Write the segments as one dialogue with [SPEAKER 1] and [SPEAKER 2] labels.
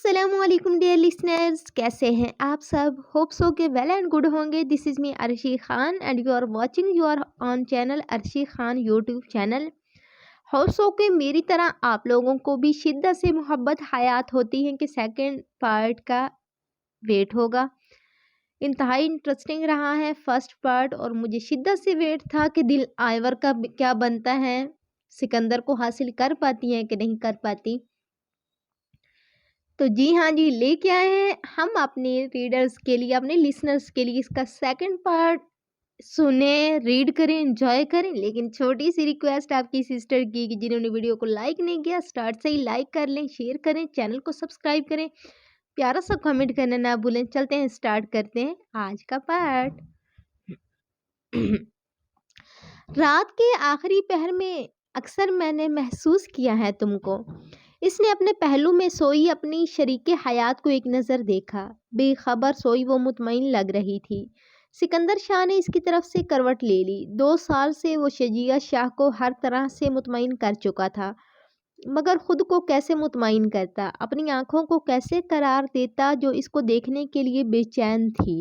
[SPEAKER 1] अस्सलाम वालेकुम dear listeners, कैसे हैं आप सब। होप सो के वेल एंड गुड होंगे। This is me Arshi Khan and you are watching your own channel Arshi Khan YouTube channel. Hope so के मेरी तरह आप लोगों को भी शिद्दत से मोहब्बत हयात होती है कि सेकंड पार्ट का वेट होगा। इंतहाई इंटरेस्टिंग रहा है फर्स्ट पार्ट और मुझे शिद्दत से वेट था कि दिल आइवर का क्या बनता है, सिकंदर को हासिल कर पाती है कि नहीं कर पाती। तो जी हाँ जी, लेके आए हैं हम अपने रीडर्स के लिए, अपने लिसनर्स के लिए इसका सेकंड पार्ट। सुने, रीड करें, एंजॉय करें। लेकिन छोटी सी रिक्वेस्ट आपकी सिस्टर की कि जिन्होंने वीडियो को लाइक नहीं किया स्टार्ट से ही लाइक कर लें, शेयर करें, चैनल को सब्सक्राइब करें, प्यारा सा कमेंट करना ना भूलें। चलते हैं, स्टार्ट करते हैं आज का पार्ट। रात के आखिरी पहर में अक्सर मैंने महसूस किया है तुमको। इसने अपने पहलू में सोई अपनी शरीके हयात को एक नज़र देखा। बेखबर सोई वो मुतमईन लग रही थी। सिकंदर शाह ने इसकी तरफ से करवट ले ली। 2 साल से वो शजिया शाह को हर तरह से मुतमईन कर चुका था, मगर खुद को कैसे मुतमईन करता, अपनी आंखों को कैसे करार देता जो इसको देखने के लिए बेचैन थी,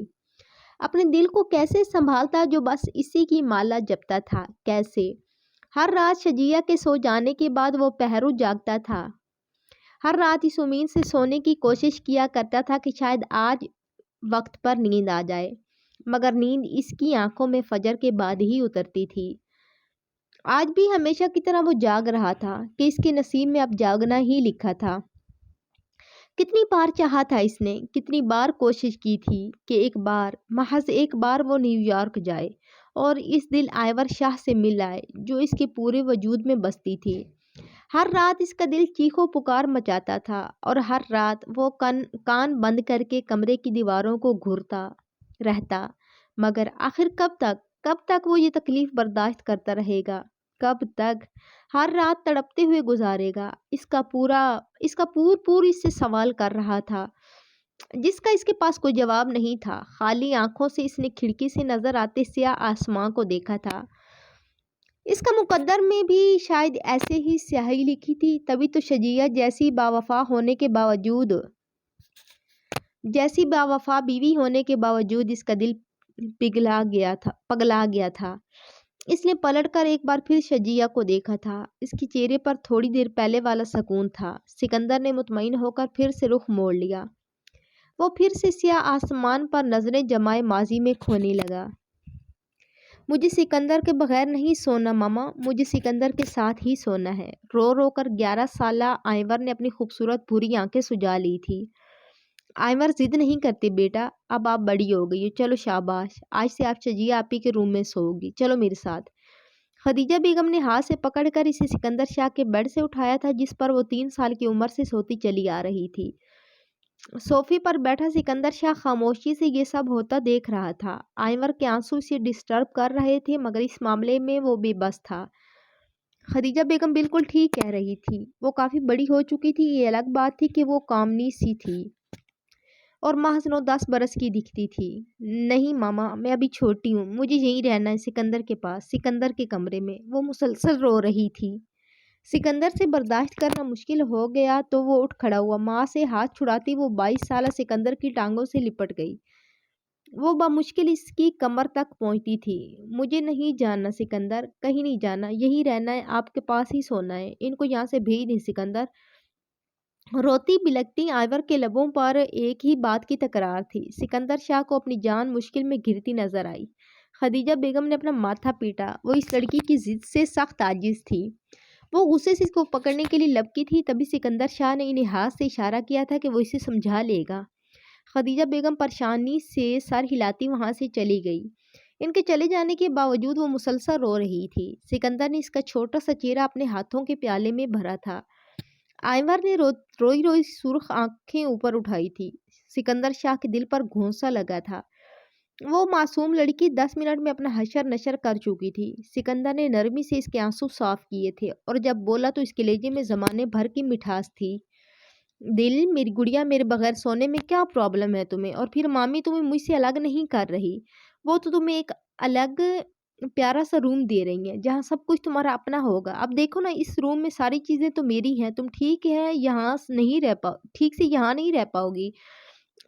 [SPEAKER 1] अपने दिल को कैसे संभालता जो बस इसी की माला जपता था। कैसे हर रात शजिया के सो जाने के बाद वो पहरू जागता था। हर रात इस उम्मीद से सोने की कोशिश किया करता था कि शायद आज वक्त पर नींद आ जाए, मगर नींद इसकी आंखों में फजर के बाद ही उतरती थी। आज भी हमेशा की तरह वो जाग रहा था कि इसके नसीब में अब जागना ही लिखा था। कितनी बार चाहा था इसने, कितनी बार कोशिश की थी कि एक बार, महज एक बार वो न्यूयॉर्क जाए और इस दिल आइवर शाह से मिल आए जो इसके पूरे वजूद में बसती थी। हर रात इसका दिल चीखो पुकार मचाता था और हर रात वो कान बंद करके कमरे की दीवारों को घूरता रहता। मगर आखिर कब तक वो ये तकलीफ़ बर्दाश्त करता रहेगा, कब तक हर रात तड़पते हुए गुजारेगा। इसका पूर इससे सवाल कर रहा था जिसका इसके पास कोई जवाब नहीं था। खाली आंखों से इसने खिड़की से नजर आते स्याह आसमां को देखा था। इसका मुकद्दर में भी शायद ऐसे ही स्याही लिखी थी। तभी तो शजिया जैसी बावफा बीवी होने के बावजूद इसका दिल पगला गया था। इसने पलटकर एक बार फिर शजिया को देखा था। इसके चेहरे पर थोड़ी देर पहले वाला सुकून था। सिकंदर ने मुतमईन होकर फिर से रुख मोड़ लिया। वो फिर से स्याह आसमान पर नजरें जमाए माजी में खोने लगा। मुझे सिकंदर के बगैर नहीं सोना मामा, मुझे सिकंदर के साथ ही सोना है। रो रो कर 11 साला आइवर ने अपनी खूबसूरत भूरी आंखें सुजा ली थी। आइवर जिद नहीं करती बेटा, अब आप बड़ी हो गई हो, चलो शाबाश, आज से आप शजिया आपी के रूम में सोओगी, चलो मेरे साथ। खदीजा बेगम ने हाथ से पकड़कर इसे सिकंदर शाह के बेड से उठाया था जिस पर वो 3 साल की उम्र से सोती चली आ रही थी। सोफे पर बैठा सिकंदर शाह खामोशी से ये सब होता देख रहा था। आइवर के आंसू इसे डिस्टर्ब कर रहे थे, मगर इस मामले में वो बेबस था। खदीजा बेगम बिल्कुल ठीक कह रही थी। वो काफ़ी बड़ी हो चुकी थी। ये अलग बात थी कि वो कामनी सी थी और महज 9-10 बरस की दिखती थी। नहीं मामा, मैं अभी छोटी हूँ, मुझे यहीं रहना है, सिकंदर के पास, सिकंदर के कमरे में। वो मुसलसल रो रही थी। सिकंदर से बर्दाश्त करना मुश्किल हो गया तो वो उठ खड़ा हुआ। माँ से हाथ छुड़ाती वो 22 साला सिकंदर की टांगों से लिपट गई। वो बामुश्किल इसकी कमर तक पहुंचती थी। मुझे नहीं जाना सिकंदर, कहीं नहीं जाना, यही रहना है, आपके पास ही सोना है। इनको यहाँ से भेज नहीं सिकंदर। रोती बिलखती आइवर के लबों पर एक ही बात की तकरार थी। सिकंदर शाह को अपनी जान मुश्किल में घिरती नजर आई। खदीजा बेगम ने अपना माथा पीटा। वो इस लड़की की जिद से सख्त आजिज थी। वो गुस्से से इसको पकड़ने के लिए लपकी थी। तभी सिकंदर शाह ने इन्हें हाथ से इशारा किया था कि वो इसे समझा लेगा। खदीजा बेगम परेशानी से सर हिलाती वहां से चली गई। इनके चले जाने के बावजूद वो मुसलसल रो रही थी। सिकंदर ने इसका छोटा सा चेहरा अपने हाथों के प्याले में भरा था। आइवर ने रोई रोई सुर्ख आंखें ऊपर उठाई थी। सिकंदर शाह के दिल पर घोंसा लगा था। वो मासूम लड़की 10 मिनट में अपना हशर नशर कर चुकी थी। सिकंदर ने नरमी से इसके आंसू साफ किए थे और जब बोला तो इसके लहजे में जमाने भर की मिठास थी। दिल, मेरी गुड़िया, मेरे बगैर सोने में क्या प्रॉब्लम है तुम्हें? और फिर मामी तुम्हें मुझसे अलग नहीं कर रही, वो तो तुम्हें एक अलग प्यारा सा रूम दे रही हैं जहाँ सब कुछ तुम्हारा अपना होगा। अब देखो ना, इस रूम में सारी चीज़ें तो मेरी हैं, तुम ठीक से यहाँ नहीं रह पाओगी।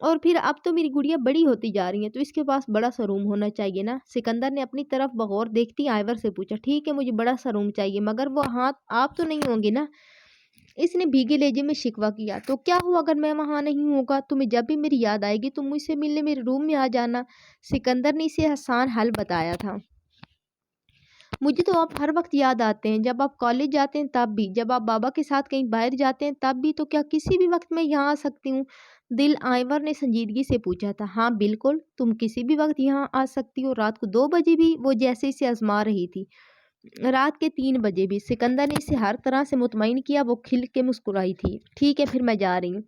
[SPEAKER 1] और फिर अब तो मेरी गुड़िया बड़ी होती जा रही है, तो इसके पास बड़ा सा रूम होना चाहिए ना। सिकंदर ने अपनी तरफ बगौर देखती आइवर से पूछा। ठीक है, मुझे बड़ा सा रूम चाहिए, मगर वो हाथ आप तो नहीं होंगे ना। इसने भीगे लहजे में शिकवा किया। तो क्या हुआ अगर मैं वहां नहीं होगा? तुम्हें जब भी मेरी याद आएगी तुम मुझसे मिलने मेरे रूम में आ जाना। सिकंदर ने इसे आसान हल बताया था। मुझे तो आप हर वक्त याद आते हैं, जब आप कॉलेज जाते हैं तब भी, जब आप बाबा के साथ कहीं बाहर जाते हैं तब भी। तो क्या किसी भी वक्त मैं यहाँ आ सकती हूँ? दिल आइवर ने संजीदगी से पूछा था। हाँ बिल्कुल, तुम किसी भी वक्त यहाँ आ सकती हो, रात को 2 बजे भी। वो जैसे इसे आजमा रही थी। रात के 3 बजे भी। सिकंदर ने इसे हर तरह से मुतमईन किया। वो खिल के मुस्कुराई थी। ठीक है, फिर मैं जा रही हूँ।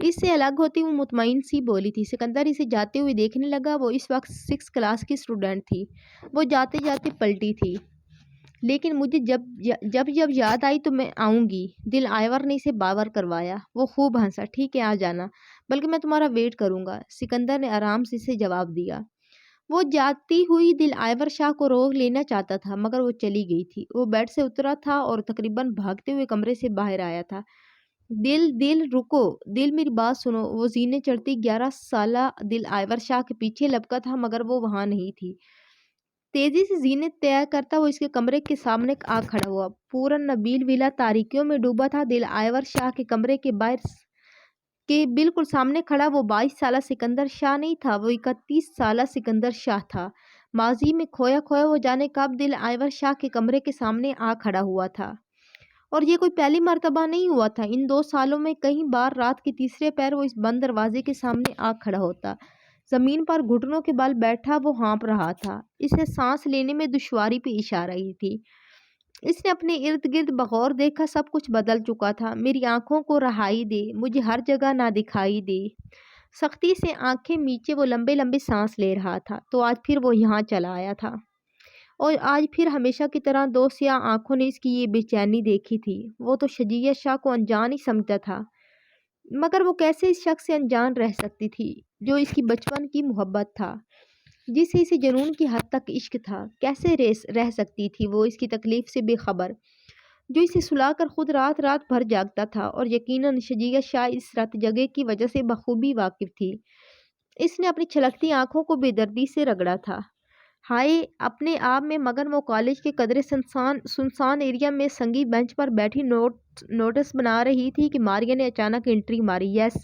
[SPEAKER 1] इससे अलग होती वो मुतमईन सी बोली थी। सिकंदर इसे जाते हुए देखने लगा। वो इस वक्त 6 क्लास की स्टूडेंट थी। वो जाते जाते पलटी थी। लेकिन मुझे जब जब याद आई तो मैं आऊंगी। दिल आइवर ने इसे बावर करवाया। वो खूब हंसा। ठीक है, आ जाना, बल्कि मैं तुम्हारा वेट करूंगा। सिकंदर ने आराम से इसे जवाब दिया। वो जाती हुई दिल आइवर शाह को रोक लेना चाहता था, मगर वो चली गई थी। वो बेड से उतरा था और तकरीबन भागते हुए कमरे से बाहर आया था। दिल दिल रुको, दिल मेरी बात सुनो। वो जीने चढ़ती 11 साला दिल आइवर शाह के पीछे लपका था, मगर वो वहां नहीं थी। तेजी से जीने तय करता वो इसके कमरे के सामने आ खड़ा हुआ। पूरा नबील विला तारीकियों में डूबा था। दिल आइवर शाह के कमरे के बाहर के बिल्कुल सामने खड़ा वो 22 साला सिकंदर शाह नहीं था, वो 31 साला सिकंदर शाह था। माजी में खोया खोया वो जाने कब दिल आइवर शाह के कमरे के सामने आ खड़ा हुआ था। और ये कोई पहली मर्तबा नहीं हुआ था। इन 2 सालों में कई बार रात के तीसरे पैर वो इस बंद दरवाजे के सामने आ खड़ा होता। जमीन पर घुटनों के बल बैठा वो हाँप रहा था। इसे सांस लेने में दुश्वारी पेश आ रही थी। इसने अपने इर्द गिर्द बगौर देखा। सब कुछ बदल चुका था। मेरी आंखों को रहाई दे, मुझे हर जगह ना दिखाई दे। सख्ती से आंखें मीचे वो लंबे लंबे सांस ले रहा था। तो आज फिर वो यहाँ चला आया था। और आज फिर हमेशा की तरह 2 स्याह आंखों ने इसकी ये बेचैनी देखी थी। वो तो शजीया शाह को अनजान ही समझता था, मगर वो कैसे इस शख्स से अनजान रह सकती थी जो इसकी बचपन की मोहब्बत था, जिसे इसे जुनून की हद तक इश्क था। कैसे रह सकती थी वो इसकी तकलीफ से बेखबर, जो इसे सुलाकर खुद रात रात भर जागता था। और यकीनन शजीया शाह इस रात जगह की वजह से बखूबी वाकिफ थी। इसने अपनी छलकती आंखों को बेदर्दी से रगड़ा था। हाय अपने आप में मगन वो कॉलेज के कदरे सुनसान सुनसान एरिया में संगी बेंच पर बैठी नोटिस बना रही थी कि मारिया ने अचानक एंट्री मारी। यस,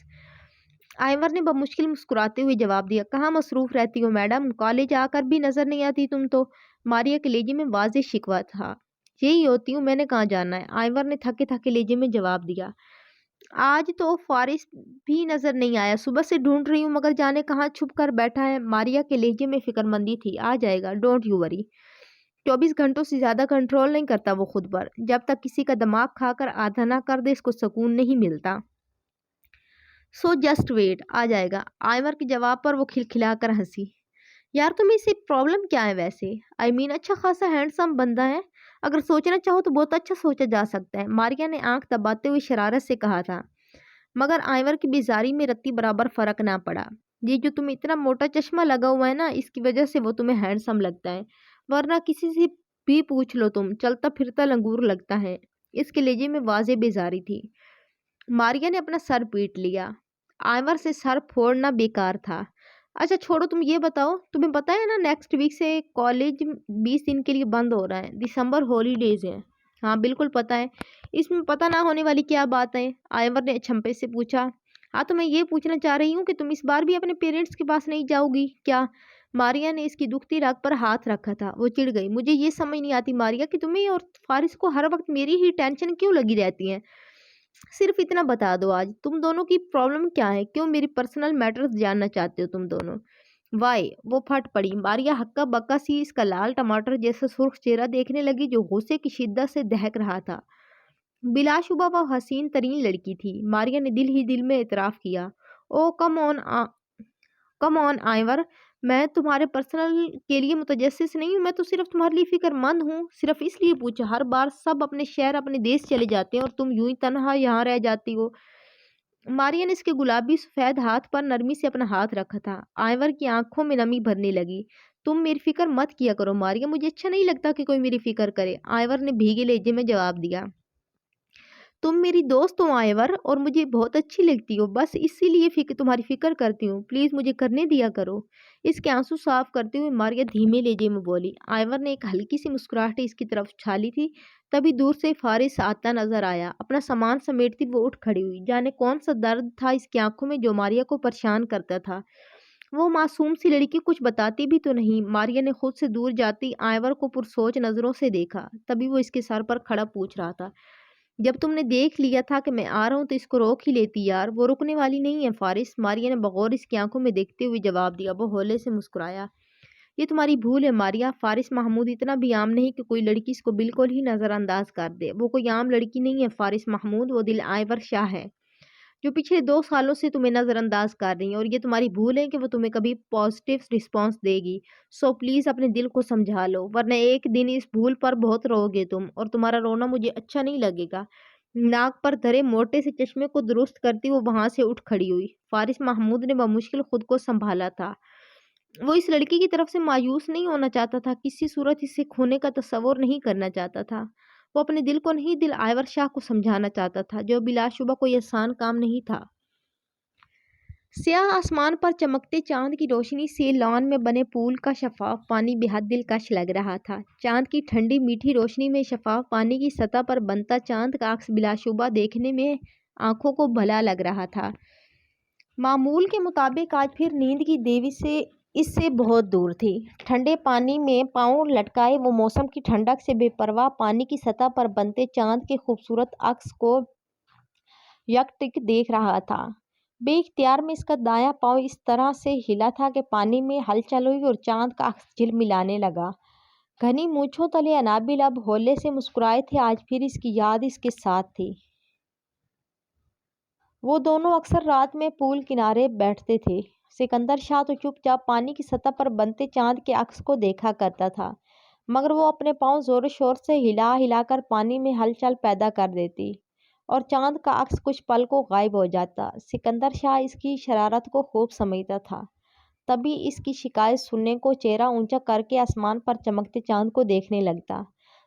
[SPEAKER 1] आइवर ने बमुश्किल मुस्कुराते हुए जवाब दिया। कहाँ मसरूफ रहती हो मैडम? कॉलेज आकर भी नजर नहीं आती तुम तो। मारिया के लहजे में वाज़ेह शिकवा था। यही होती हूँ, मैंने कहाँ जाना है, आइवर ने थके थके लहजे में जवाब दिया। आज तो फारिस भी नजर नहीं आया। सुबह से ढूंढ रही हूँ, मगर जाने कहाँ छुप कर बैठा है। मारिया के लहजे में फिक्रमंदी थी। आ जाएगा, डोंट यू वरी। 24 घंटों से ज्यादा कंट्रोल नहीं करता वो खुद पर। जब तक किसी का दिमाग खाकर आधा ना कर दे इसको सुकून नहीं मिलता। सो जस्ट वेट, आ जाएगा। आइवर के जवाब पर वो खिलखिलाकर हंसी। यार तुम्हें इसे प्रॉब्लम क्या है वैसे? अच्छा खासा हैंडसम बंदा है। अगर सोचना चाहो तो बहुत अच्छा सोचा जा सकता है, मारिया ने आंख दबाते हुए शरारत से कहा था। मगर आइवर की बेजारी में रत्ती बराबर फर्क ना पड़ा। ये जो तुम्हें इतना मोटा चश्मा लगा हुआ है ना, इसकी वजह से वो तुम्हें हैंडसम लगता है, वरना किसी से भी पूछ लो तुम चलता फिरता लंगूर लगता है। इसके लहजे में वाज़ेह बेजारी थी। मारिया ने अपना सर पीट लिया। आइवर से सर फोड़ना बेकार था। अच्छा छोड़ो, तुम ये बताओ, तुम्हें पता है ना नेक्स्ट वीक से कॉलेज 20 दिन के लिए बंद हो रहा है। दिसंबर हॉलीडेज है। हाँ बिल्कुल पता है। इसमें पता ना होने वाली क्या बात है? आइवर ने अचंभे से पूछा। हाँ तो मैं ये पूछना चाह रही हूँ कि तुम इस बार भी अपने पेरेंट्स के पास नहीं जाओगी क्या? मारिया ने इसकी दुखती रग पर हाथ रखा था। वो चिढ़ गई। मुझे ये समझ नहीं आती मारिया कि तुम्हें और फारिस को हर वक्त मेरी ही टेंशन क्यों लगी रहती है। सिर्फ इतना बता दो, आज तुम दोनों की प्रॉब्लम क्या है? क्यों मेरी पर्सनल मैटर्स जानना चाहते हो तुम दोनों? वाई, वो फट पड़ी। मारिया हक्का बक्का सी इसका लाल टमाटर जैसा सुर्ख चेहरा देखने लगी, जो गुस्से की शिद्दत से दहक रहा था। बिलाशुबा वह हसीन तरीन लड़की थी, मारिया ने दिल ही दिल में इतराफ किया। ओ कम ऑन आइवर, मैं तुम्हारे पर्सनल के लिए मुतजस्सिस नहीं हूँ। मैं तो सिर्फ तुम्हारे लिए फिक्रमंद हूँ। सिर्फ इसलिए पूछा, हर बार सब अपने शहर अपने देश चले जाते हैं और तुम यूं ही तनहा यहाँ रह जाती हो। मारिया ने इसके गुलाबी सफेद हाथ पर नरमी से अपना हाथ रखा था। आइवर की आंखों में नमी भरने लगी। तुम मेरी फिक्र मत किया करो मारिया, मुझे अच्छा नहीं लगता कि कोई मेरी फिक्र करे, आयवर ने भीगे लहजे में जवाब दिया। तुम मेरी दोस्त हो आयवर, और मुझे बहुत अच्छी लगती हो, बस इसीलिए तुम्हारी फिक्र करती हूँ, प्लीज मुझे करने दिया करो। इसके आंसू साफ करते हुए मारिया धीमे लहजे में बोली। आयवर ने एक हल्की सी मुस्कुराहट इसकी तरफ उछाली थी, तभी दूर से फारिस आता नजर आया। अपना सामान समेटती वो उठ खड़ी हुई। जाने कौन सा दर्द था इसकी आंखों में जो मारिया को परेशान करता था। वो मासूम सी लड़की कुछ बताती भी तो नहीं। मारिया ने खुद से दूर जाती आयवर को पुरसोच नजरों से देखा। तभी वो इसके सर पर खड़ा पूछ रहा था, जब तुमने देख लिया था कि मैं आ रहा हूं तो इसको रोक ही लेती यार, वो रुकने वाली नहीं है फारिस। मारिया ने बगौर इसकी आंखों में देखते हुए जवाब दिया। वो होले से मुस्कुराया। ये तुम्हारी भूल है मारिया, फारिस महमूद इतना भी आम नहीं कि कोई लड़की इसको बिल्कुल ही नजरअंदाज कर दे। वो कोई आम लड़की नहीं है फारिस महमूद, वो दिल आयवर शाह है, जो पिछले 2 सालों से तुम्हें नज़रअंदाज कर रही है, और ये तुम्हारी भूल है कि वो तुम्हें कभी पॉजिटिव रिस्पॉन्स देगी। सो प्लीज़ अपने दिल को समझा लो, वरना एक दिन इस भूल पर बहुत रोओगे तुम, और तुम्हारा रोना मुझे अच्छा नहीं लगेगा। नाक पर धरे मोटे से चश्मे को दुरुस्त करती वो वहां से उठ खड़ी हुई। फारिस महमूद ने बमुश्किल खुद को संभाला था। वो इस लड़की की तरफ से मायूस नहीं होना चाहता था, किसी सूरत इसे खोने का तस्वुर नहीं करना चाहता था। वो अपने दिल को नहीं, दिल आयवर शाह को समझाना चाहता था, जो बिलाशुबा कोई आसान काम नहीं था। स्याह आसमान पर चमकते चांद की रोशनी से लॉन में बने पूल का शफाफ पानी बेहद दिलकश लग रहा था। चांद की ठंडी मीठी रोशनी में शफाफ पानी की सतह पर बनता चांद का अक्स बिलाशुबा देखने में आंखों को भला लग रहा था। मामूल के मुताबिक आज फिर नींद की देवी से इससे बहुत दूर थी। ठंडे पानी में पाँव लटकाए वो मौसम की ठंडक से बेपरवाह पानी की सतह पर बनते चांद के खूबसूरत अक्स को यकटिक देख रहा था। बेइख्तियार में इसका दायां पाँव इस तरह से हिला था कि पानी में हलचल हुई और चांद का अक्स झिलमिलाने लगा। घनी मूंछों तले अनाबिल अब होले से मुस्कुराए थे। आज फिर इसकी याद इसके साथ थी। वो दोनों अक्सर रात में पूल किनारे बैठते थे। सिकंदर शाह तो चुपचाप पानी की सतह पर बनते चांद के अक्स को देखा करता था, मगर वो अपने पाँव जोर शोर से हिला हिलाकर पानी में हलचल पैदा कर देती और चांद का अक्स कुछ पल को गायब हो जाता। सिकंदर शाह इसकी शरारत को खूब समझता था, तभी इसकी शिकायत सुनने को चेहरा ऊंचा करके आसमान पर चमकते चांद को देखने लगता।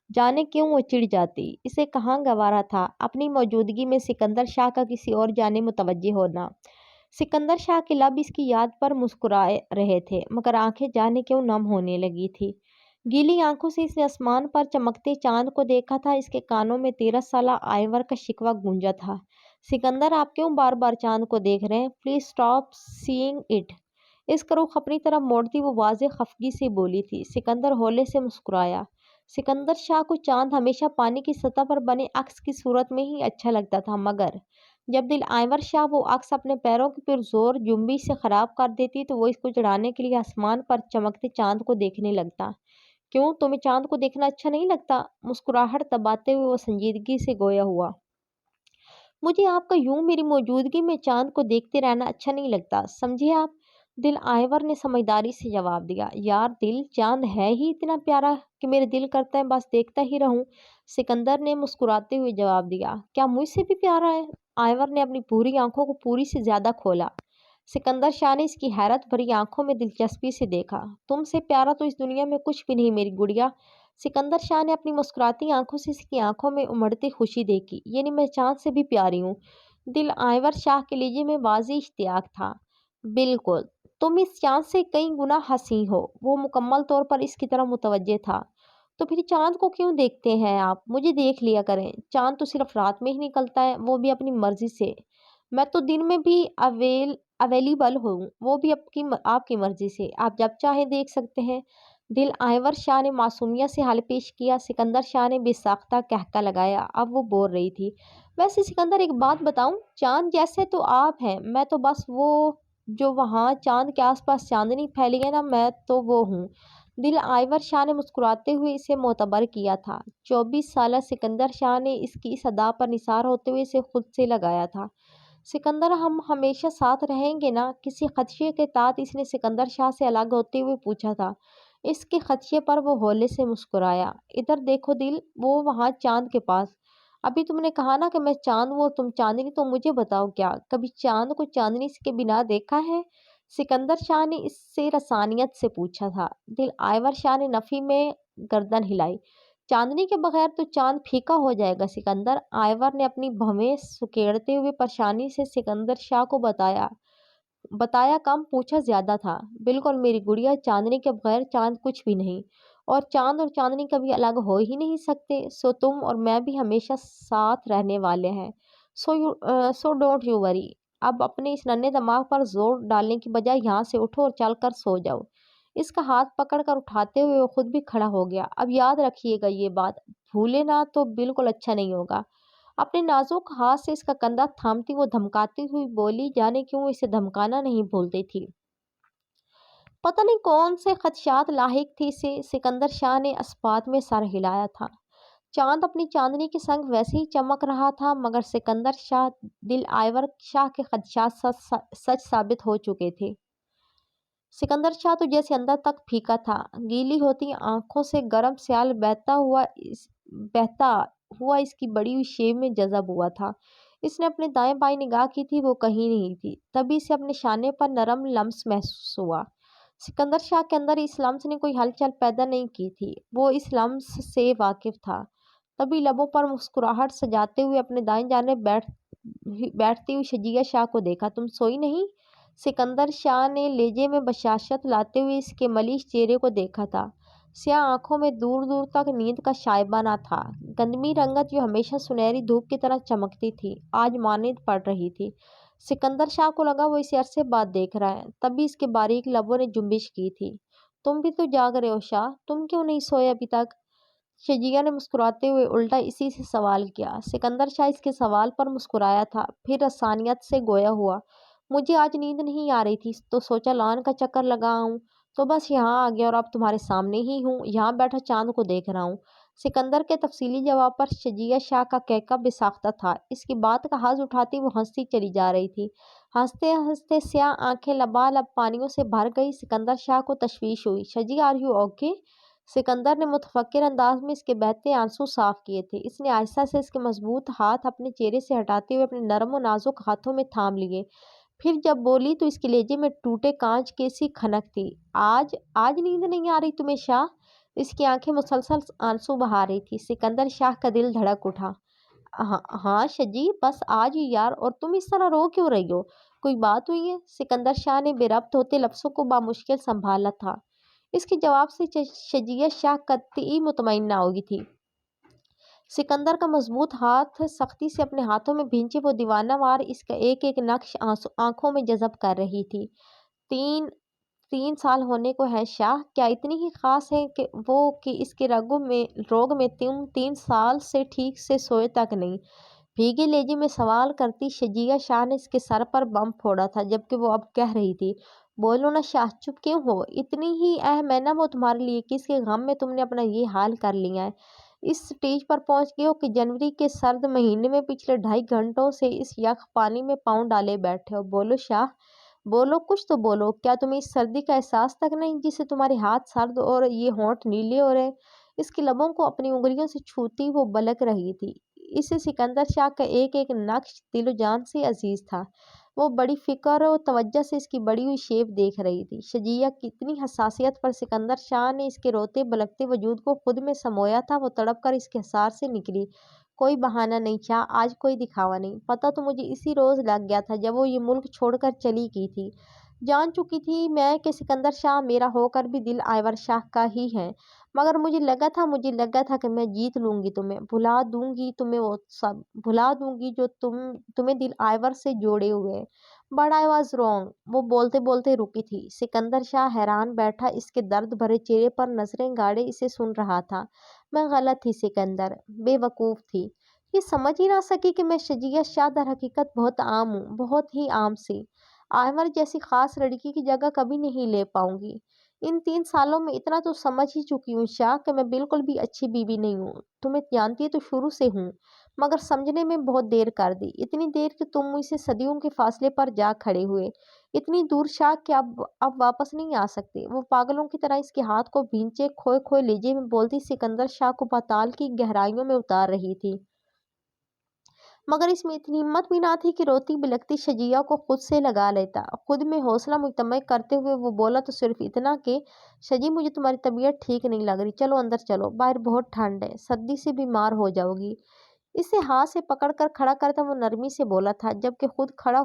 [SPEAKER 1] जाने क्यों वो चिढ़ जाती, इसे कहाँ गवारा था अपनी मौजूदगी में सिकंदर शाह का किसी और जाने मुतवज्जे होना। सिकंदर शाह के लब इसकी याद पर मुस्कुराए रहे थे, मगर आंखें जाने क्यों नम होने लगी थी। गीली आंखों से इसने आसमान पर चमकते चांद को देखा था। इसके कानों में 13 साला आयवर का शिकवा गूंजा था। सिकंदर, आप क्यों बार बार चांद को देख रहे हैं? Please stop seeing it. इसका रुख अपनी तरफ मोड़ती वो वाज़ेह खफगी से बोली थी। सिकंदर होले से मुस्कुराया। सिकंदर शाह को चांद हमेशा पानी की सतह पर बने अक्स की सूरत में ही अच्छा लगता था, मगर जब दिल आयवर शाह वो अक्स अपने पैरों की पुरजोर जुम्बी से खराब कर देती तो वो इसको चढ़ाने के लिए आसमान पर चमकते चांद को देखने लगता। क्यों, तुम्हें चांद को देखना अच्छा नहीं लगता? मुस्कुराहट दबाते हुए वो संजीदगी से गोया हुआ। मुझे आपका यूं मेरी मौजूदगी में चांद को देखते रहना अच्छा नहीं लगता, समझे आप? दिल आयवर ने समझदारी से जवाब दिया। यार दिल, चांद है ही इतना प्यारा कि मेरे दिल करता है बस देखता ही रहूं। सिकंदर ने मुस्कुराते हुए जवाब दिया। क्या मुझसे भी प्यारा है? आयवर ने अपनी पूरी आंखों को पूरी से ज्यादा खोला। सिकंदर शाह ने इसकी हैरत भरी आंखों में दिलचस्पी से देखा। तुमसे प्यारा तो इस दुनिया में कुछ भी नहीं मेरी गुड़िया। सिकंदर शाह ने अपनी मुस्कुराती आंखों से इसकी आंखों में उमड़ती खुशी देखी। यानी मैं चांद से भी प्यारी हूँ? दिल आयवर शाह के लहजे में वाज़ेह इश्तियाक था। बिल्कुल, तुम इस चांद से कई गुना हसी हो। वो मुकम्मल तौर पर इसकी तरफ मुतवज्जे था। तो फिर चांद को क्यों देखते हैं आप? मुझे देख लिया करें। चांद तो सिर्फ रात में ही निकलता है, वो भी अपनी मर्जी से। मैं तो दिन में भी अवेलेबल हूँ, वो भी आपकी मर्जी से। आप जब चाहे देख सकते हैं। दिल आयवर शाह ने मासूमियत से हल पेश किया। सिकंदर शाह ने बेसाख्ता कहका लगाया। अब वो बोल रही थी। वैसे सिकंदर, एक बात बताऊं, चांद जैसे तो आप हैं, मैं तो बस वो जो वहाँ चांद के आसपास चांदनी फैली है ना, मैं तो वो हूँ। दिल आयवर शाह ने मुस्कुराते हुए इसे मोतबर किया था। 24 साल सिकंदर शाह ने इसकी इस अदा पर निसार होते हुए इसे खुद से लगाया था। सिकंदर, हम हमेशा साथ रहेंगे ना? किसी खदशे के तात इसने सिकंदर शाह से अलग होते हुए पूछा था। इसके खदशे पर वो होले से मुस्कुराया। इधर देखो दिल, वो वहाँ चांद के पास। अभी तुमने कहा ना कि मैं चांद हूँ और तुम चांदनी, तो मुझे बताओ, क्या कभी चांद को चांदनी के बिना देखा है? सिकंदर शाह ने इससे रसानियत से पूछा था। दिल आयवर शाह ने नफी में गर्दन हिलाई। चांदनी के बगैर तो चांद फीका हो जाएगा सिकंदर। आयवर ने अपनी भवें सुकेड़ते हुए परेशानी से सिकंदर शाह को बताया। बताया कम, पूछा ज्यादा था। बिल्कुल मेरी गुड़िया, चांदनी के बगैर चांद कुछ भी नहीं, और चांद और चांदनी कभी अलग हो ही नहीं सकते। सो तुम और मैं भी हमेशा साथ रहने वाले हैं। So don't you worry. अब अपने इस नन्हे दिमाग पर जोर डालने की बजाय यहाँ से उठो और चल कर सो जाओ। इसका हाथ पकड़कर उठाते हुए वो खुद भी खड़ा हो गया। अब याद रखिएगा ये बात, भूले ना तो बिल्कुल अच्छा नहीं होगा। अपने नाजुक हाथ से इसका कंधा थामती वो धमकाती हुई बोली, जाने क्यों वो इसे धमकाना नहीं भूलती थी। पता नहीं कौन से खदशात लाहिक थी से सिकंदर शाह ने अस्पात में सर हिलाया था। चांद अपनी चांदनी के संग वैसे ही चमक रहा था, मगर सिकंदर शाह दिल आयवर शाह के खदशात सच साबित हो चुके थे। सिकंदर शाह तो जैसे अंदर तक फीका था। गीली होती आंखों से गर्म स्याल बहता हुआ इसकी बड़ी हुई शेव में जज़ब हुआ था। इसने अपने दाएं बाएं निगाह की थी, वो कहीं नहीं थी। तभी इसे अपने शाने पर नरम लम्स महसूस हुआ। सिकंदर शाह के अंदर इस लम्स ने कोई हलचल पैदा नहीं की थी, वो इस लम्स से वाकिफ था। तभी लबों पर मुस्कुराहट सजाते हुए अपने दाएं जाने बैठती हुई शजिया शाह को देखा। तुम सोई नहीं? सिकंदर शाह ने लेजे में बशाशत लाते हुए इसके मलिश चेहरे को देखा था। स्याह आंखों में दूर दूर तक नींद का शाइबा न था। गंदमी रंगत जो हमेशा सुनहरी धूप की तरह चमकती थी, आज मानिंद पड़ रही थी। सिकंदर शाह को लगा वो इसे अरसे बाद देख रहा है। तभी इसके बारीक लबों ने जुम्बिश की थी। तुम भी तो जाग रहे हो शाह, तुम क्यों नहीं सोए अभी तक? शजिया ने मुस्कुराते हुए उल्टा इसी से सवाल किया। सिकंदर शाह इसके सवाल पर मुस्कुराया था, फिर रसानियत से गोया हुआ। मुझे आज नींद नहीं आ रही थी, तो सोचा लॉन का चक्कर लगा आऊं, तो बस यहाँ आ गया और अब तुम्हारे सामने ही हूँ, यहाँ बैठा चांद को देख रहा हूँ। सिकंदर के तफसीली जवाब पर शजिया शाह का कहका बेसाख्ता था। इसकी बात का हाथ उठाती वो हंसती चली जा रही थी। हंसते हंसते स्याह आंखें लबालब पानियों से भर गई। सिकंदर शाह को तशवीश हुई। शजिया, आर यू ओके? सिकंदर ने मुतफक्किर अंदाज में इसके बहते आंसू साफ किए थे। इसने आहिस्ता से इसके मजबूत हाथ अपने चेहरे से हटाते हुए अपने नरम और नाजुक हाथों में थाम लिए। फिर जब बोली तो इसके लहजे में टूटे कांच की सी खनक थी। आज आज नींद नहीं आ रही तुम्हें शाह? इसकी आंखें मुसलसल आंसू बहा रही थी। सिकंदर शाह का दिल धड़क उठा। हाँ हाँ शजी, बस आज ही यार, और तुम इस तरह रो क्यों रही हो? कोई बात हुई है? सिकंदर शाह ने बेरब्त होते लफ्जों को बामुश्किल संभाला था। इसके जवाब से शजिया शाह कतई मुतमईन ना होगी थी। सिकंदर का मजबूत हाथ सख्ती से अपने हाथों में भींचे वो दीवाना वार इसका एक एक नक्श आंखों में जज़ब कर रही थी। तीन 3 साल होने को है शाह, क्या इतनी ही खास है कि इसके रोग में तुम 3 साल से ठीक से सोए तक नहीं? भीगे लहजे में सवाल करती शजिया शाह ने इसके सर पर बम फोड़ा था, जबकि वो अब कह रही थी, बोलो ना शाह, चुप क्यों हो? इतनी ही अहम है ना वो तुम्हारे लिए कि इसके गम में तुमने अपना ये हाल कर लिया है। इस स्टेज पर पहुंच गए हो कि जनवरी के सर्द महीने में पिछले 2.5 घंटों से इस यख पानी में पाँव डाले बैठे हो। बोलो शाह, बोलो, कुछ तो बोलो। क्या तुम्हें इस सर्दी का एहसास तक नहीं, जिससे तुम्हारे हाथ सर्द और ये होंठ नीले हो रहे? इसके लबों को अपनी उंगलियों से छूती वो बलक रही थी। इसे सिकंदर शाह का एक एक नक्श दिलो जान से अजीज था। वो बड़ी फिक्र और तवज्जो से इसकी बड़ी हुई शेप देख रही थी। शजिया की इतनी हसासियत पर सिकंदर शाह ने इसके रोते बलकते वजूद को खुद में समोया था। वो तड़प कर इसके हिसार से निकली। कोई बहाना नहीं शाह, आज कोई दिखावा नहीं। पता तो मुझे इसी रोज लग गया था जब वो ये मुल्क छोड़कर चली गई थी। जान चुकी थी मैं कि सिकंदर शाह मेरा होकर भी दिल आयवर शाह का ही है। मगर मुझे लगा था कि मैं जीत लूंगी तुम्हें, भुला दूंगी तुम्हें, वो सब भुला दूंगी जो तुम्हें दिल आयवर से जोड़े हुए। But I was wrong. वो बोलते बोलते रुकी थी। सिकंदर शाह हैरान बैठा इसके दर्द भरे चेहरे पर नजरें गाड़े इसे सुन रहा था। मैं गलत थी सिकंदर, बेवकूफ थी। ये समझ ही ना सकी कि मैं शजिया शाह दर हकीकत बहुत आम हूँ, बहुत ही आम सी। आयवर जैसी खास लड़की की जगह कभी नहीं ले पाऊंगी। इन 3 सालों में इतना तो समझ ही चुकी हूँ शाह कि मैं बिल्कुल भी अच्छी बीवी नहीं हूँ। तुम्हें जानती तो शुरू से हूँ, मगर समझने में बहुत देर कर दी। इतनी देर कि तुम मुझसे सदियों के फासले पर जा खड़े हुए। इतनी दूर शाह कि अब वापस नहीं आ सकते। वो पागलों की तरह इसके हाथ को भींचे खोए खोए लेजे में बोलती सिकंदर शाह को पाताल की गहराइयों में उतार रही थी। मगर इसमें इतनी हिम्मत भी ना थी कि रोती बिलखती शजिया को खुद से लगा लेता। खुद में हौसला मुतमईन करते हुए वो बोला तो सिर्फ इतना कि शजी, मुझे तुम्हारी तबीयत ठीक नहीं लग रही, चलो अंदर चलो, बाहर बहुत ठंड है, सर्दी से बीमार हो जाओगी। इसे हाथ से पकड़कर खड़ा करता वो नरमी से बोला था, जबकि खुद खड़े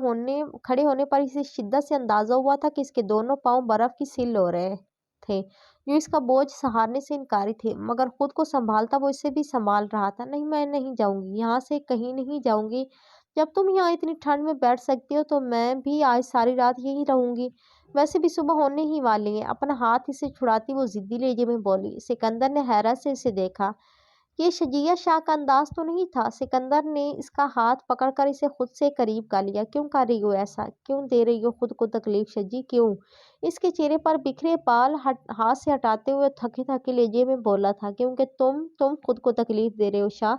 [SPEAKER 1] होने पर इसे शिद्दत से अंदाजा हुआ था कि इसके दोनों पांव बर्फ की सिल हो रहे थे, जो इसका बोझ सहारने से इनकारी थे। मगर खुद को संभालता वो इसे भी संभाल रहा था। नहीं, मैं नहीं जाऊंगी, यहाँ से कहीं नहीं जाऊंगी। जब तुम यहाँ इतनी ठंड में बैठ सकती हो तो मैं भी आज सारी रात यहीं रहूंगी। वैसे भी सुबह होने ही वाली है। अपना हाथ इसे छुड़ाती वो जिद्दी लहजे में बोली। सिकंदर ने हैरत से इसे देखा। ये शजिया शाह का अंदाज तो नहीं था। सिकंदर ने इसका हाथ पकड़कर इसे खुद से करीब कर लिया। क्यों कर रही हो ऐसा? क्यों दे रही हो खुद को तकलीफ शजी, क्यों? इसके चेहरे पर बिखरे बाल हाथ से हटाते हुए थके थके लहजे में बोला था, क्योंकि तुम खुद को तकलीफ दे रहे हो शाह।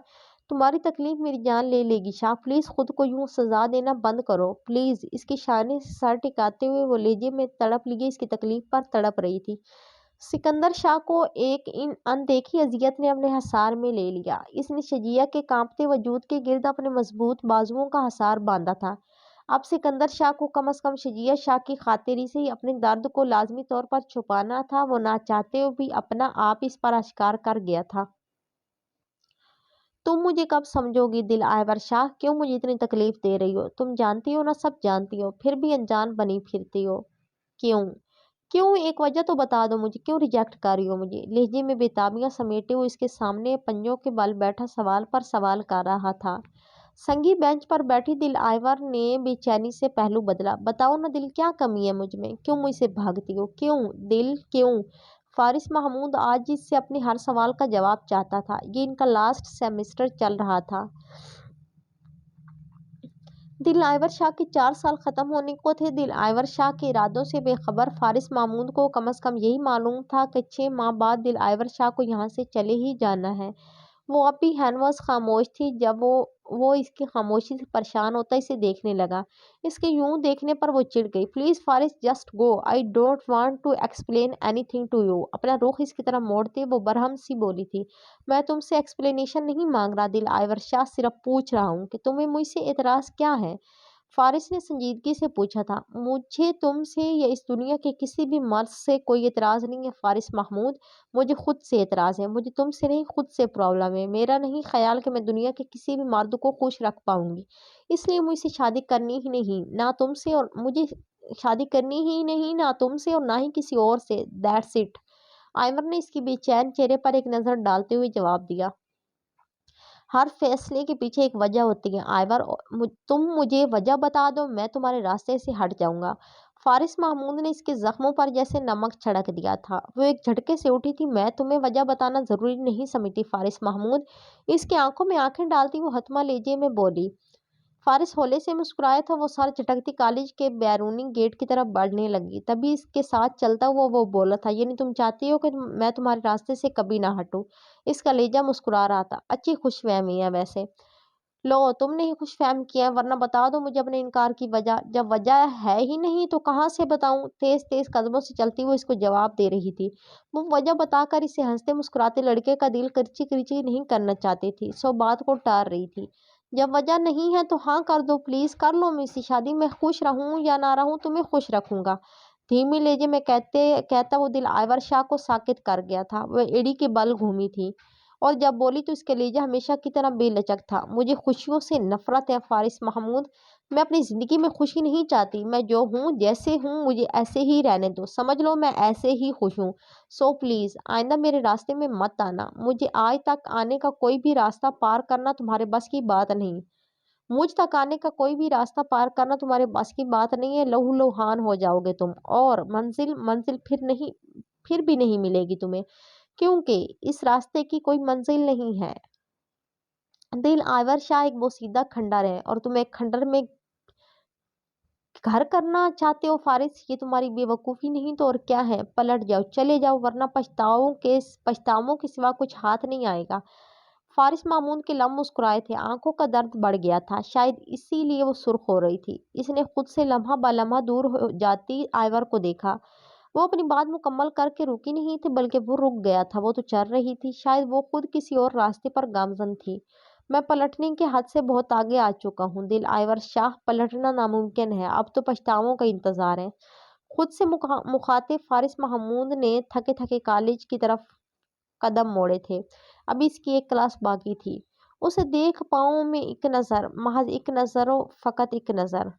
[SPEAKER 1] तुम्हारी तकलीफ मेरी जान ले लेगी शाह। प्लीज खुद को यूं सजा देना बंद करो प्लीज। इसकी शाने से सर टिकाते हुए वो लहजे में तड़प लिए इसकी तकलीफ पर तड़प रही थी। सिकंदर शाह को एक इन अनदेखी अजियत ने अपने हसार में ले लिया। इसने शजिया के कांपते वजूद के गिर्द अपने मजबूत बाजुओं का हसार बांधा था। अब सिकंदर शाह को कम से कम शजिया शाह की खातिरी से ही अपने दर्द को लाजमी तौर पर छुपाना था। वो ना चाहते हुए भी अपना आप इस पर आश्कार कर गया था। तुम मुझे कब समझोगी दिल आवर शाह? क्यों मुझे इतनी तकलीफ दे रही हो? तुम जानती हो ना, सब जानती हो, फिर भी अनजान बनी फिरती हो। क्यों? क्यों? एक वजह तो बता दो मुझे, क्यों रिजेक्ट कर रही हो मुझे? लहजे में बेताबियां समेटे हुए इसके सामने पंजों के बल बैठा सवाल पर सवाल कर रहा था। संगी बेंच पर बैठी दिल आयवर ने बेचैनी से पहलू बदला। बताओ ना दिल, क्या कमी है मुझ में? क्यों मुझसे भागती हो? क्यों दिल, क्यों? फारिस महमूद आज इससे अपने हर सवाल का जवाब चाहता था। ये इनका लास्ट सेमेस्टर चल रहा था। दिल आयवर शाह के 4 साल खत्म होने को थे। दिल आयवर शाह के इरादों से बेखबर फारिस महमूद को कम से कम यही मालूम था कि 6 माह बाद दिल आयवर शाह को यहाँ से चले ही जाना है। वो अब भी हैनवस खामोश थी। जब वो इसकी खामोशी से परेशान होता इसे देखने लगा। इसके यूं देखने पर वो चिढ़ गई। Please Faris, just go, I don't want to explain anything to you. अपना रुख इसकी तरफ मोड़ते वो बरहम सी बोली थी, मैं तुमसे एक्सप्लेनेशन नहीं मांग रहा दिल आयवर शाह, सिर्फ पूछ रहा हूँ कि तुम्हें मुझसे एतराज क्या है। फारिस ने संजीदगी से पूछा था। मुझे तुमसे या इस दुनिया के किसी भी मर्द से कोई एतराज नहीं है फारिस महमूद, मुझे खुद से एतराज है। मुझे तुमसे नहीं, खुद से प्रॉब्लम है। मेरा नहीं ख्याल कि मैं दुनिया के किसी भी मर्द को खुश रख पाऊंगी, इसलिए मुझसे शादी करनी ही नहीं, ना तुमसे, और मुझे शादी करनी ही नहीं ना तुमसे और ना ही किसी और से। That's it. आयवर ने इसकी बेचैन चेहरे पर एक नजर डालते हुए जवाब दिया। हर फैसले के पीछे एक वजह होती है आयवर, तुम मुझे वजह बता दो, मैं तुम्हारे रास्ते से हट जाऊंगा। फारिस महमूद ने इसके जख्मों पर जैसे नमक छिड़क दिया था। वो एक झटके से उठी थी। मैं तुम्हें वजह बताना जरूरी नहीं समझती फारिस महमूद। इसकी आंखों में आंखें डालती वो हतमा लेजे में बोली। फारिस होले से मुस्कुराया था। वो सर झटकती कॉलेज के बैरूनी गेट की तरफ बढ़ने लगी। तभी इसके साथ चलता हुआ वो बोला था, यानी तुम चाहती हो कि मैं तुम्हारे रास्ते से कभी ना हटूं? इसका लेजा मुस्कुरा रहा था। अच्छी खुशफहमी है वैसे। लो, तुमने ही खुशफहम किया है, वरना बता दो मुझे अपने इनकार की वजह। जब वजह है ही नहीं तो कहाँ से बताऊं? तेज तेज कदमों से चलती हुई इसको जवाब दे रही थी। वो वजह बताकर इसे हंसते मुस्कुराते लड़के का दिल करची करची नहीं करना चाहती थी, सो बात को टाल रही थी। जब वजह नहीं है तो हाँ कर दो, प्लीज कर लो मेरी शादी। मैं खुश रहूं या ना रहूं तुम्हें खुश रखूंगा। धीमी लहजे में कहता वो दिल आयवर शाह को साकित कर गया था। वह एड़ी के बल घूमी थी और जब बोली तो इसके लहजा हमेशा की तरह बेलचक था। मुझे खुशियों से नफरत है फारिस महमूद। मैं अपनी जिंदगी में खुशी नहीं चाहती। मैं जो हूँ, जैसे हूँ, मुझे ऐसे ही रहने दो। समझ लो मैं ऐसे ही खुश हूँ। सो प्लीज आइंदा मेरे रास्ते में मत आना। मुझे आज तक आने का कोई भी रास्ता पार करना तुम्हारे बस की बात नहीं। मुझ तक आने का कोई भी रास्ता पार करना तुम्हारे बस की बात नहीं है। लहू लुहान हो जाओगे तुम, और मंजिल मंजिल फिर भी नहीं मिलेगी तुम्हें, क्योंकि इस रास्ते की कोई मंजिल नहीं है। दिल आवर शाह एक बोसीदा खंडर है और तुम एक खंडर में घर करना चाहते हो फारिस। ये तुम्हारी बेवकूफ़ी नहीं तो और क्या है? पलट जाओ, चले जाओ, वरना पछतावों के सिवा कुछ हाथ नहीं आएगा। फारिस मामून के लब मुस्कुराए थे। आंखों का दर्द बढ़ गया था, शायद इसीलिए वो सुर्ख हो रही थी। इसने खुद से लम्हा ब लम्हा दूर हो जाती आयवर को देखा। वो अपनी बात मुकम्मल करके रुकी नहीं थी, बल्कि वो रुक गया था। वो तो चल रही थी, शायद वो खुद किसी और रास्ते पर गामजन थी। मैं पलटने के हद से बहुत आगे आ चुका हूँ दिल आइवर शाह, पलटना नामुमकिन है, अब तो पछतावों का इंतजार है। खुद से मुखातिब फारिस महमूद ने थके थके कॉलेज की तरफ कदम मोड़े थे। अभी इसकी एक क्लास बाकी थी। उसे देख पाऊं में एक नजर, महज एक नजरों, फकत एक नजर।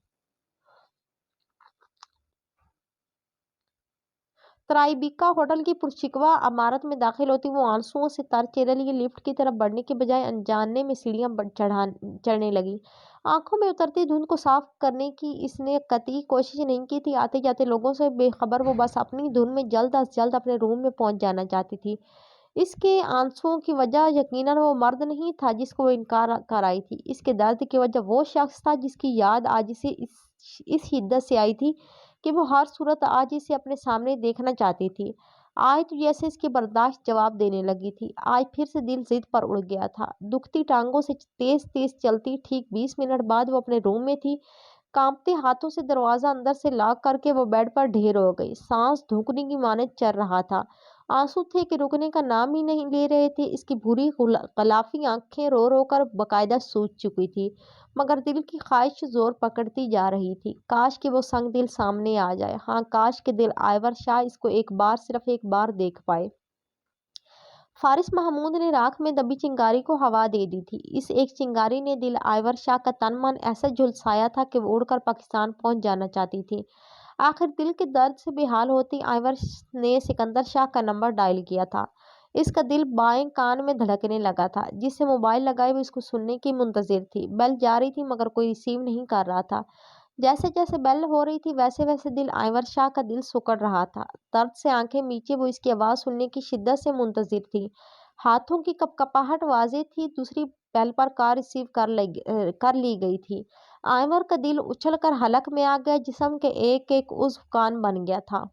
[SPEAKER 1] त्राइबिका होटल की पुरशिकवा इमारत में दाखिल होती वो आंसुओं से तर चेहरे लिए लिफ्ट की तरफ बढ़ने के बजाय अनजाने में सीढ़ियां चढ़ने लगी। आंखों में उतरती धुंध को साफ करने की इसने कतई कोशिश नहीं की थी। आते जाते लोगों से बेखबर वो बस अपनी धुन में जल्द अज जल्द अपने रूम में पहुंच जाना चाहती थी। इसके आंसुओं की वजह यकीनन वो मर्द नहीं था जिसको वो इनकार कर आई थी। इसके दर्द की वजह वो शख्स था जिसकी याद आज इसे इस शिद्दत से आई थी कि वो हर सूरत आज इसे अपने सामने देखना चाहती थी। आज तो जैसे इसकी बर्दाश्त जवाब देने लगी थी। आज फिर से दिल जिद पर उड़ गया था। दुखती टांगों से तेज तेज चलती ठीक 20 मिनट बाद वो अपने रूम में थी। कांपते हाथों से दरवाजा अंदर से लॉक करके वो बेड पर ढेर हो गई। सांस धुकने की माने चल रहा था। आंसू थे कि रुकने का नाम ही नहीं ले रहे थे। इसकी भूरी गलाफी आंखें रो रो कर बकायदा सूज चुकी थी, मगर दिल की ख्वाहिश जोर पकड़ती जा रही थी। काश कि वो संग दिल सामने आ जाए। हाँ, काश के दिल आयवर शाह इसको एक बार, सिर्फ एक बार देख पाए। फारिस महमूद ने राख में दबी चिंगारी को हवा दे दी थी। इस एक चिंगारी ने दिल आयवर शाह का तन मन ऐसा झुलसाया था कि वो उड़कर पाकिस्तान पहुंच जाना चाहती थी। आखिर दिल के दर्द से बेहाल होती आयवर ने सिकंदर शाह का नंबर डायल किया था। इसका दिल बाएं कान में धड़कने लगा था। जिससे मोबाइल लगाए वो इसको सुनने की मुंतजिर थी। बेल जा रही थी मगर कोई रिसीव नहीं कर रहा था। जैसे जैसे बेल हो रही थी वैसे वैसे दिल आयवर शाह का दिल सिकुड़ रहा था। दर्द से आंखें मीचे वो इसकी आवाज़ सुनने की शिद्दत से मुंतजिर थी। हाथों की कपकपाहट वाज़ेह थी। दूसरी बेल पर कॉल रिसीव कर ली गई थी। आयवर का दिल उछल कर हलक में आ गया। जिस्म के एक एक उज़्व कान बन गया था।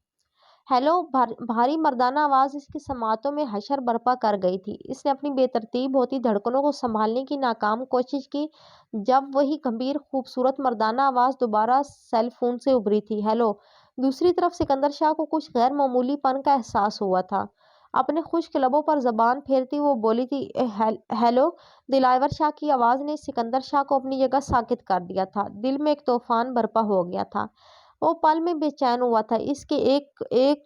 [SPEAKER 1] हेलो, भारी मर्दाना आवाज़ इसकी समातों में हशर बर्पा कर गई थी। इसने अपनी बेतरतीब होती धड़कनों को संभालने की नाकाम कोशिश की जब वही गंभीर खूबसूरत मर्दाना आवाज़ दोबारा सेल फोन से उभरी थी। हेलो। दूसरी तरफ सिकंदर शाह को कुछ गैर मामूलीपन का एहसास हुआ था। अपने खुश्क लबों पर जबान फेरती वो बोली थी, हेलो। दिलावर शाह की आवाज़ ने सिकंदर शाह को अपनी जगह साकित कर दिया था। दिल में एक तूफान बर्पा हो गया था। वो पल में बेचैन हुआ था। इसके एक एक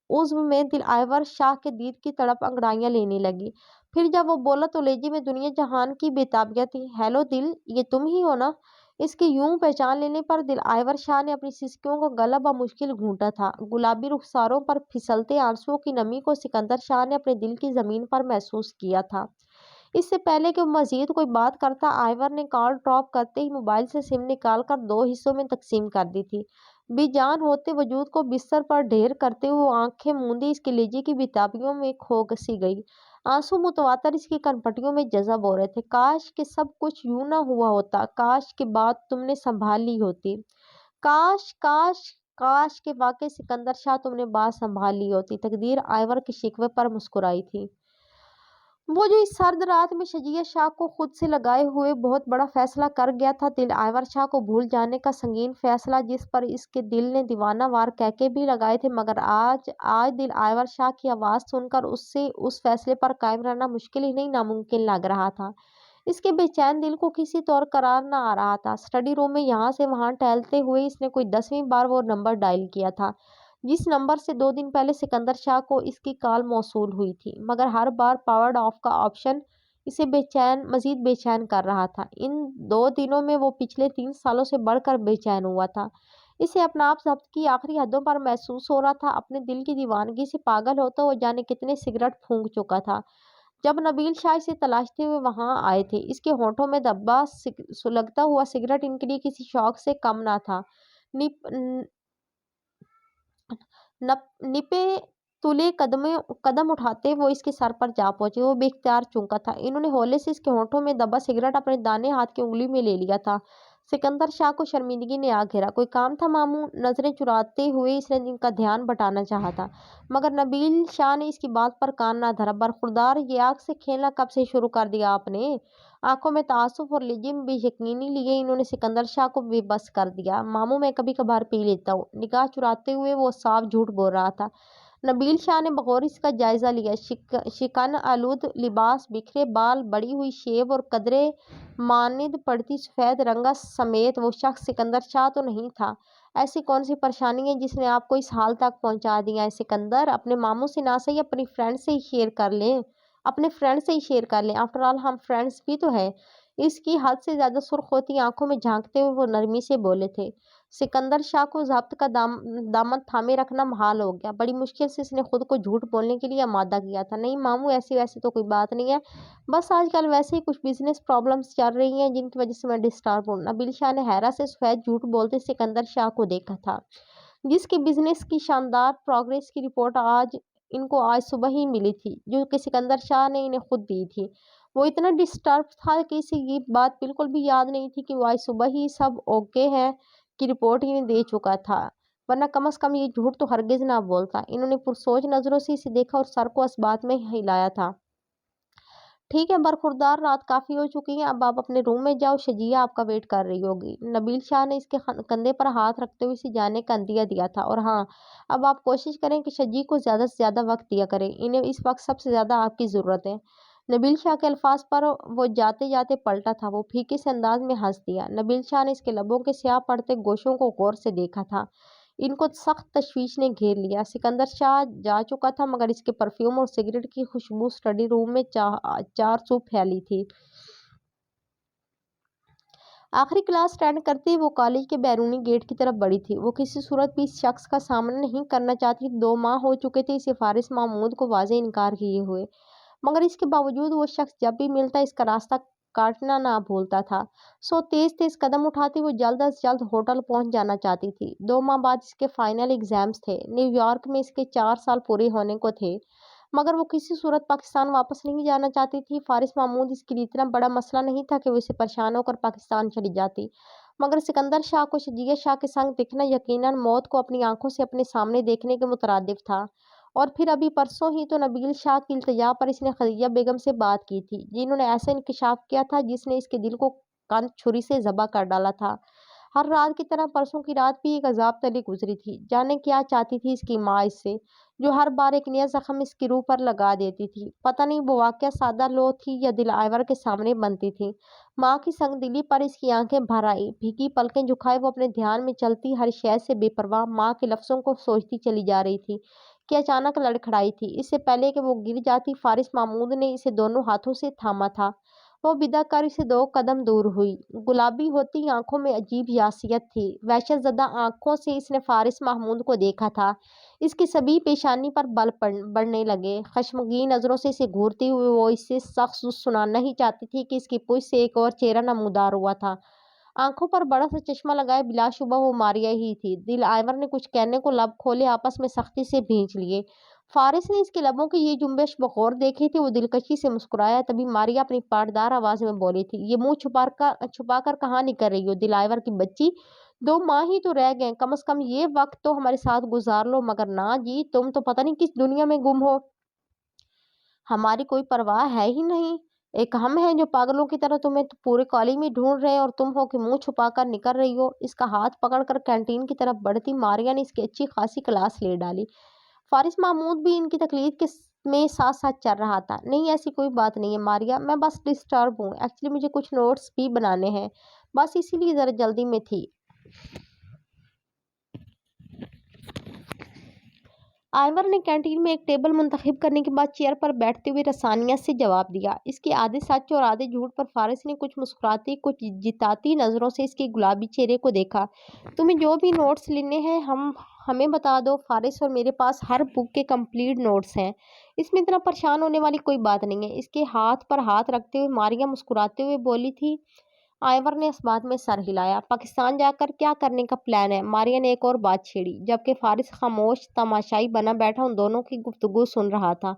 [SPEAKER 1] उज़्व में दिल आयवर शाह के दीद की तड़प अंगड़ाइयाँ लेने लगी। फिर जब वो बोला तो लहजे में दुनिया जहान की बेताबियत थी। हेलो दिल, ये तुम ही हो ना? इसके यूं पहचान लेने पर दिल आयवर शाह ने अपनी सिसकियों को गला बमुश्किल घूंटा था। गुलाबी रुखसारों पर फिसलते आंसुओं की नमी को सिकंदर शाह ने अपने दिल की जमीन पर महसूस किया था। इससे पहले कि वो मजीद कोई बात करता, आइवर ने कॉल ड्रॉप करते ही मोबाइल से सिम निकालकर दो हिस्सों में तकसीम कर दी थी। बेजान होते वजूद को बिस्तर पर ढेर करते हुए वो आंखें मूंदी इसके लेजे की बेताबियों में खो सी गई। आंसू मुतवातर इसकी कनपटियों में जज़ब हो रहे थे। काश कि सब कुछ यूं ना हुआ होता। काश कि बात तुमने संभाल ली होती। काश काश काश के वाकई सिकंदर शाह तुमने बात संभाल ली होती। तकदीर आइवर के शिकवे पर मुस्कुराई थी। वो जो इस सर्द रात में शजिया शाह को खुद से लगाए हुए बहुत बड़ा फैसला कर गया था। दिल आइवर शाह को भूल जाने का संगीन फैसला जिस पर इसके दिल ने दीवाना वार कहके भी लगाए थे, मगर आज आज दिल आइवर शाह की आवाज़ सुनकर उससे उस फैसले पर कायम रहना मुश्किल ही नहीं नामुमकिन लग रहा था। इसके बेचैन दिल को किसी तौर करार न आ रहा था। स्टडी रूम में यहाँ से वहाँ टहलते हुए इसने कोई 10वीं बार वो नंबर डायल किया था जिस नंबर से 2 दिन पहले सिकंदर शाह को इसकी कॉल मौसूल हुई थी, मगर हर बार पावर्ड ऑफ का ऑप्शन इसे मजीद बेचैन कर रहा था। इन 2 दिनों में वो पिछले 3 सालों से बढ़कर बेचैन हुआ था। इसे अपना आप जब्त की आखिरी हदों पर महसूस हो रहा था। अपने दिल की दीवानगी से पागल होता वो जाने कितने सिगरेट फूंक चुका था जब नबील शाह इसे तलाशते हुए वहां आए थे। इसके होठों में दब्बा सुलगता हुआ सिगरेट इनके लिए किसी शौक से कम ना था। निप निपे तुले कदम उठाते वो इसके सर पर जा पहुंचे। वो बेख्तियार चूका था। इन्होंने हौले से इसके होठों में दबा सिगरेट अपने दाने हाथ की उंगली में ले लिया था। सिकंदर शाह को शर्मिंदगी ने आ घेरा। कोई काम था मामू? नजरें चुराते हुए इसने इनका ध्यान बटाना चाहा था, मगर नबील शाह ने इसकी बात पर कान ना धरा। बरखुरदार, ये आग से खेलना कब से शुरू कर दिया आपने? आंखों में तासुफ और लहजे में बेयकीनी लिए इन्होंने सिकंदर शाह को बेबस कर दिया। मामू, मैं कभी कभार पी लेता हूँ। निगाह चुराते हुए वो साफ झूठ बोल रहा था। نبیل شاہ نے بغور اس کا جائزہ لیا۔ شکن آلود لباس، بکھرے بال، بڑی ہوئی شیو اور قدرے ماند پڑتی سفید رنگا سمیت وہ شخص سکندر شاہ تو نہیں تھا۔ ایسی کون سی پریشانی ہے جس نے آپ کو اس حال تک پہنچا دیا ہے سکندر؟ اپنے ماموں سے نہ صحیح اپنی فرینڈ سے ہی شیئر کر لیں، اپنے فرینڈ سے ہی شیئر کر لیں، آفٹر آل ہم فرینڈس بھی تو ہے۔ اس کی حد سے زیادہ سرخ ہوتی آنکھوں میں جھانکتے ہوئے وہ نرمی سے بولے تھے۔ سکندر شاہ کو ضبط کا دامن تھامے رکھنا محال ہو گیا۔ بڑی مشکل سے اس نے خود کو جھوٹ بولنے کے لیے آمادہ کیا تھا۔ نہیں ماموں، ایسی ویسی تو کوئی بات نہیں ہے، بس آج کل ویسے ہی کچھ بزنس پرابلمس چل رہی ہیں جن کی وجہ سے میں ڈسٹرب ہوں۔ نبیل شاہ نے حیرت سے سفید جھوٹ بولتے سکندر شاہ کو دیکھا تھا، جس کی بزنس کی شاندار پروگریس کی رپورٹ ان کو آج صبح ہی ملی تھی، جو کہ سکندر شاہ نے انہیں خود دی تھی۔ وہ اتنا ڈسٹرب تھا کہ اسے یہ بات بالکل بھی یاد نہیں تھی کہ وہ آج صبح ہی سب اوکے ہے کی رپورٹ انہیں دے چکا تھا، ورنہ کم از کم یہ جھوٹ تو ہرگز نہ بولتا۔ انہوں نے پرسوچ نظروں سے اسے دیکھا اور سر کو اس بات میں ہلایا تھا۔ ٹھیک ہے برخوردار، رات کافی ہو چکی ہے، اب آپ اپنے روم میں جاؤ، شجیہ آپ کا ویٹ کر رہی ہوگی۔ نبیل شاہ نے اس کے کندھے پر ہاتھ رکھتے ہوئے اسے جانے کا عندیہ دیا تھا۔ اور ہاں، اب آپ کوشش کریں کہ شجی کو زیادہ سے زیادہ وقت دیا کریں، انہیں اس وقت سب سے زیادہ آپ کی ضرورت ہے۔ نبیل شاہ کے الفاظ پر وہ جاتے جاتے پلٹا تھا، وہ پھیکے سے انداز میں ہنس دیا۔ نبیل شاہ نے اس کے لبوں کے سیاہ پڑتے گوشوں کو غور سے دیکھا تھا۔ ان کو سخت تشویش نے گھیر لیا۔ سکندر شاہ جا چکا تھا مگر اس کے پرفیوم اور سگریٹ کی خوشبو اسٹڈی روم میں چار سو پھیلی تھی۔ آخری کلاس اٹینڈ کرتے ہی وہ کالج کے بیرونی گیٹ کی طرف بڑھی تھی۔ وہ کسی صورت بھی اس شخص کا سامنا نہیں کرنا چاہتی تھی۔ 2 ماہ ہو چکے تھے اسے فارس محمود کو واضح انکار کیے ہوئے، مگر اس کے باوجود وہ شخص جب بھی ملتا اس کا راستہ کاٹنا نہ بھولتا تھا۔ تیز تیز قدم اٹھاتی وہ جلد از جلد ہوٹل پہنچ جانا چاہتی تھی۔ 2 ماہ بعد اس کے فائنل ایگزامز تھے۔ نیو یارک میں اس کے 4 سال پورے ہونے کو تھے، مگر وہ کسی صورت پاکستان واپس نہیں جانا چاہتی تھی۔ فارس محمود اس کے لیے اتنا بڑا مسئلہ نہیں تھا کہ وہ اسے پریشان ہو کر پاکستان چلی جاتی، مگر سکندر شاہ کو شجیہ شاہ کے سنگ دکھنا یقیناً موت کو اپنی آنکھوں سے اپنے سامنے دیکھنے کے مترادف تھا۔ اور پھر ابھی پرسوں ہی تو نبیل شاہ کی التجا پر اس نے خدیجہ بیگم سے بات کی تھی، جنہوں نے ایسا انکشاف کیا تھا جس نے اس کے دل کو کان چھری سے ذبح کر ڈالا تھا۔ ہر رات کی طرح پرسوں کی رات بھی ایک عذاب تلی گزری تھی۔ جانے کیا چاہتی تھی اس کی ماں اس سے، جو ہر بار ایک نیا زخم اس کی روح پر لگا دیتی تھی۔ پتہ نہیں وہ واقعہ سادہ لو تھی یا دل آور کے سامنے بنتی تھی۔ ماں کی سنگ دلی پر اس کی آنکھیں بھر آئی، بھیگی پلکیں جھکائے وہ اپنے دھیان میں چلتی ہر شے سے بے پرواہ ماں کے لفظوں کو سوچتی چلی جا رہی تھی کہ اچانک لڑکھڑائی تھی۔ اس سے پہلے کہ وہ گر جاتی فارس محمود نے اسے دونوں ہاتھوں سے تھاما تھا۔ وہ بدا کر اسے 2 قدم دور ہوئی۔ گلابی ہوتی آنکھوں میں عجیب یاسیت تھی۔ وحشت زدہ آنکھوں سے اس نے فارس محمود کو دیکھا تھا۔ اس کی سبھی پیشانی پر بل بڑھنے لگے۔ خشمگین نظروں سے اسے گھورتے ہوئے وہ اس سے سخت سنانا ہی چاہتی تھی کہ اس کی پشت سے ایک اور چہرہ نمودار ہوا تھا۔ آنکھوں پر بڑا سا چشمہ لگائے بلا شبہ وہ ماریا ہی تھی۔ دل آور نے کچھ کہنے کو لب کھولے آپس میں سختی سے بھینچ لیے۔ فارس نے اس کے لبوں کی یہ جنبش بغور دیکھی تھی۔ وہ دلکشی سے مسکرایا۔ تبھی ماریا اپنی پاٹدار آواز میں بولی تھی، یہ منہ چھپا کر کہاں نکل رہی ہو دل آور کی بچی؟ 2 ماہ ہی تو رہ گئے، کم از کم یہ وقت تو ہمارے ساتھ گزار لو۔ مگر نہ جی، تم تو پتہ نہیں کس دنیا میں گم ہو، ہماری کوئی پرواہ ہے ہی نہیں۔ ایک ہم ہیں جو پاگلوں کی طرح تمہیں پورے کالج میں ڈھونڈ رہے ہیں اور تم ہو کہ منہ چھپا کر نکل رہی ہو۔ اس کا ہاتھ پکڑ کر کینٹین کی طرف بڑھتی ماریا نے اس کی اچھی خاصی کلاس لے ڈالی۔ فارس محمود بھی ان کی تقلید میں ساتھ ساتھ چل رہا تھا۔ نہیں ایسی کوئی بات نہیں ہے ماریا، میں بس ڈسٹرب ہوں، ایکچولی مجھے کچھ نوٹس بھی بنانے ہیں، بس اسی لیے ذرا جلدی میں تھی۔ آئیور نے کینٹین میں ایک ٹیبل منتخب کرنے کے بعد چیئر پر بیٹھتے ہوئے رسانیت سے جواب دیا۔ اس کے آدھے سچ اور آدھے جھوٹ پر فارس نے کچھ مسکراتی کچھ جتاتی نظروں سے اس کے گلابی چہرے کو دیکھا۔ تمہیں جو بھی نوٹس لینے ہیں ہمیں بتا دو فارس، اور میرے پاس ہر بک کے کمپلیٹ نوٹس ہیں، اس میں اتنا پریشان ہونے والی کوئی بات نہیں ہے۔ اس کے ہاتھ پر ہاتھ رکھتے ہوئے ماریا مسکراتے ہوئے بولی تھی۔ آئیور نے اس بات میں سر ہلایا۔ پاکستان جا کر کیا کرنے کا پلان ہے؟ ماریا نے ایک اور بات چھیڑی، جبکہ فارس خاموش تماشائی بنا بیٹھا ان دونوں کی گفتگو سن رہا تھا۔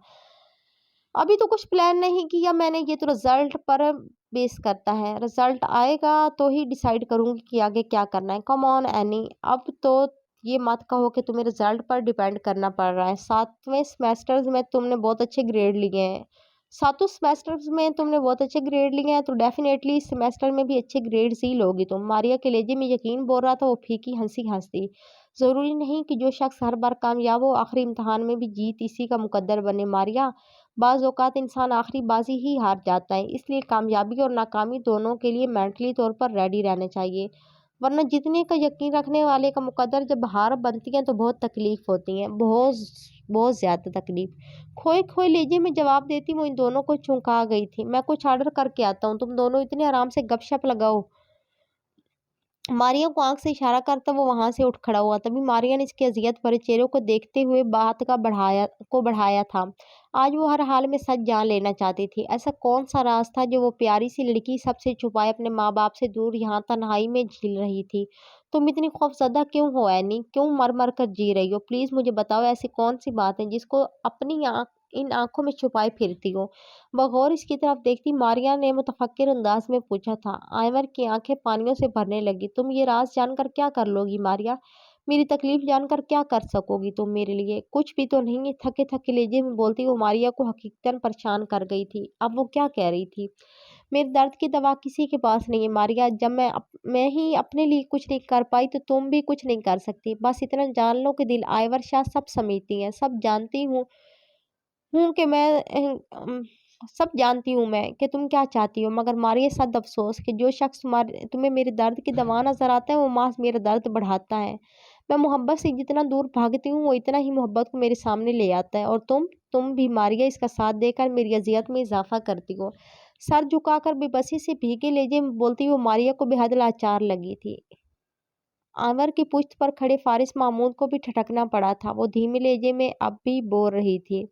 [SPEAKER 1] ابھی تو کچھ پلان نہیں کیا میں نے، یہ تو رزلٹ پر بیس کرتا ہے، رزلٹ آئے گا تو ہی ڈیسائیڈ کروں گی کہ آگے کیا کرنا ہے۔ کم آن اینی، اب تو یہ مت کہو کہ تمہیں رزلٹ پر ڈیپینڈ کرنا پڑ رہا ہے۔ 7ویں سیمیسٹر میں تم نے بہت اچھے گریڈ لیے ہیں، सातों सेमेस्टर्स में तुमने बहुत अच्छे ग्रेड लिए हैं, तो डेफिनेटली इस सेमेस्टर में भी अच्छे ग्रेड्स ही लोगी तुम। मारिया के लहजे में यकीन बोल रहा था। वो फीकी हंसी हंसती। जरूरी नहीं कि जो शख्स हर बार कामयाब हो आखिरी इम्तिहान में भी जीत इसी का मुकद्दर बने मारिया। बाज औकात इंसान आखिरी बाजी ही हार जाता है, इसलिए कामयाबी और नाकामी दोनों के लिए मेंटली तौर पर रेडी रहना चाहिए। वरना जितने का यकीन रखने वाले का मुकद्दर जब हार बनती है तो बहुत तकलीफ होती है, बहुत बहुत ज्यादा तकलीफ। खोए खोए लहजे में जवाब देती वो इन दोनों को चौंका गई थी। मैं कुछ ऑर्डर करके आता हूँ, तुम दोनों इतने आराम से गपशप लगाओ। मारिया को आंख से इशारा करता वो वहां से उठ खड़ा हुआ। तभी मारिया ने इसके अजियत भरे चेहरे को देखते हुए बात का बढ़ाया था। आज वो हर हाल में सच जान लेना चाहती थी। ऐसा कौन सा राज था जो वो प्यारी सी लड़की सबसे छुपाए अपने माँ बाप से दूर यहाँ तन्हाई में झील रही थी। तुम इतनी खौफजदा क्यों हो एनी? क्यों मर मर कर जी रही हो? प्लीज मुझे बताओ, ऐसी कौन सी बात है जिसको अपनी इन आंखों में छुपाए फिरती हो? बगौर इसकी तरफ देखती मारिया ने मुतफक्किर अंदाज में पूछा था। आयवर की आंखें पानियों से भरने लगी। तुम ये राज जानकर क्या कर लोगी मारिया? मेरी तकलीफ जानकर क्या कर सकोगी तुम मेरे लिए? कुछ भी तो नहीं। थके थके लहजे में बोलती वो मारिया को हकीकतन परेशान कर गई थी। अब वो क्या कह रही थी? मेरे दर्द की दवा किसी के पास नहीं है मारिया। जब मैं ही अपने लिए कुछ नहीं कर पाई तो तुम भी कुछ नहीं कर सकती। बस इतना जान लो कि दिल आयवर शाह सब समेटती है। सब जानती हूँ मैं कि तुम क्या चाहती हो, मगर मारिए सद अफसोस कि जो शख्स तुम्हें मेरे दर्द की दवा नजर आता है वो मास मेरा दर्द बढ़ाता है। मैं मोहब्बत से जितना दूर भागती हूँ वो इतना ही मोहब्बत को मेरे सामने ले आता है। और तुम भी मारिया इसका साथ देकर मेरी अजियत में इजाफा करती हो। सर झुकाकर बेबसी से भीगे लहजे में बोलती हुई मारिया को बेहद लाचार लगी थी। आंवर की पुश्त पर खड़े फारिस महमूद को भी ठटकना पड़ा था। वो धीमे लहजे में अब भी बोल रही थी।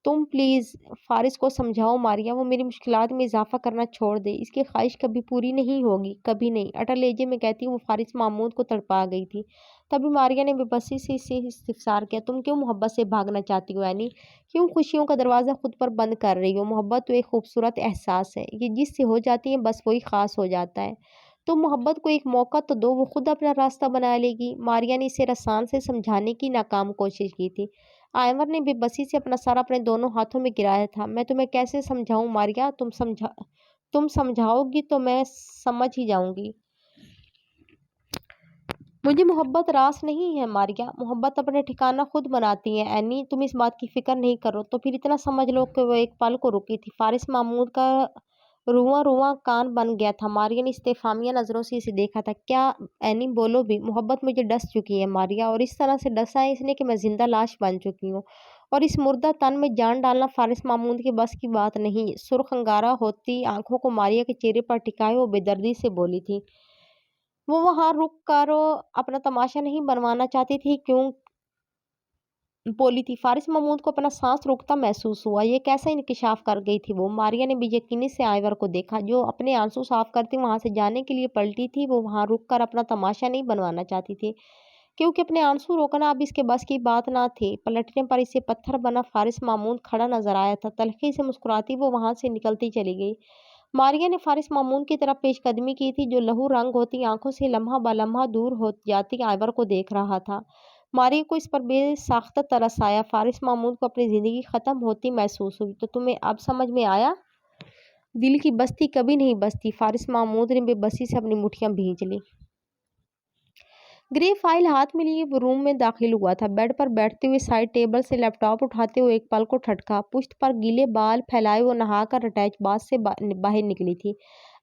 [SPEAKER 1] तुम प्लीज फारिस को समझाओ मारिया, वो मेरी मुश्किलात में इजाफा करना छोड़ दे। इसकी ख्वाहिश कभी पूरी नहीं होगी, कभी नहीं। अटल लहजे में कहती वो फारिस महमूद को तड़पा गई थी। तभी मारिया ने बेबसी से इससे इस्तिफसार किया। तुम क्यों मोहब्बत से भागना चाहती हो एनी? क्यों खुशियों का दरवाज़ा खुद पर बंद कर रही हो? मोहब्बत तो एक खूबसूरत एहसास है, ये जिससे हो जाती है बस वही खास हो जाता है। तुम मोहब्बत को एक मौका तो दो, वो खुद अपना रास्ता बना लेगी। मारिया ने इसे रसान से समझाने की नाकाम कोशिश की थी। आयवर ने बेबसी से अपना सर अपने दोनों हाथों में गिराया था। मैं तुम्हें कैसे समझाऊं मारिया? तुम समझाओगी तो मैं समझ ही जाऊंगी। मुझे मोहब्बत रास नहीं है मारिया। मोहब्बत अपने ठिकाना खुद बनाती है एनी। तुम इस बात की फिक्र नहीं करो तो फिर इतना समझ लो कि वो एक पल को रुकी थी। फारिस महमूद का रुआ रुआ कान बन गया था। मारिया ने इस्तेफामिया नजरों से इसे देखा था। क्या एनी? बोलो भी। मोहब्बत मुझे डस चुकी है मारिया, और इस तरह से डसा है इसने कि मैं जिंदा लाश बन चुकी हूँ। और इस मुर्दा तन में जान डालना फारिस महमूद के बस की बात नहीं। सुर्ख अंगारा होती आंखों को मारिया के चेहरे पर टिकाए वो बेदर्दी से बोली थी। वो वहां रुक कर अपना तमाशा नहीं बनवाना चाहती थी। क्यों बोली थी? फारिस महमूद को अपना सांस रुकता महसूस हुआ। ये कैसा इंकिशाफ कर गई थी वो? मारिया ने बेयकीनी से आयवर को देखा, जो अपने आंसू साफ करती वहां से जाने के लिए पलटी थी। वो वहां रुक कर अपना तमाशा नहीं बनवाना चाहती थी, क्योंकि अपने आंसू रोकना अब इसके बस की बात ना थी। पलटने पर इसे पत्थर बना फारिस महमूद खड़ा नजर आया था। तलखी से मुस्कुराती वो वहां से निकलती चली गई। मारिया ने फारिस मामून की तरफ पेशकदमी की थी, जो लहू रंग होती आंखों से लम्हा ब लम्हा दूर हो जाती आइवर को देख रहा था। मारिया को इस पर बेसाख्ता तरस आया। फारिस मामून को अपनी जिंदगी खत्म होती महसूस हुई। तो तुम्हें अब समझ में आया? दिल की बस्ती कभी नहीं बसती। फारिस मामूद ने बेबसी से अपनी मुठ्ठियां भींच ली। ग्रे फाइल हाथ में लिए वो रूम में दाखिल हुआ था। बेड पर बैठते हुए साइड टेबल से लैपटॉप उठाते हुए एक पल को ठटका। पुश्त पर गीले बाल फैलाए वो नहाकर अटैच बाथ से बाहर निकली थी।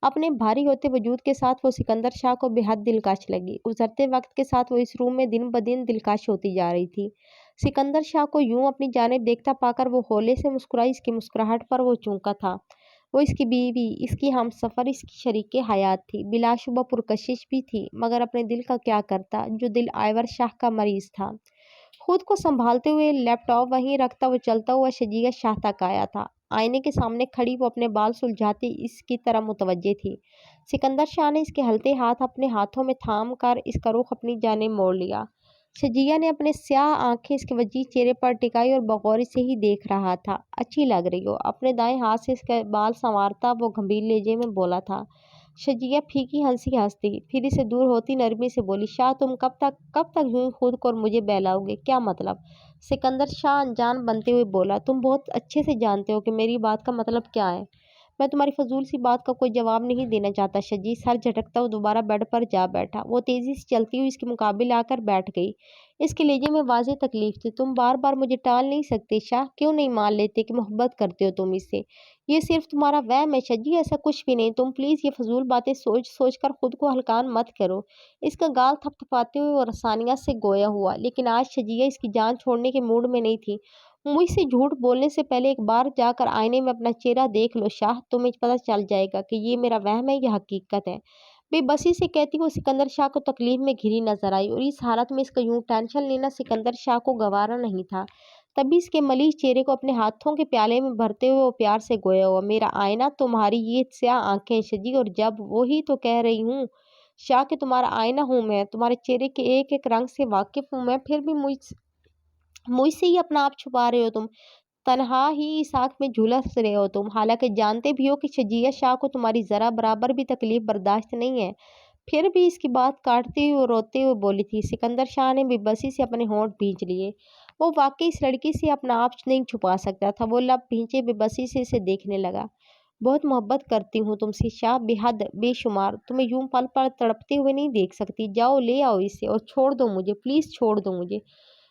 [SPEAKER 1] अपने भारी होते वजूद के साथ वो सिकंदर शाह को बेहद दिलकश लगी। गुजरते वक्त के साथ वो इस रूम में दिन ब दिन दिलकश होती जा रही थी। सिकंदर शाह को यूं अपनी जानिब देखता पाकर वो होले से मुस्कुराई। इसकी मुस्कुराहट पर वो चौंका था। वो इसकी बीवी, इसकी हमसफर, इसकी शरीके हयात थी। बिलाशुबा पुरकशिश भी थी, मगर अपने दिल का क्या करता, जो दिल आयवर शाह का मरीज था। खुद को संभालते हुए लैपटॉप वहीं रखता वो चलता हुआ शजीगा शाह तक आया था। आईने के सामने खड़ी वो अपने बाल सुलझाती इसकी तरफ मुतवज्जे थी। सिकंदर शाह ने इसके हलते हाथ अपने हाथों में थाम कर इसका रुख अपनी जानिब मोड़ लिया। शजिया ने अपने स्याह आंखें इसके वजीह चेहरे पर टिकाई और बगौर से ही देख रहा था। अच्छी लग रही हो। अपने दाएं हाथ से इसके बाल संवारता वो गंभीर लहजे में बोला था। शजिया फीकी हंसी हंसती फिर इसे दूर होती नरमी से बोली, शाह तुम कब तक यूं खुद को और मुझे बहलाओगे, क्या मतलब? सिकंदर शाह अनजान बनते हुए बोला, तुम बहुत अच्छे से जानते हो कि मेरी बात का मतलब क्या है। मैं तुम्हारी फजूल सी बात का कोई जवाब नहीं देना चाहता। शजी सर झटकता हुआ दोबारा बेड पर जा बैठा। वो तेजी से चलती हुई इसके मुकाबले आकर बैठ गई। इसके लहजे में वाज़ेह तकलीफ थी। तुम बार बार मुझे टाल नहीं सकते शाह, क्यों नहीं मान लेते कि मोहब्बत करते हो तुम इससे? ये सिर्फ तुम्हारा वहम है शजी, ऐसा कुछ भी नहीं। तुम प्लीज़ ये फजूल बातें सोच सोच कर खुद को हल्कान मत करो। इसका गाल थपथपाते हुए और आसानियत से गोया हुआ, लेकिन आज शजिया इसकी जान छोड़ने के मूड में नहीं थी। मुझसे झूठ बोलने से पहले एक बार जाकर आईने में अपना चेहरा देख लो शाह, तुम्हें पता चल जाएगा कि ये मेरा वहम है या हकीकत है। बेबसी से कहती वो सिकंदर शाह को तकलीफ में घिरी नजर आई और इस हालत में इसका यूं टेंशन लेना सिकंदर शाह को गवारा नहीं था। तभी इसके मलीज चेहरे को अपने हाथों के प्याले में भरते हुए वो प्यार से गोया हुआ, मेरा आईना तुम्हारी ये स्याह आंखें शजी, और जब वही तो कह रही हूँ शाह कि तुम्हारा आईना हूँ मैं, तुम्हारे चेहरे के एक एक रंग से वाकिफ हूँ मैं, फिर भी मुझसे ही अपना आप छुपा रहे हो तुम। तन्हा ही इस आग में झुलस रहे हो तुम, हालांकि जानते भी हो कि शजिया शाह को तुम्हारी जरा बराबर भी तकलीफ बर्दाश्त नहीं है। फिर भी इसकी बात काटते हुए और रोते हुए बोली थी। सिकंदर शाह ने बेबसी से अपने होंठ भींच लिए। वो वाकई इस लड़की से अपना आप नहीं छुपा सकता था। वो लब भींचे बेबसी से इसे देखने लगा। बहुत मोहब्बत करती हूँ तुमसे शाह, बेहद बेशुमार। तुम्हें यूं पल पल तड़पते हुए नहीं देख सकती। जाओ ले आओ इसे और छोड़ दो मुझे, प्लीज छोड़ दो मुझे।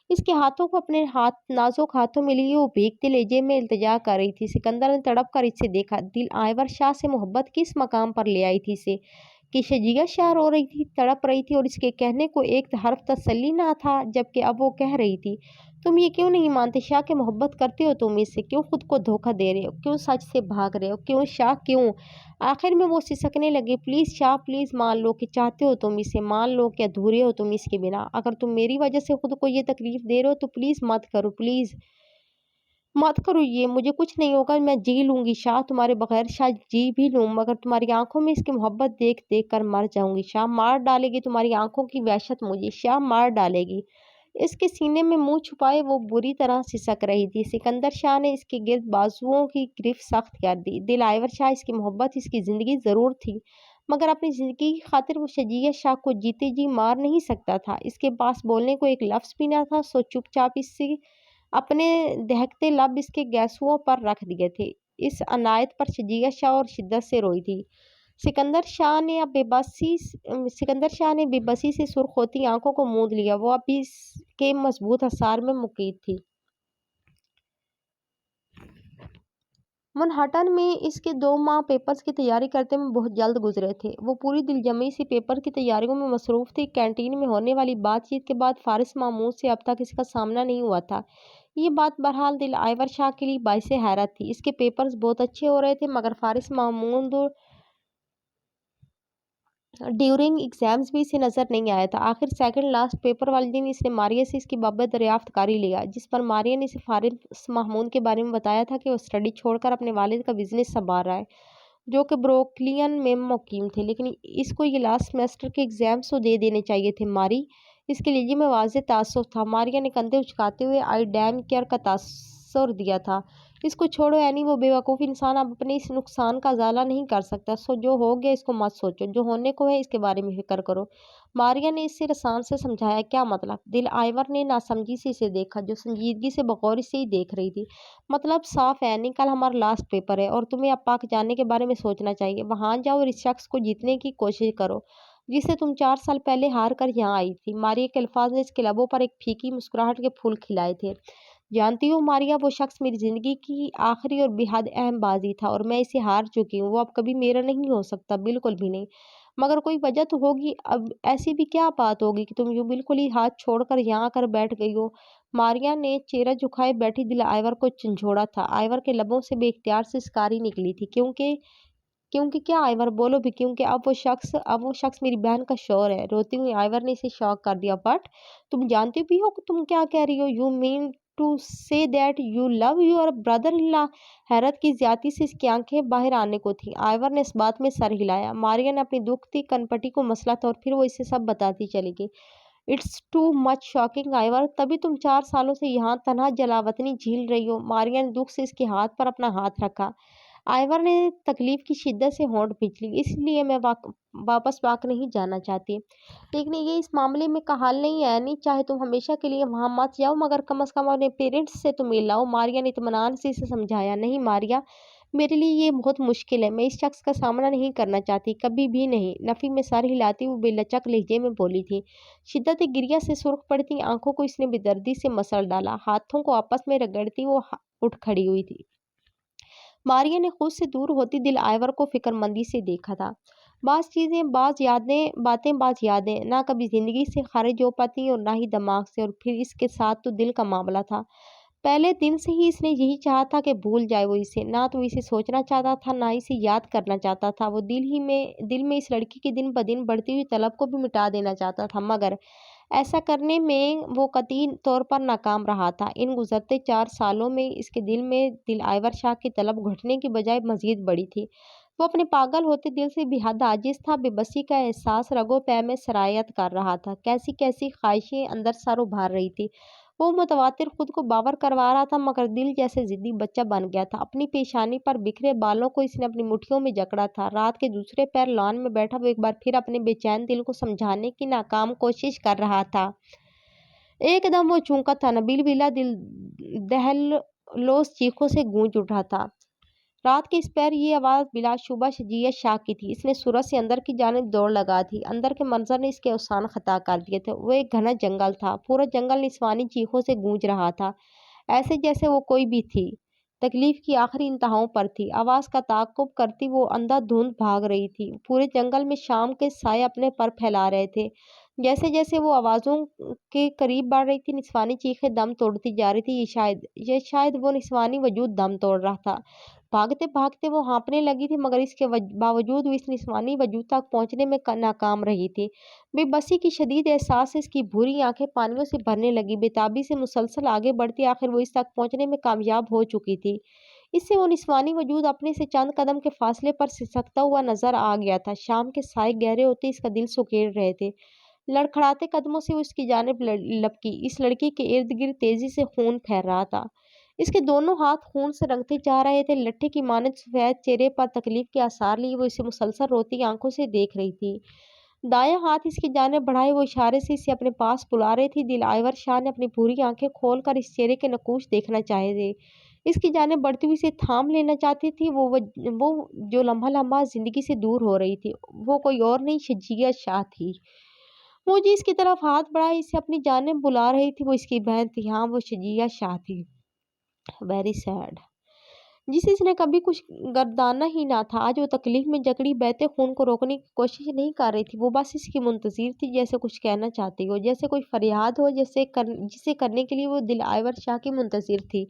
[SPEAKER 1] इसके हाथों को अपने हाथ नाजुक हाथों में लिए वो भीगते लहजे में इल्तिजा कर रही थी। सिकंदर ने तड़प कर इसे देखा। दिल आयवर शाह से मोहब्बत किस मकाम पर ले आई थी इसे कि शजिया शाह रो रही थी, तड़प रही थी और इसके कहने को एक हर्फ तसल्ली ना था, जबकि अब वो कह रही थी, तुम ये क्यों नहीं मानते शाह कि मोहब्बत करते हो तुम इससे? क्यों खुद को धोखा दे रहे हो? क्यों सच से भाग रहे हो? क्यों शाह क्यों? आखिर में वो सिसकने लगी, प्लीज शाह प्लीज मान लो कि चाहते हो तुम इसे, मान लो कि अधूरे हो तुम इसके बिना। अगर तुम मेरी वजह से खुद को ये तकलीफ दे रहे हो तो प्लीज मत करो, प्लीज मत करो ये। मुझे कुछ नहीं होगा, मैं जी लूंगी शाह तुम्हारे बगैर, शायद जी भी लूं, मगर तुम्हारी आंखों में इसकी मोहब्बत देख देख कर मर जाऊंगी शाह। मार डालेगी तुम्हारी आंखों की वहशत मुझे शाह, मार डालेगी। इसके सीने में मुंह छुपाए वो बुरी तरह सिसक रही थी। सिकंदर शाह ने इसके गिर्द बाजुओं की गिरफ्त सख्त कर दी। दिल आयवर शाह इसकी मोहब्बत इसकी जिंदगी जरूर थी, मगर अपनी जिंदगी की खातिर वो शजिया शाह को जीते जी मार नहीं सकता था। इसके पास बोलने को एक लफ्ज भी ना था, सो चुपचाप इससे अपने दहकते लब इसके गैसुओं पर रख दिए थे। इस अनायत पर शजिया शाह और शिद्दत से रोई थी। सिकंदर शाह ने बेबसी से सुर्ख होती आंखों को मूंद लिया। वो अब भी इसके मजबूत हसार में मुकीद थी। मनहट्टन में इसके 2 माह पेपर्स की तैयारी करते में बहुत जल्द गुजरे थे। वो पूरी दिलजमी से पेपर की तैयारियों में मसरूफ थी। कैंटीन में होने वाली बातचीत के बाद फारिस महमूद से अब तक इसका सामना नहीं हुआ था। ये बात बहरहाल दिल आयवर शाह के लिए बाइसे हैरत थी। इसके पेपर्स बहुत अच्छे हो रहे थे, मगर फारिस महमूद ड्यूरिंग एग्जाम्स भी इसे नजर नहीं आया था। आखिर सेकंड लास्ट पेपर वाले दिन इसने मारिया से इसकी बाबत दरियाफ्त कर ही लिया, जिस पर मारिया ने इसे फारिस महमूद के बारे में बताया था कि वो स्टडी छोड़कर अपने वालिद का बिजनेस संभाल रहा है, जो कि ब्रोकलियन में मुकीम थे। लेकिन इसको ये लास्ट सेमेस्टर के एग्जाम्स तो दे देने चाहिए थे मारी। इसके लिए में वाज़ेह तासुफ था। मारिया ने कंधे उचकाते हुए आई डैम केयर का तासुर दिया था। इसको छोड़ो एनी, वो बेवकूफ़ इंसान अब अपने इस नुकसान का अजाला नहीं कर सकता। सो जो हो गया इसको मत सोचो, जो होने को है इसके बारे में फिक्र करो। मारिया ने इससे रसान से समझाया, क्या मतलब? दिल आयवर ने नासमझी से इसे देखा, जो संजीदगी से बगौर से ही देख रही थी। मतलब साफ है नहीं, कल हमारा लास्ट पेपर है और तुम्हें अब पाक जाने के बारे में सोचना चाहिए। वहां जाओ और इस शख्स को जीतने की कोशिश करो जिसे तुम 4 साल पहले हार कर यहाँ आई थी। मारिया के अल्फाज ने इसके लबों पर एक फीकी मुस्कुराहट के फूल खिलाए थे। जानती हो मारिया, वो शख्स मेरी जिंदगी की आखिरी और बेहद अहम बाजी था और मैं इसे हार चुकी हूँ। वो अब कभी मेरा नहीं हो सकता, बिल्कुल भी नहीं। मगर कोई वजह तो होगी। अब ऐसी भी क्या बात होगी कि तुम यूं बिल्कुल ही हाथ छोड़कर यहाँ आकर बैठ गई हो? मारिया ने चेहरा झुकाए बैठी दिल आयवर को झंझोड़ा था। आयवर के लबों से बेख्तियार से स्कारी निकली थी। क्योंकि क्योंकि क्या आयवर, बोलो भी, क्योंकि अब वो शख्स मेरी बहन का शौहर है। रोती हुई आयवर ने इसे शॉक कर दिया। बट तुम जानती भी हो कि तुम क्या कह रही हो? You mean to say that you love your brother in law? हैरत की ज्यादती से इसकी आंखें बाहर आने को थी। आयवर ने इस बात में सर हिलाया। मारिया ने अपनी दुखती कनपटी को मसला था और फिर वो इसे सब बताती चली गई। इट्स टू मच शॉकिंग आयवर, तभी तुम 4 सालों से यहाँ तनहा जलावतनी झील रही हो। मारिया ने दुख से इसके हाथ पर अपना हाथ रखा। आइवर ने तकलीफ की शिद्दत से होंठ भींच ली। इसलिए मैं वापस पाक नहीं जाना चाहती, लेकिन ये इस मामले में का हल नहीं है नहीं। चाहे तुम हमेशा के लिए वहां मत जाओ, मगर कम से कम अपने पेरेंट्स से तो मिल लाओ। मारिया ने इत्मीनान से इसे समझाया। नहीं मारिया, मेरे लिए ये बहुत मुश्किल है। मैं इस शख्स का सामना नहीं करना चाहती, कभी भी नहीं। नफी में सर हिलाती हुई बेलचक लहजे में बोली थी। शिद्दत गिरिया से सुर्ख पड़ती आंखों को इसने बेदर्दी से मसल डाला। हाथों को आपस में रगड़ती वो उठ खड़ी हुई थी। मारिया ने खुद से दूर होती दिल आइवर को फिक्रमंदी से देखा था। बाज यादें ना कभी जिंदगी से खारिज हो पाती और ना ही दिमाग से। और फिर इसके साथ तो दिल का मामला था। पहले दिन से ही इसने यही चाहा था कि भूल जाए वो इसे। ना तो इसे सोचना चाहता था, ना इसे याद करना चाहता था। वो दिल में इस लड़की की दिन ब दिन बढ़ती हुई तलब को भी मिटा देना चाहता था, मगर ऐसा करने में वो कतई तौर पर नाकाम रहा था। इन गुज़रते 4 सालों में इसके दिल में दिल आइवर शाह की तलब घटने की बजाय मज़ीद बढ़ी थी। वो अपने पागल होते दिल से बेहद आजिज़ था। बेबसी का एहसास रगों-पैर में सरायत कर रहा था। कैसी-कैसी ख़्वाहिशें अंदर सर उभार रही थी। वो मुतवातिर खुद को बावर करवा रहा था, मगर दिल जैसे ज़िद्दी बच्चा बन गया था। अपनी पेशानी पर बिखरे बालों को इसने अपनी मुट्ठियों में जकड़ा था। रात के दूसरे पहर लॉन में बैठा वो एक बार फिर अपने बेचैन दिल को समझाने की नाकाम कोशिश कर रहा था। एकदम वो चौंका था। बिलबिला दिल दहलोस चीखों से गूंज उठा था। रात के इस पैर ये आवाज़ बिलाशुबा शजीयत शाह की थी। इसने सूरज से अंदर की जानिब दौड़ लगा थी। अंदर के मंजर ने इसके अवसान खता कर दिए थे। वो एक घना जंगल था। पूरा जंगल निस्वानी चीखों से गूंज रहा था, ऐसे जैसे वो कोई भी थी तकलीफ की आखिरी इंतहाओं पर थी। आवाज़ का ताक़ुब करती वो अंधाधुंध भाग रही थी। पूरे जंगल में शाम के साए अपने पर फैला रहे थे। जैसे जैसे वो आवाज़ों के करीब बढ़ रही थी, निस्वानी चीखें दम तोड़ती जा रही थी। ये शायद वो निस्वानी वजूद दम तोड़ रहा था। भागते भागते वो हाँफने लगी थी, मगर इसके बावजूद वो इस निस्वानी वजूद तक पहुंचने में नाकाम रही थी। बेबसी की शदीद एहसास से इसकी भूरी आंखें पानियों से भरने लगी। बेताबी से मुसलसल आगे बढ़ती आखिर वो इस तक पहुंचने में कामयाब हो चुकी थी। इससे वो निस्वानी वजूद अपने से चंद कदम के फासले पर सिसकता हुआ नजर आ गया था। शाम के साए गहरे होते इसका दिल सुकेड़ रहे थे। लड़खड़ाते कदमों से वो उसकी जानिब लपकी। इस लड़की के इर्द गिर्द तेजी से खून फैल रहा था। इसके दोनों हाथ खून से रंगते जा रहे थे। लट्ठे की मानद सफेद चेहरे पर तकलीफ के आसार लिए वो इसे मुसलसल रोती आंखों से देख रही थी। दायां हाथ इसकी जानिब बढ़ाए वो इशारे से इसे अपने पास बुला रही थी। दिल आइवर शाह ने अपनी पूरी आंखें खोलकर इस चेहरे के नकूश देखना चाहे थे। इसकी जानिब बढ़ती हुई इसे थाम लेना चाहती थी। वो जो लम्हा लम्हा जिंदगी से दूर हो रही थी, वो कोई और नहीं, शजीया शाह थी। वो जी इसकी तरफ हाथ बढ़ाए इसे अपनी जानिब बुला रही थी। वो इसकी बहन थी। हाँ, वो शजीया शाह थी। वेरी सैड, जिसे इसने कभी कुछ गर्दाना ही ना था। आज वो तकलीफ में जकड़ी बहते खून को रोकने की कोशिश नहीं कर रही थी। वो बस इसकी मुंतजिर थी, जैसे कुछ कहना चाहती हो, जैसे कोई फरियाद हो, जिसे करने के लिए वो दिल आइवर शाह की मुंतजिर थी।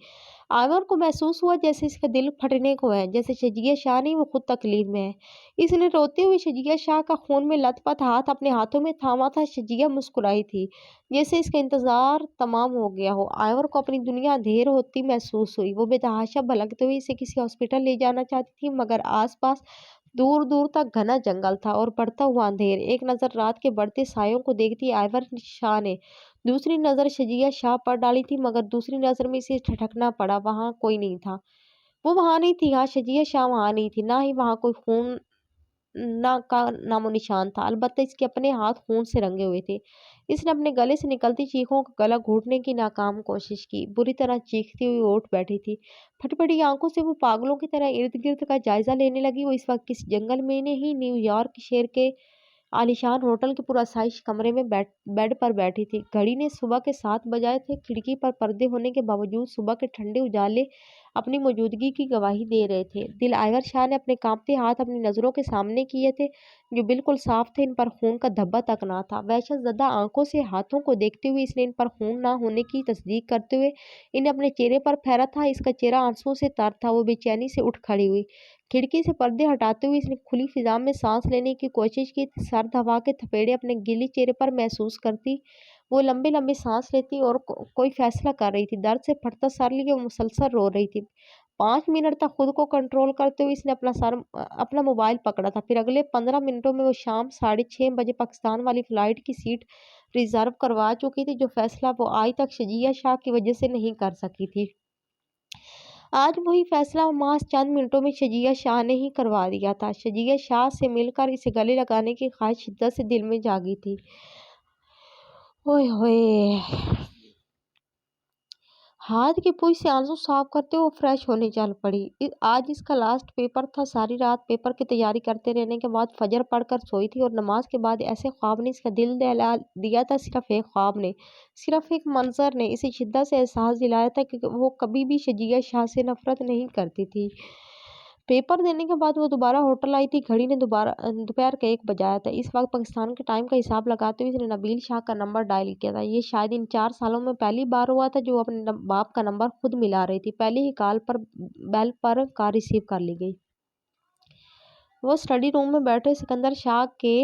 [SPEAKER 1] आइवर को महसूस हुआ जैसे इसका दिल फटने को है, जैसे शजिया शाह नहीं वो खुद तकलीफ में है। इसने रोते हुए शजिया शाह का खून में लथपथ हाथ अपने हाथों में थामा था। शजिया मुस्कुराई थी, जैसे इसका इंतजार तमाम हो गया हो। आइवर को अपनी दुनिया अंधेर होती महसूस हुई। वो बेतहाशा भलकते हुए इसे किसी हॉस्पिटल ले जाना चाहती थी, मगर आसपास दूर दूर तक घना जंगल था और बढ़ता हुआ अंधेर। एक नजर रात के बढ़ते सायों को देखती आइवर शाह ने दूसरी नजर शजिया शाह पर डाली थी, मगर दूसरी नजर में इसे ठठकना पड़ा। वहां कोई नहीं था। वो वहां नहीं थी। हाँ, शजिया शाह वहां नहीं थी, ना ही वहां कोई खून ना का नामो निशान था। अलबत्ता इसके अपने हाथ खून से रंगे हुए थे। इसने अपने गले से निकलती चीखों का गला घोंटने की नाकाम कोशिश की। बुरी तरह चीखती हुई उठ बैठी थी। फटफटी आंखों से वो पागलों की तरह इर्द गिर्द का जायजा लेने लगी। वो इस वक्त किस जंगल में नहीं, न्यूयॉर्क शहर के आलीशान होटल के पुरआसाइश कमरे में बेड पर बैठी थी। घड़ी ने सुबह के 7 बजाए थे। खिड़की पर पर्दे होने के बावजूद सुबह के ठंडे उजाले अपनी मौजूदगी की गवाही दे रहे थे। दिल आइवर शाह ने अपने कांपते हाथ अपनी नजरों के सामने किए थे, जो बिल्कुल साफ थे। इन पर खून का धब्बा तक ना था। वहशत ज़दा आंखों से हाथों को देखते हुए इसने इन पर खून ना होने की तस्दीक करते हुए इन्हें अपने चेहरे पर फेरा था। इसका चेहरा आंसुओं से तर था। वो बेचैनी से उठ खड़ी हुई। खिड़की से पर्दे हटाते हुए इसने खुली फिजा में सांस लेने की कोशिश की। सर्द हवा के थपेड़े अपने गीले चेहरे पर महसूस करती वो लंबे लंबे सांस लेती और कोई फैसला कर रही थी। दर्द से फटता सर लिए वो मुसलसल रो रही थी। 5 मिनट तक खुद को कंट्रोल करते हुए इसने अपना मोबाइल पकड़ा था। फिर अगले 15 मिनटों में वो शाम 6:30 बजे पाकिस्तान वाली फ्लाइट की सीट रिजर्व करवा चुकी थी। जो फैसला वो आज तक शजिया शाह की वजह से नहीं कर सकी थी। آج وہی فیصلہ محض چند منٹوں میں شجیہ شاہ نے ہی کروا دیا تھا۔ شجیہ شاہ سے مل کر اسے گلے لگانے کی خواہش شدت سے دل میں جاگی تھی۔ اوئے ہوئے! ہاتھ کی پوچھ سے آنسو صاف کرتے وہ فریش ہونے چل پڑی۔ آج اس کا لاسٹ پیپر تھا۔ ساری رات پیپر کی تیاری کرتے رہنے کے بعد فجر پڑھ کر سوئی تھی اور نماز کے بعد ایسے خواب نے اس کا دل دہلا دیا تھا، صرف ایک خواب نے، صرف ایک منظر نے اسے شدت سے احساس دلایا تھا کہ وہ کبھی بھی شجیہ شاہ سے نفرت نہیں کرتی تھی۔ پیپر دینے کے بعد وہ دوبارہ ہوٹل آئی تھی۔ گھڑی نے دوپہر کا 1 بجایا تھا۔ اس وقت پاکستان کے ٹائم کا حساب لگاتے ہوئے اس نے نبیل شاہ کا نمبر ڈائل کیا تھا۔ یہ شاید ان 4 سالوں میں پہلی بار ہوا تھا جو وہ اپنے باپ کا نمبر خود ملا رہی تھی۔ پہلے ہی بیل پر کال ریسیو کر لی گئی۔ وہ اسٹڈی روم میں بیٹھے سکندر شاہ کے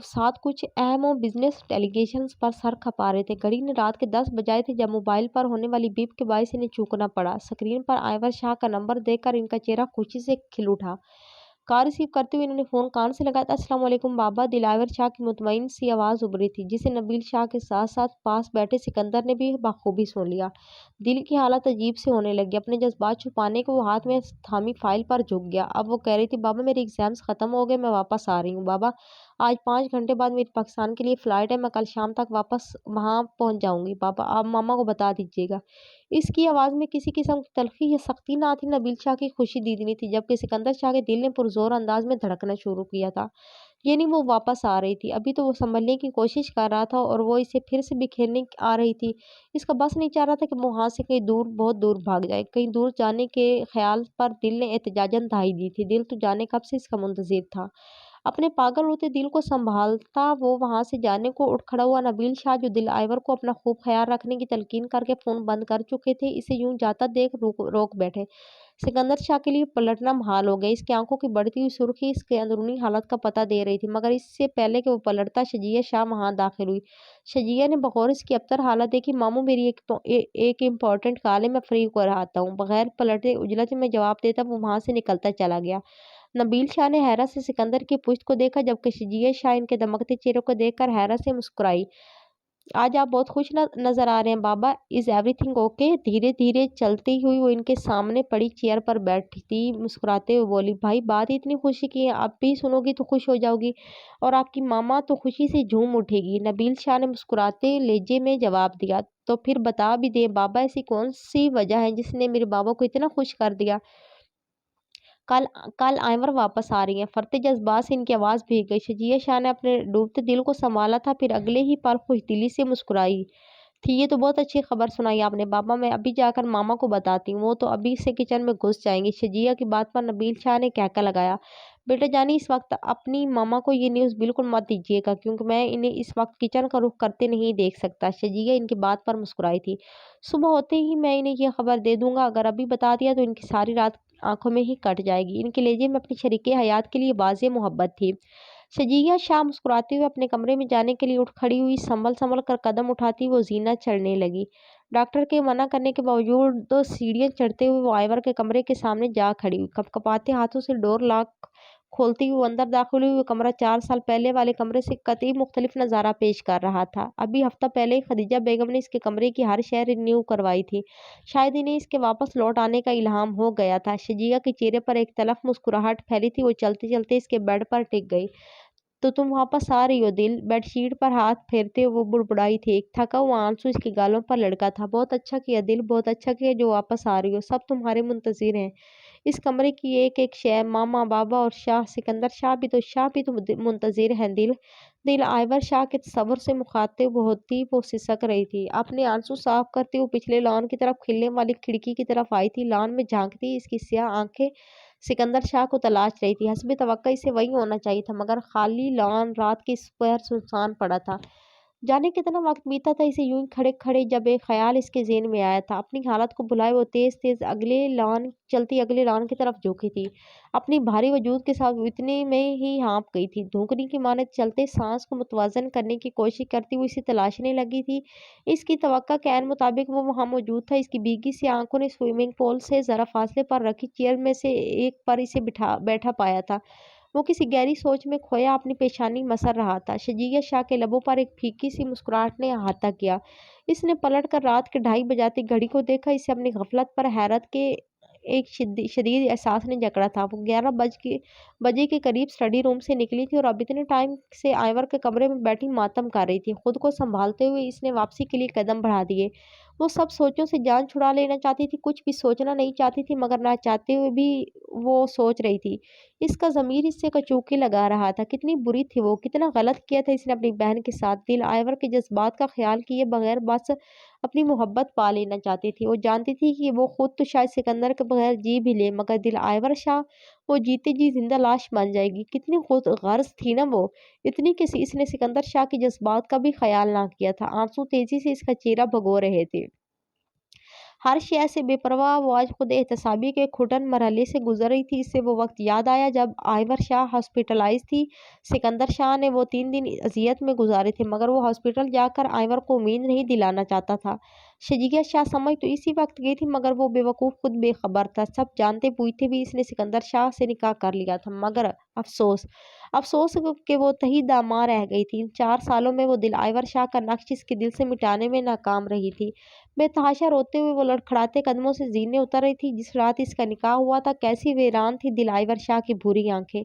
[SPEAKER 1] ساتھ کچھ اہم و بزنس ڈیلیگیشنز پر سر کھپا رہے تھے۔ گھڑی نے رات کے 10 بجائے تھے جب موبائل پر ہونے والی بیپ کے باعث انہیں چونکنا پڑا۔ اسکرین پر آئیور شاہ کا نمبر دیکھ کر ان کا چہرہ خوشی سے کھل اٹھا۔ کال ریسیو کرتے ہوئے انہوں نے فون کان سے لگایا تھا۔ السلام علیکم بابا۔ دل آئیور شاہ کی مطمئن سی آواز ابھری تھی، جسے نبیل شاہ کے ساتھ ساتھ پاس بیٹھے سکندر نے بھی بخوبی سن لیا۔ دل کی حالت عجیب سے ہونے لگی۔ اپنے جذبات چھپانے کو وہ ہاتھ میں تھامی فائل پر جھک گیا۔ اب وہ کہہ رہی تھی، بابا میرے ایگزامز ختم ہو گئے، میں واپس آ رہی ہوں بابا۔ آج 5 گھنٹے بعد میری پاکستان کے لیے فلائٹ ہے، میں کل شام تک واپس وہاں پہنچ جاؤں گی بابا، آپ ماما کو بتا دیجیے گا۔ اس کی آواز میں کسی قسم کی تلخی یا سختی نہ تھی۔ نبیل شاہ کی خوشی دیدنی تھی، جبکہ سکندر شاہ کے دل نے پرزور انداز میں دھڑکنا شروع کیا تھا۔ یعنی وہ واپس آ رہی تھی۔ ابھی تو وہ سنبھلنے کی کوشش کر رہا تھا اور وہ اسے پھر سے بکھیرنے آ رہی تھی۔ اس کا بس نہیں چاہ رہا تھا کہ وہ وہاں سے کہیں دور، بہت دور بھاگ جائے۔ کہیں دور جانے کے خیال پر دل نے احتجاجاً دہائی دی تھی۔ دل تو جانے کب سے اس کا منتظر تھا۔ اپنے پاگل ہوتے دل کو سنبھالتا وہ وہاں سے جانے کو اٹھ کھڑا ہوا۔ نبیل شاہ جو دل آئیور کو اپنا خوب خیال رکھنے کی تلقین کر کے فون بند کر چکے تھے، اسے یوں جاتا دیکھ روک بیٹھے۔ سکندر شاہ کے لیے پلٹنا محال ہو گیا۔ اس کی آنکھوں کی بڑھتی ہوئی سرخی اس کے اندرونی حالت کا پتہ دے رہی تھی، مگر اس سے پہلے کہ وہ پلٹتا شجیہ شاہ وہاں داخل ہوئی۔ شجیہ نے بغور اس کی ابتر حالت دیکھی، ماموں میری ایک امپورٹنٹ کال ہے، میں فری ہو کر آتا ہوں۔ بغیر پلٹے عجلت میں جواب دیتا وہ وہاں سے نکلتا چلا گیا۔ نبیل شاہ نے حیرت سے سکندر کی پشت کو دیکھا، جبکہ شجیہ شاہ ان کے دمکتے چہرے کو دیکھ کر حیرت سے مسکرائی۔ آج آپ بہت خوش نظر آ رہے ہیں بابا، از ایوری تھنگ اوکے؟ دھیرے دھیرے چلتی ہوئی وہ ان کے سامنے پڑی چیئر پر بیٹھی مسکراتے ہوئے بولی، بھائی بات اتنی خوشی کی ہے، اب بھی سنو گی تو خوش ہو جاؤ گی، اور آپ کی ماما تو خوشی سے جھوم اٹھے گی۔ نبیل شاہ نے مسکراتے لہجے میں جواب دیا، تو پھر بتا بھی دیں بابا، ایسی کون سی وجہ ہے جس نے میرے بابا کو اتنا خوش کر دیا؟ کل آئیور واپس آ رہی ہیں۔ فرتے جذبات سے ان کی آواز بھیگ گئی۔ شجیہ شاہ نے اپنے ڈوبتے دل کو سنبھالا تھا، پھر اگلے ہی پل خوش دلی سے مسکرائی تھی، یہ تو بہت اچھی خبر سنائی آپ نے بابا، میں ابھی جا کر ماما کو بتاتی ہوں، وہ تو ابھی سے کچن میں گھس جائیں گی۔ شجیہ کی بات پر نبیل شاہ نے کہکا لگایا، بیٹا جانی اس وقت اپنی ماما کو یہ نیوز بالکل مت دیجیے گا، کیونکہ میں انہیں اس وقت کچن کا رخ کرتے نہیں دیکھ سکتا۔ شجیہ ان کی بات پر مسکرائی تھی، صبح ہوتے ہی میں انہیں یہ خبر دے دوں گا، اگر ابھی بتا دیا تو ان کی ساری رات آنکھوں میں ہی کٹ جائے گی۔ ان کے لہجے میں اپنی شریک حیات کے لیے واضح محبت تھی۔ شجیہ شاہ مسکراتے ہوئے اپنے کمرے میں جانے کے لیے اٹھ کھڑی ہوئی۔ سنبھل کر قدم اٹھاتی وہ زینت چڑھنے لگی۔ ڈاکٹر کے منع کرنے کے باوجود سیڑھیاں چڑھتے ہوئے وہ آئیور کے کمرے کے سامنے جا کھڑی ہوئی۔ کپکپاتے ہاتھوں سے ڈور لاک کھولتی ہوئی وہ اندر داخل ہوئی۔ وہ کمرہ 4 سال پہلے والے کمرے سے قطعی مختلف نظارہ پیش کر رہا تھا۔ ابھی ہفتہ پہلے ہی خدیجہ بیگم نے اس کے کمرے کی ہر شے رینیو کروائی تھی، شاید انہیں اس کے واپس لوٹ آنے کا الہام ہو گیا تھا۔ شجیہ کے چہرے پر ایک تلخ مسکراہٹ پھیلی تھی، وہ چلتے چلتے اس کے بیڈ پر ٹک گئی۔ تو تم واپس آ رہی ہو دل؟ بیڈ شیٹ پر ہاتھ پھیرتے وہ بڑبڑائی تھی۔ ایک تھکا ہوا آنسو اس کے گالوں پر لڑکا تھا۔ بہت اچھا کیا دل، بہت اچھا کیا جو واپس آ رہی ہو، سب تمہارے منتظر ہیں۔ اس کمرے کی ایک ایک شے، ماما، بابا اور شاہ، سکندر شاہ بھی تو منتظر ہیں دل۔ دل آئیور شاہ کے تصور سے مخاطب ہوتی وہ سسک رہی تھی۔ اپنے آنسو صاف کرتی وہ پچھلے لان کی طرف کھلنے والی کھڑکی کی طرف آئی تھی۔ لان میں جھانکتی اس کی سیاہ آنکھیں سکندر شاہ کو تلاش رہی تھی۔ حسب توقع اسے وہی ہونا چاہیے تھا، مگر خالی لان رات کے اس پہر سنسان پڑا تھا۔ جانے کتنا وقت بیتا تھا اسے یوں کھڑے کھڑے، جب ایک خیال اس کے ذہن میں آیا تھا۔ اپنی حالت کو بھلائے وہ تیز تیز چلتی اگلے لان کی طرف جھکی تھی۔ اپنی بھاری وجود کے ساتھ وہ اتنے میں ہی ہانپ گئی تھی۔ دھوکنے کی مانند چلتے سانس کو متوازن کرنے کی کوشش کرتی وہ اسے تلاشنے لگی تھی۔ اس کی توقع کے عین مطابق وہ وہاں موجود تھا۔ اس کی بھیگی سی آنکھوں نے سوئمنگ پول سے ذرا فاصلے پر رکھی چیئر میں سے ایک پر اسے بیٹھا پایا تھا۔ وہ کسی گہری سوچ میں کھویا اپنی پیشانی مسر رہا تھا۔ شجیع شاہ کے لبوں پر ایک پھیکی سی مسکراہٹ نے احاطہ کیا۔ اس نے پلٹ کر رات کے 2:30 بجاتی گھڑی کو دیکھا۔ اسے اپنی غفلت پر حیرت کے ایک شدید احساس نے جکڑا تھا۔ وہ 11 بجے کے قریب اسٹڈی روم سے نکلی تھی اور اب اتنے ٹائم سے آئیور کے کمرے میں بیٹھی ماتم کر رہی تھی۔ خود کو سنبھالتے ہوئے اس نے واپسی کے لیے قدم بڑھا دیے۔ وہ سب سوچوں سے جان چھڑا لینا چاہتی تھی، کچھ بھی سوچنا نہیں چاہتی تھی، مگر نہ چاہتے ہوئے بھی وہ سوچ رہی تھی۔ اس کا ضمیر اس سے کچوکے لگا رہا تھا۔ کتنی بری تھی وہ، کتنا غلط کیا تھا اس نے اپنی بہن کے ساتھ۔ دل آئیور کے جذبات کا خیال کیے بغیر بس اپنی محبت پا لینا چاہتی تھی۔ وہ جانتی تھی کہ وہ خود تو شاید سکندر کے بغیر جی بھی لے، مگر دل آئیور شاہ وہ جیتے جی زندہ لاش بن جائے گی۔ کتنی خود غرض تھی نا وہ، اتنی کہ اس نے سکندر شاہ کے جذبات کا بھی خیال نہ کیا تھا۔ آنسو تیزی سے اس کا چہرہ بھگو رہے تھے۔ ہر شے سے بے پرواہ وہ آج خود احتسابی کے گھٹن مرحلے سے گزر رہی تھی۔ اسے وہ وقت یاد آیا جب آئیور شاہ ہاسپٹلائز تھی۔ سکندر شاہ نے وہ 3 دن اذیت میں گزارے تھے، مگر وہ ہاسپٹل جا کر آئیور کو امید نہیں دلانا چاہتا تھا۔ شجیع شاہ سمجھ تو اسی وقت گئی تھی، مگر وہ بے وقوف خود بے خبر تھا۔ سب جانتے بوجھتے بھی اس نے سکندر شاہ سے نکاح کر لیا تھا، مگر افسوس کہ وہ تہی داماں رہ گئی تھی۔ ان 4 سالوں میں وہ دل آئیور شاہ کا نقش اس کے دل سے مٹانے میں ناکام رہی تھی۔ بے تحاشا روتے ہوئے وہ لڑکھڑاتے قدموں سے زینے اتر رہی تھی۔ جس رات اس کا نکاح ہوا تھا کیسی ویران تھی دل آئیور شاہ کی بھوری آنکھیں۔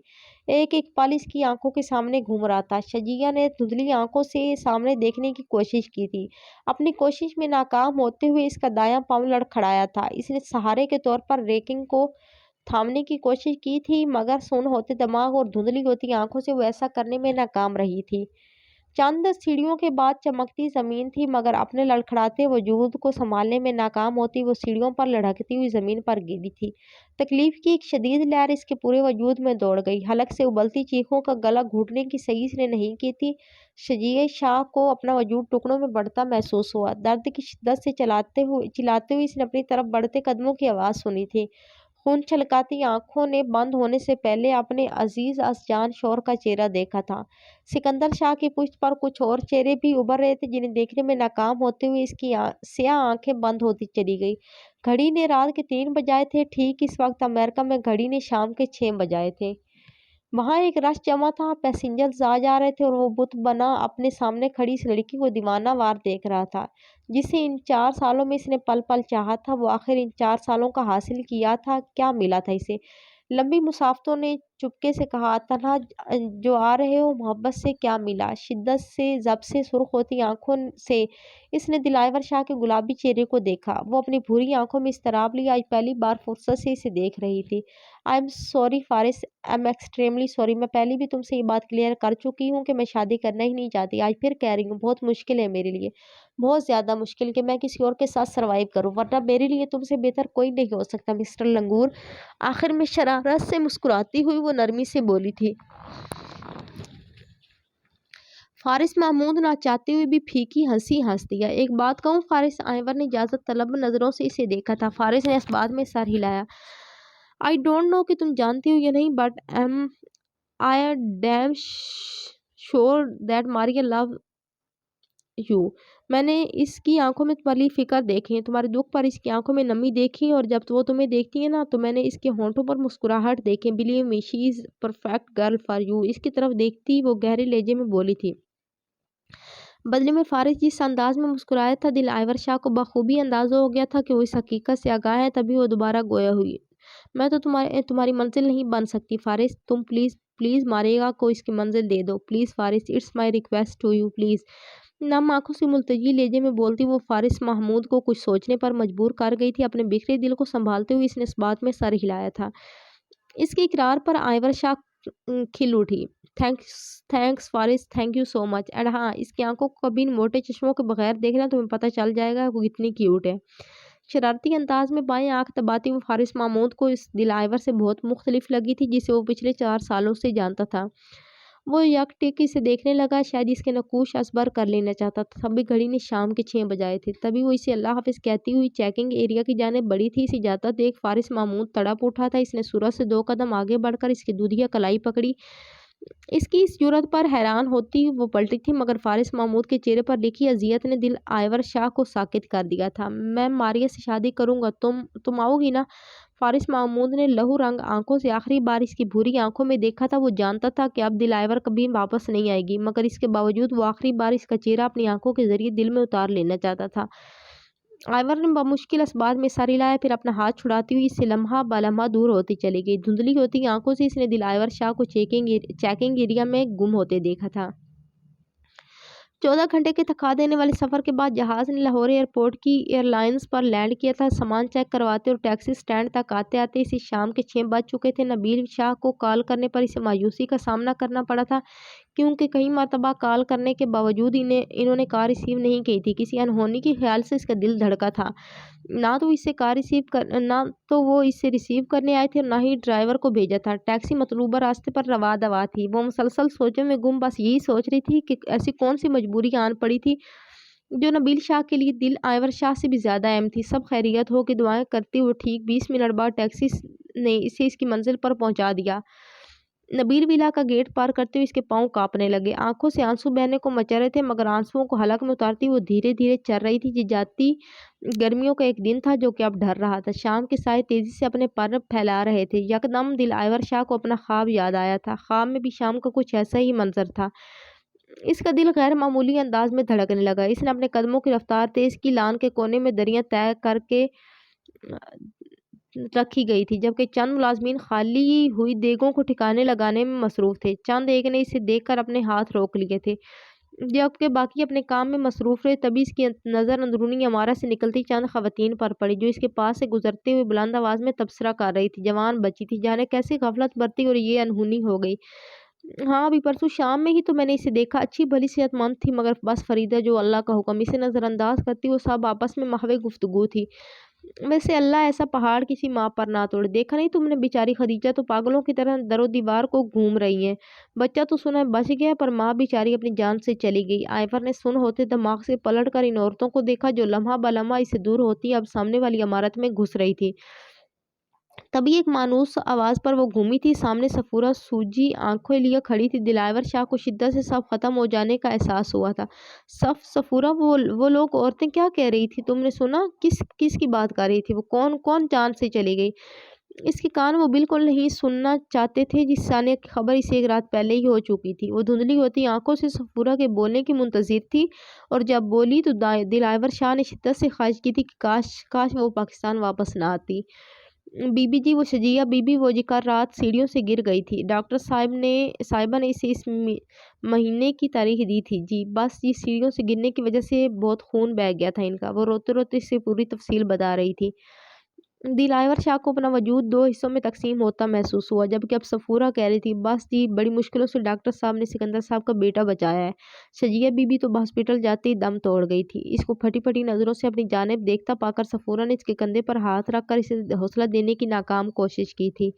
[SPEAKER 1] ایک ایک پل اس کی آنکھوں کے سامنے گھوم رہا تھا۔ شجیع نے دھندلی آنکھوں سے سامنے دیکھنے کی کوشش کی تھی۔ اپنی کوشش میں ناکام ہوتے ہوئے اس کا دایاں پاؤں لڑکھڑایا تھا۔ اس نے سہارے کے طور پر ریکنگ کو تھامنے کی کوشش کی تھی، مگر سن ہوتے دماغ اور دھندلی ہوتی آنکھوں سے وہ ایسا کرنے میں ناکام رہی تھی۔ چند سیڑھیوں کے بعد چمکتی زمین تھی، مگر اپنے لڑکھڑاتے وجود کو سنبھالنے میں ناکام ہوتی وہ سیڑھیوں پر لڑھکتی ہوئی زمین پر گری تھی۔ تکلیف کی ایک شدید لہر اس کے پورے وجود میں دوڑ گئی۔ حلق سے ابلتی چیخوں کا گلا گھونٹنے کی صحیح اس نے نہیں کی تھی۔ شجیع شاہ کو اپنا وجود ٹکڑوں میں بڑھتا محسوس ہوا۔ درد کی شدت سے چلاتے ہوئے اس نے اپنی طرف بڑھتے قدموں کی آواز سنی تھی۔ خون چھلکاتی آنکھوں نے بند ہونے سے پہلے اپنے عزیز از جان شوہر کا چہرہ دیکھا تھا۔ سکندر شاہ کی پشت پر کچھ اور چہرے بھی ابھر رہے تھے، جنہیں دیکھنے میں ناکام ہوتے ہوئے اس کی سیاہ آنکھیں بند ہوتی چلی گئی۔ گھڑی نے رات کے 3 بجائے تھے۔ ٹھیک اس وقت امریکہ میں گھڑی نے شام کے 6 بجائے تھے۔ وہاں ایک رش جمع تھا، پیسنجرز آ جا رہے تھے اور وہ بت بنا اپنے سامنے کھڑی اس لڑکی کو دیوانہ وار دیکھ رہا تھا، جسے ان 4 سالوں میں اس نے پل پل چاہا تھا۔ وہ آخر ان 4 سالوں کا حاصل کیا تھا، کیا ملا تھا اسے؟ لمبی مسافتوں نے چپکے سے کہا، تنہا جو آ رہے ہو، محبت سے کیا ملا؟ شدت سے ضبط سے سرخ ہوتی آنکھوں سے اس نے دل آئیور شاہ کے گلابی چہرے کو دیکھا۔ وہ اپنی بھوری آنکھوں میں اضطراب لیے آج پہلی بار فرصت سے اسے دیکھ رہی تھی۔ آئی ایم سوری فارس، آئی ایم ایکسٹریملی سوری۔ میں پہلے بھی تم سے یہ بات کلیئر کر چکی ہوں کہ میں شادی کرنا ہی نہیں چاہتی۔ آج پھر کہہ رہی ہوں، بہت مشکل ہے میرے لیے، بہت زیادہ مشکل کہ میں کسی اور کے ساتھ سروائیو کروں، ورنہ میرے لیے تم سے بہتر کوئی نہیں ہو سکتا مسٹر لنگور۔ آخر میں شرارت سے مسکراتی ہوئی وہ نرمی سے بولی تھی۔ فارس محمود نہ چاہتے ہوئے بھی پھیکی ہنسی ہنس دیا۔ ایک بات کہوں فارس؟ آئیور نے اجازت طلب نظروں سے اسے دیکھا تھا۔ فارس نے اس بات میں سر ہلایا۔ آئی ڈونٹ نو کہ تم جانتی ہو یا نہیں، but I damn sure that Maria love you. میں نے اس کی آنکھوں میں تمہاری فکر دیکھی ہے، تمہارے دکھ پر اس کی آنکھوں میں نمی دیکھی، اور جب وہ تمہیں دیکھتی ہے نا تو میں نے اس کے ہونٹوں پر مسکراہٹ دیکھی۔ Believe me, she is perfect girl for you. اس کی طرف دیکھتی وہ گہرے لہجے میں بولی تھی۔ بدلے میں فارس جس انداز میں مسکرایا تھا، دل آئیور شاہ کو بخوبی اندازہ ہو گیا تھا کہ وہ اس حقیقت سے آگاہ ہے۔ تبھی وہ دوبارہ گویا ہوئی۔ میں تو تمہاری منزل نہیں بن سکتی فارس، تم پلیز ماریگا کو اس کی منزل دے دو، please Faris, it's my request to you, please. نم آنکھوں سے ملتجی لہجے میں بولتی وہ فارس محمود کو کچھ سوچنے پر مجبور کر گئی تھی۔ اپنے بکھرے دل کو سنبھالتے ہوئے اس نے اس بات میں سر ہلایا تھا۔ اس کے اقرار پر آئیور شاہ کھل اٹھی۔ تھینکس فارس، thank you so much, and ہاں، اس کی آنکھوں کو کبھی ان موٹے چشموں کے بغیر دیکھنا، تمہیں پتہ چل جائے گا وہ کتنی کیوٹ ہے۔ شرارتی انداز میں بائیں آنکھ دباتی وہ فارس محمود کو اس دل آئیور سے بہت مختلف لگی تھی، جسے وہ پچھلے 4 سالوں سے جانتا تھا۔ وہ یک ٹک اسے دیکھنے لگا، شاید اس کے نقوش ازبر کر لینا چاہتا تھا۔ تبھی گھڑی نے شام کے 6 بجائے تھے۔ تبھی وہ اسے اللہ حافظ کہتی ہوئی چیکنگ ایریا کی جانب بڑھی تھی۔ اسے جاتا دیکھ فارس محمود تڑپ اٹھا تھا۔ اس نے سورج سے 2 قدم آگے بڑھ کر اس کی دودھیا کلائی پکڑی۔ اس کی اس جرأت پر حیران ہوتی وہ پلٹی تھی، مگر فارس محمود کے چہرے پر لکھی اذیت نے دل آئیور شاہ کو ساکت کر دیا تھا۔ میں ماریا سے شادی کروں گا، تم آؤ گی نا؟ فارس محمود نے لہو رنگ آنکھوں سے آخری بار اس کی بھوری آنکھوں میں دیکھا تھا۔ وہ جانتا تھا کہ اب دلائور کبھی واپس نہیں آئے گی، مگر اس کے باوجود وہ آخری بار اس کا چہرہ اپنی آنکھوں کے ذریعے دل میں اتار لینا چاہتا تھا۔ آئیور نے بمشکل اسباب میں ساری لایا، پھر اپنا ہاتھ چھڑاتی ہوئی اس سے لمحہ بلمحہ دور ہوتی چلی گئی۔ دھندلی ہوتی آنکھوں سے اس نے دلائور شاہ کو چیکنگ ایریا میں گم ہوتے دیکھا تھا۔ 14 گھنٹے کے تھکا دینے والے سفر کے بعد جہاز نے لاہور ایئرپورٹ کی ایئر لائنز پر لینڈ کیا تھا۔ سامان چیک کرواتے اور ٹیکسی سٹینڈ تک آتے آتے اسے شام کے 6 بج چکے تھے۔ نبیل شاہ کو کال کرنے پر اسے مایوسی کا سامنا کرنا پڑا تھا، کیونکہ کئی مرتبہ کال کرنے کے باوجود انہوں نے کال ریسیو نہیں کی تھی۔ کسی انہونی کے خیال سے اس کا دل دھڑکا تھا۔ نہ تو وہ اسے ریسیو کرنے آئے تھے اور نہ ہی ڈرائیور کو بھیجا تھا۔ ٹیکسی مطلوبہ راستے پر رواں دواں تھی۔ وہ مسلسل سوچوں میں گم بس یہی سوچ رہی تھی کہ ایسی کون سی مجبوری آن پڑی تھی جو نبیل شاہ کے لیے دل آئیور شاہ سے بھی زیادہ اہم تھی۔ سب خیریت ہو کے دعائیں کرتے ہوئے ٹھیک 20 منٹ بعد ٹیکسی نے اسے اس کی منزل پر پہنچا دیا۔ نبیل ولا کا گیٹ پار کرتے ہوئے اس کے پاؤں کانپنے لگے، آنکھوں سے آنسو بہنے کو مچا رہے تھے، مگر آنسوؤں کو حلق میں اتارتی وہ دھیرے دھیرے چل رہی تھی۔ یہ جاتی گرمیوں کا ایک دن تھا جو کہ اب ڈھر رہا تھا۔ شام کے سائے تیزی سے اپنے پر پھیلا رہے تھے۔ یکدم دل آئیور شاہ کو اپنا خواب یاد آیا تھا۔ خواب میں بھی شام کا کچھ ایسا ہی منظر تھا۔ اس کا دل غیر معمولی انداز میں دھڑکنے لگا۔ اس نے اپنے قدموں کی رفتار تیز کی۔ لان کے کونے میں دریاں طے کر کے رکھی گئی تھی، جبکہ چند ملازمین خالی ہوئی دیگوں کو ٹھکانے لگانے میں مصروف تھے۔ چند ایک نے اسے دیکھ کر اپنے ہاتھ روک لیے تھے، جبکہ باقی اپنے کام میں مصروف رہے۔ تبھی اس کی نظر اندرونی عمارت سے نکلتی چند خواتین پر پڑی، جو اس کے پاس سے گزرتے ہوئے بلند آواز میں تبصرہ کر رہی تھی۔ جوان بچی تھی، جانے کیسے غفلت برتی اور یہ انہونی ہو گئی۔ ہاں، ابھی پرسوں شام میں ہی تو میں نے اسے دیکھا، اچھی بھلی صحت مند تھی، مگر بس فریدہ جو اللہ کا حکم۔ اسے نظر انداز کرتی وہ سب آپس میں محو گفتگو تھی۔ ویسے اللہ ایسا پہاڑ کسی ماں پر نہ توڑے، دیکھا نہیں تم نے، بیچاری خدیجہ تو پاگلوں کی طرح در و دیوار کو گھوم رہی ہیں۔ بچہ تو سنا بچ گیا، پر ماں بیچاری اپنی جان سے چلی گئی۔ آئیور نے سن ہوتے دماغ سے پلٹ کر ان عورتوں کو دیکھا جو لمحہ بلمحہ اسے دور ہوتی اب سامنے والی عمارت میں گھس رہی تھی۔ تبھی ایک مانوس آواز پر وہ گھومی تھی۔ سامنے صفورہ سوجی آنکھیں لیے کھڑی تھی۔ دلائور شاہ کو شدت سے سب ختم ہو جانے کا احساس ہوا تھا۔ صفورہ، وہ لوگ عورتیں کیا کہہ رہی تھی، تم نے سنا؟ کس کی بات کر رہی تھی وہ؟ کون جان سے چلی گئی؟ اس کے کان وہ بالکل نہیں سننا چاہتے تھے۔ جس ثانیہ کی خبر اسے ایک رات پہلے ہی ہو چکی تھی۔ وہ دھندلی ہوتی آنکھوں سے صفورہ کے بولنے کی منتظر تھی، اور جب بولی تو دلائور شاہ نے شدت سے خواہش کی تھی کہ کاش وہ پاکستان واپس نہ آتی۔ بی بی جی، وہ شجیہ بی بی، وہ کل رات سیڑھیوں سے گر گئی تھی۔ ڈاکٹر صاحبہ نے اسے اس مہینے کی تاریخ دی تھی۔ جی، بس یہ سیڑھیوں سے گرنے کی وجہ سے بہت خون بہہ گیا تھا ان کا۔ وہ روتے روتے اسے پوری تفصیل بتا رہی تھی۔ دلائور شاہ کو اپنا وجود 2 حصوں میں تقسیم ہوتا محسوس ہوا، جبکہ اب صفورہ کہہ رہی تھی، بس جی، بڑی مشکلوں سے ڈاکٹر صاحب نے سکندر صاحب کا بیٹا بچایا ہے۔ شجیہ بی بی تو ہاسپٹل جاتے ہی دم توڑ گئی تھی۔ اس کو پھٹی پھٹی نظروں سے اپنی جانب دیکھتا پا کر صفورہ نے اس کے کندھے پر ہاتھ رکھ کر اسے حوصلہ دینے کی ناکام کوشش کی تھی۔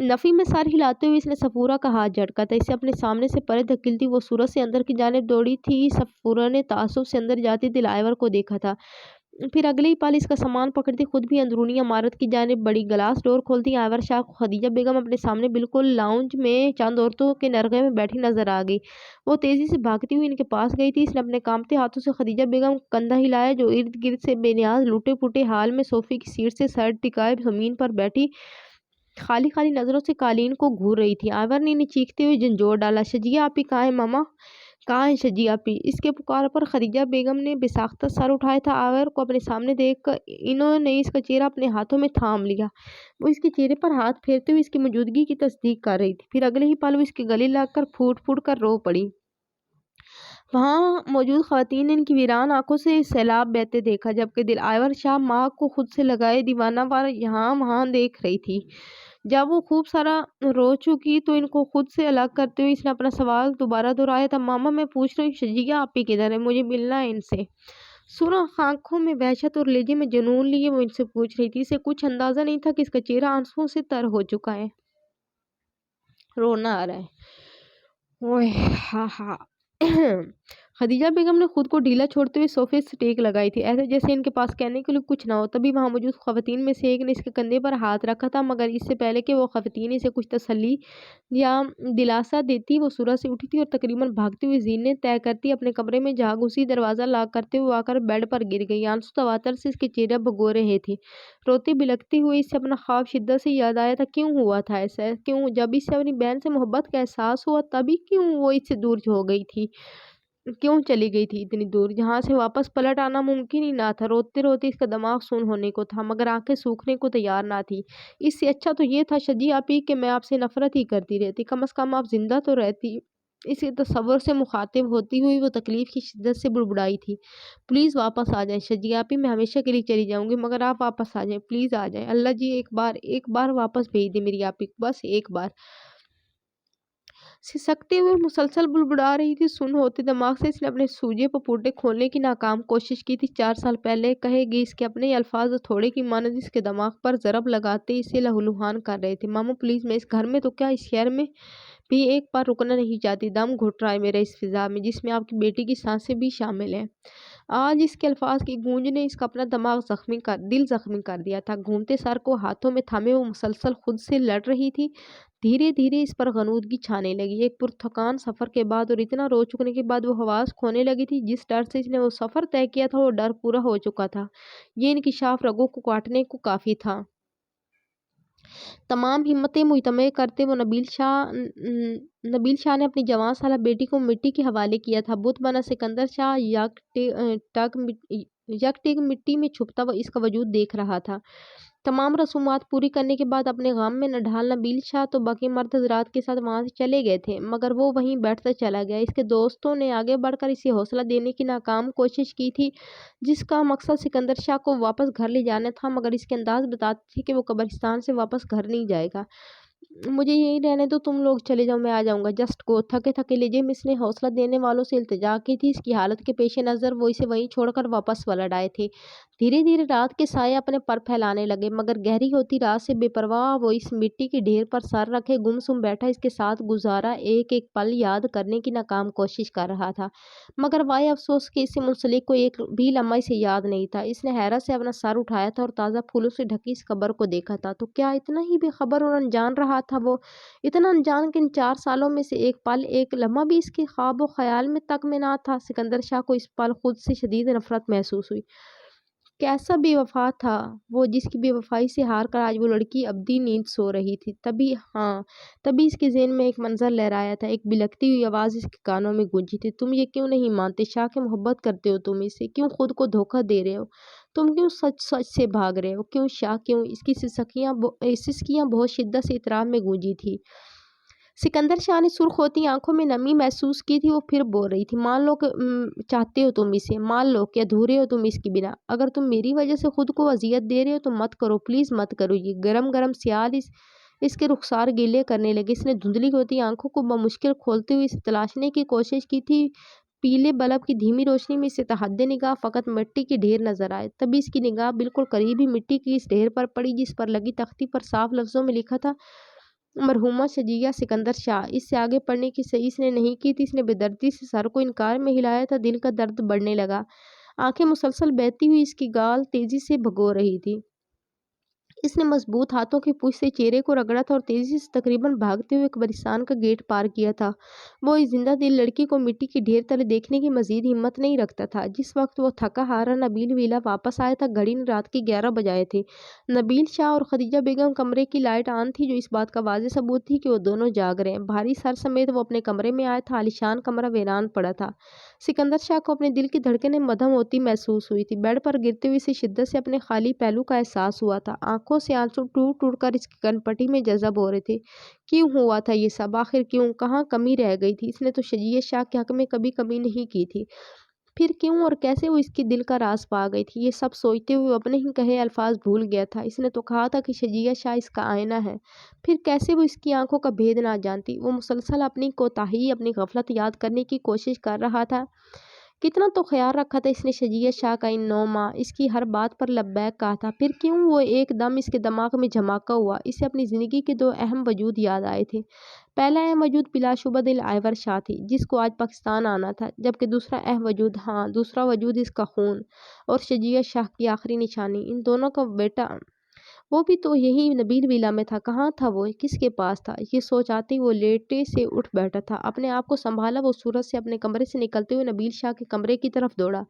[SPEAKER 1] نفی میں سر ہلاتے ہوئے اس نے صفورہ کا ہاتھ جھٹکا تھا، اسے اپنے سامنے سے پرے دھکیلتی وہ صورت سے اندر کی جانب دوڑی تھی۔ صفورہ نے تعصب سے اندر جاتی دلائور کو دیکھا تھا، پھر اگلے ہی پل اس کا سامان پکڑتی خود بھی اندرونی عمارت کی جانب بڑی۔ گلاس ڈور کھولتی آئیور شاہ کو خدیجہ بیگم اپنے سامنے بالکل لاؤنج میں چند عورتوں کے نرغے میں بیٹھی نظر آ گئی۔ وہ تیزی سے بھاگتی ہوئی ان کے پاس گئی تھی۔ اس نے اپنے کانپتے ہاتھوں سے خدیجہ بیگم کا کندھا ہلایا، جو ارد گرد سے بے نیاز لوٹے پھوٹے حال میں صوفے کی سیٹ سے سر ٹکائے زمین پر بیٹھی خالی نظروں سے قالین کو گھور رہی تھی۔ آئیور نے انہیں چیختے ہوئے جھنجھوڑ ڈالا، شجیہ آپی کہاں ہیں؟ ماما کہاں ہیں شجیہ آپی؟ اس کے پکار پر خدیجہ بیگم نے بے ساختہ سر اٹھایا تھا۔ آئیور کو اپنے سامنے دیکھ کر انہوں نے اس کا چہرہ اپنے ہاتھوں میں تھام لیا۔ وہ اس کے چہرے پر ہاتھ پھیرتے ہوئے اس کی موجودگی کی تصدیق کر رہی تھی، پھر اگلے ہی پل وہ اس کے گلے لگ کر پھوٹ پھوٹ کر رو پڑی۔ وہاں موجود خواتین نے ان کی ویران آنکھوں سے سیلاب بہتے دیکھا، جبکہ دل آئیور شاہ ماں کو خود سے لگائے دیوانہ وار یہاں وہاں دیکھ رہی تھی۔ جب وہ خوب سارا رو چکی تو ان کو خود سے الگ کرتے ہوئے اس نے اپنا سوال دوبارہ دہرایا تھا، ماما میں پوچھ رہی ہوں شجیہ آپی کدھر ہے؟ مجھے ملنا ہے ان سے۔ سرخ آنکھوں میں وحشت اور لہجے میں جنون لیے وہ ان سے پوچھ رہی تھی۔ اسے کچھ اندازہ نہیں تھا کہ اس کا چہرہ آنسوؤں سے تر ہو چکا ہے۔ رونا آ رہا ہے۔ اوئے ہا ہا खदीजा बेगम ने खुद को ढीला छोड़ते हुए सोफे से टेक लगाई थी, ऐसे जैसे इनके पास कहने के लिए कुछ ना हो। तभी वहां मौजूद खवातीन में से एक ने इसके कंधे पर हाथ रखा था, मगर इससे पहले कि वो खवातीन इसे कुछ तसल्ली या दिलासा देती, वो सूरज से उठी थी और तकरीबन भागती हुई जीने तय करती अपने कमरे में जा घुसी। दरवाजा लॉक करते हुए आकर बेड पर गिर गई। आंसू तवातर से इसके चेहरे भगो रहे थे। रोती बिलखती हुई इसे अपना ख्वाब शिद्दत से याद आया था। क्यों हुआ था ऐसा? क्यों? जब इसे अपनी बहन से मोहब्बत का एहसास हुआ तभी क्यों वो इससे दूर हो गई थी? क्यों चली गई थी इतनी दूर, जहाँ से वापस पलट आना मुमकिन ही ना था। रोते-रोते इसका दिमाग सुन्न होने को था, मगर आँखें सूखने को तैयार ना थी। इससे अच्छा तो ये था शजी आपी कि मैं आपसे नफ़रत ही करती रहती, कम से कम आप ज़िंदा तो रहती। इसी तसव्वुर से मुखातिब होती हुई वो तकलीफ़ की शिद्दत से बुड़बुड़ाई थी। प्लीज़ वापस आ जाएँ शजी आपी, मैं हमेशा के लिए चली जाऊँगी, मगर आप वापस आ जाएँ, प्लीज़ आ जाएँ। अल्लाह जी एक बार वापस भेज दें मेरी आपी को, बस एक बार। सिसकते हुए मुसलसल बुड़बुड़ा रही थी। सुन्न होते दिमाग से इसने अपने सूजे पपोटे खोलने की नाकाम कोशिश की थी। 4 साल पहले कहेगी इसके अपने ही अल्फाज थोड़े की मानद इसके दिमाग पर ज़रब लगाते इसे लहूलुहान कर रहे थे। मामू प्लीज़, मैं इस घर में तो क्या इस शहर में भी एक बार रुकना नहीं चाहती। दम घुट रहा है मेरा इस फ़िज़ा में जिसमें आपकी बेटी की सांसें भी शामिल हैं। आज इसके अल्फाज की गूंज ने इसका अपना दिल ज़ख्मी कर दिया था। घूमते सर को हाथों में थामे वो मुसलसल खुद से लड़ रही थी। धीरे-धीरे इस पर गनूदगी छाने लगी। एक पुरथकान सफ़र के बाद और इतना रो चुकने के बाद वो हवास खोने लगी थी। जिस डर से इसने वो सफ़र तय किया था वो डर पूरा हो चुका था। ये इंकिशाफ रगों को काटने को काफ़ी था। तमाम हिम्मतें मुजतमय करते वो नबील शाह ने अपनी जवान साला बेटी को मिट्टी के हवाले किया था। बुत बना सिकंदर शाह यकटिक मिट्टी में छुपता वो इसका वजूद देख रहा था। तमाम रसूमात पूरी करने के बाद अपने गम में नढाल नबील शाह तो बाकी मर्द हजरात के साथ वहां से चले गए थे, मगर वो वहीं बैठता चला गया। इसके दोस्तों ने आगे बढ़कर इसे हौसला देने की नाकाम कोशिश की थी, जिसका मकसद सिकंदर शाह को वापस घर ले जाना था, मगर इसके अंदाज बताते थे कि वो कब्रिस्तान से वापस घर नहीं जाएगा। मुझे यहीं रहने दो, तुम लोग चले जाओ, मैं आ जाऊंगा, जस्ट गो। थके थके लेजिम इसने हौसला देने वालों से इल्तिजा की थी। इसकी हालत के पेश नज़र वो इसे वहीं छोड़कर वापस पलट आए थे। धीरे धीरे रात के साए अपने पर फैलाने लगे, मगर गहरी होती रात से बेपरवाह वो इस मिट्टी के ढेर पर सर रखे गुमसुम बैठा इसके साथ गुजारा एक एक पल याद करने की नाकाम कोशिश कर रहा था। मगर वाह अफसोस कि इससे मुंसलिक को एक भी लम्हा इसे याद नहीं था। इसने हैरत से अपना सर उठाया था और ताज़ा फूलों से ढकी इस कब्र को देखा था। तो क्या इतना ही बेखबर और अनजान रहा था वो? इतना अनजान कि इन 4 सालों में से एक पल, एक लम्हा भी इसके ख्वाब और ख्याल में तक में ना था। सिकंदर शाह को इस पल खुद से शदीद नफरत महसूस हुई। कैसा बेवफा था वो, जिसकी बेवफाई से हार कर आज वो लड़की अबदी नींद सो रही थी। तभी इसके ज़हन में एक मंजर लहराया था। एक बिलखती हुई आवाज़ इसके कानों में गूंजी थी। तुम ये क्यों नहीं मानते? शाह के मोहब्बत करते हो तुम इससे, क्यों खुद को धोखा दे रहे हो? तुम क्यों सच सच से भाग रहे हो? क्यों शाह, क्यों? इसकी सिसकियां बहुत शिद्दत से इतराब में गूंजी थी। सिकंदर शाह ने सुर्ख होती आंखों में नमी महसूस की थी। वो फिर बोल रही थी, मान लो कि चाहते हो तुम इसे, मान लो कि अधूरे हो तुम इसके बिना। अगर तुम मेरी वजह से खुद को अजियत दे रहे हो तो मत करो, प्लीज़ मत करो। ये गरम गरम सियाल इसके रुखसार गीले करने लगे। इसने धुंधली होती आंखों को बमुश्किल खोलते हुए इसे तलाशने की कोशिश की थी। पीले बल्ब की धीमी रोशनी में इसे तहद्दे निगाह फ़कत मिट्टी के ढेर नजर आए। तभी इसकी निगाह बिल्कुल करीब ही मिट्टी की इस ढेर पर पड़ी, जिस पर लगी तख्ती पर साफ लफ्ज़ों में लिखा था, मरहूमा शजीया सिकंदर शाह। इससे आगे पढ़ने की सही इसने नहीं की थी। इसने बेदर्दी से सर को इनकार में हिलाया था। दिल का दर्द बढ़ने लगा। आंखें मुसलसल बहती हुई इसकी गाल तेजी से भगो रही थी। इसने मजबूत हाथों की पूंछ से चेहरे को रगड़ा था और तेजी से तकरीबन भागते हुए कब्रिस्तान का गेट पार किया था। वो इस जिंदा दिल लड़की को मिट्टी के ढेर तले देखने की मजीद हिम्मत नहीं रखता था। जिस वक्त वो थका हारा नबील वीला वापस आया था, घड़ी ने रात के 11 बजाए थे। नबील शाह और खदीजा बेगम कमरे की लाइट ऑन थी, जो इस बात का वाज़ेह सबूत थी कि वो दोनों जाग रहे हैं। भारी सर समेत वो अपने कमरे में आया था। आलीशान कमरा वीरान पड़ा था। सिकंदर शाह को अपने दिल की धड़कनें मद्धम होती महसूस हुई थी। बेड पर गिरते हुए इसे शिद्दत से अपने खाली पहलू का एहसास हुआ था। आंखों से आंसू टूट टूट कर इसकी कनपटी में जज़ब हो रहे थे। क्यों हुआ था ये सब? आखिर क्यों? कहाँ कमी रह गई थी? इसने तो शजीय शाह के हक में कभी कमी नहीं की थी। फिर क्यों और कैसे वो इसके दिल का राज पा गई थी? ये सब सोचते हुए अपने ही कहे अल्फाज भूल गया था। इसने तो कहा था कि शजीया शाह इसका आईना है। फिर कैसे वो इसकी आंखों का भेद ना जानती? वो मुसलसल अपनी कोताही, अपनी गफलत याद करने की कोशिश कर रहा था। کتنا تو خیال رکھا تھا اس نے شجیع شاہ کا ان 9 ماہ، اس کی ہر بات پر لبیک کہا تھا، پھر کیوں وہ ایک دم اس کے دماغ میں جھماکہ ہوا؟ اسے اپنی زندگی کے 2 اہم وجود یاد آئے تھے۔ پہلا اہم وجود بلا شبہ دل آئیور شاہ تھی، جس کو آج پاکستان آنا تھا، جبکہ دوسرا وجود اس کا خون اور شجیع شاہ کی آخری نشانی، ان دونوں کا بیٹا، وہ بھی تو یہی نبیل ویلا میں تھا۔ کہاں تھا وہ؟ کس کے پاس تھا؟ یہ سوچ آتے ہی وہ لیٹے سے اٹھ بیٹھا تھا، اپنے آپ کو سنبھالا، وہ سورج سے اپنے کمرے سے نکلتے ہوئے نبیل شاہ کے کمرے کی طرف دوڑا۔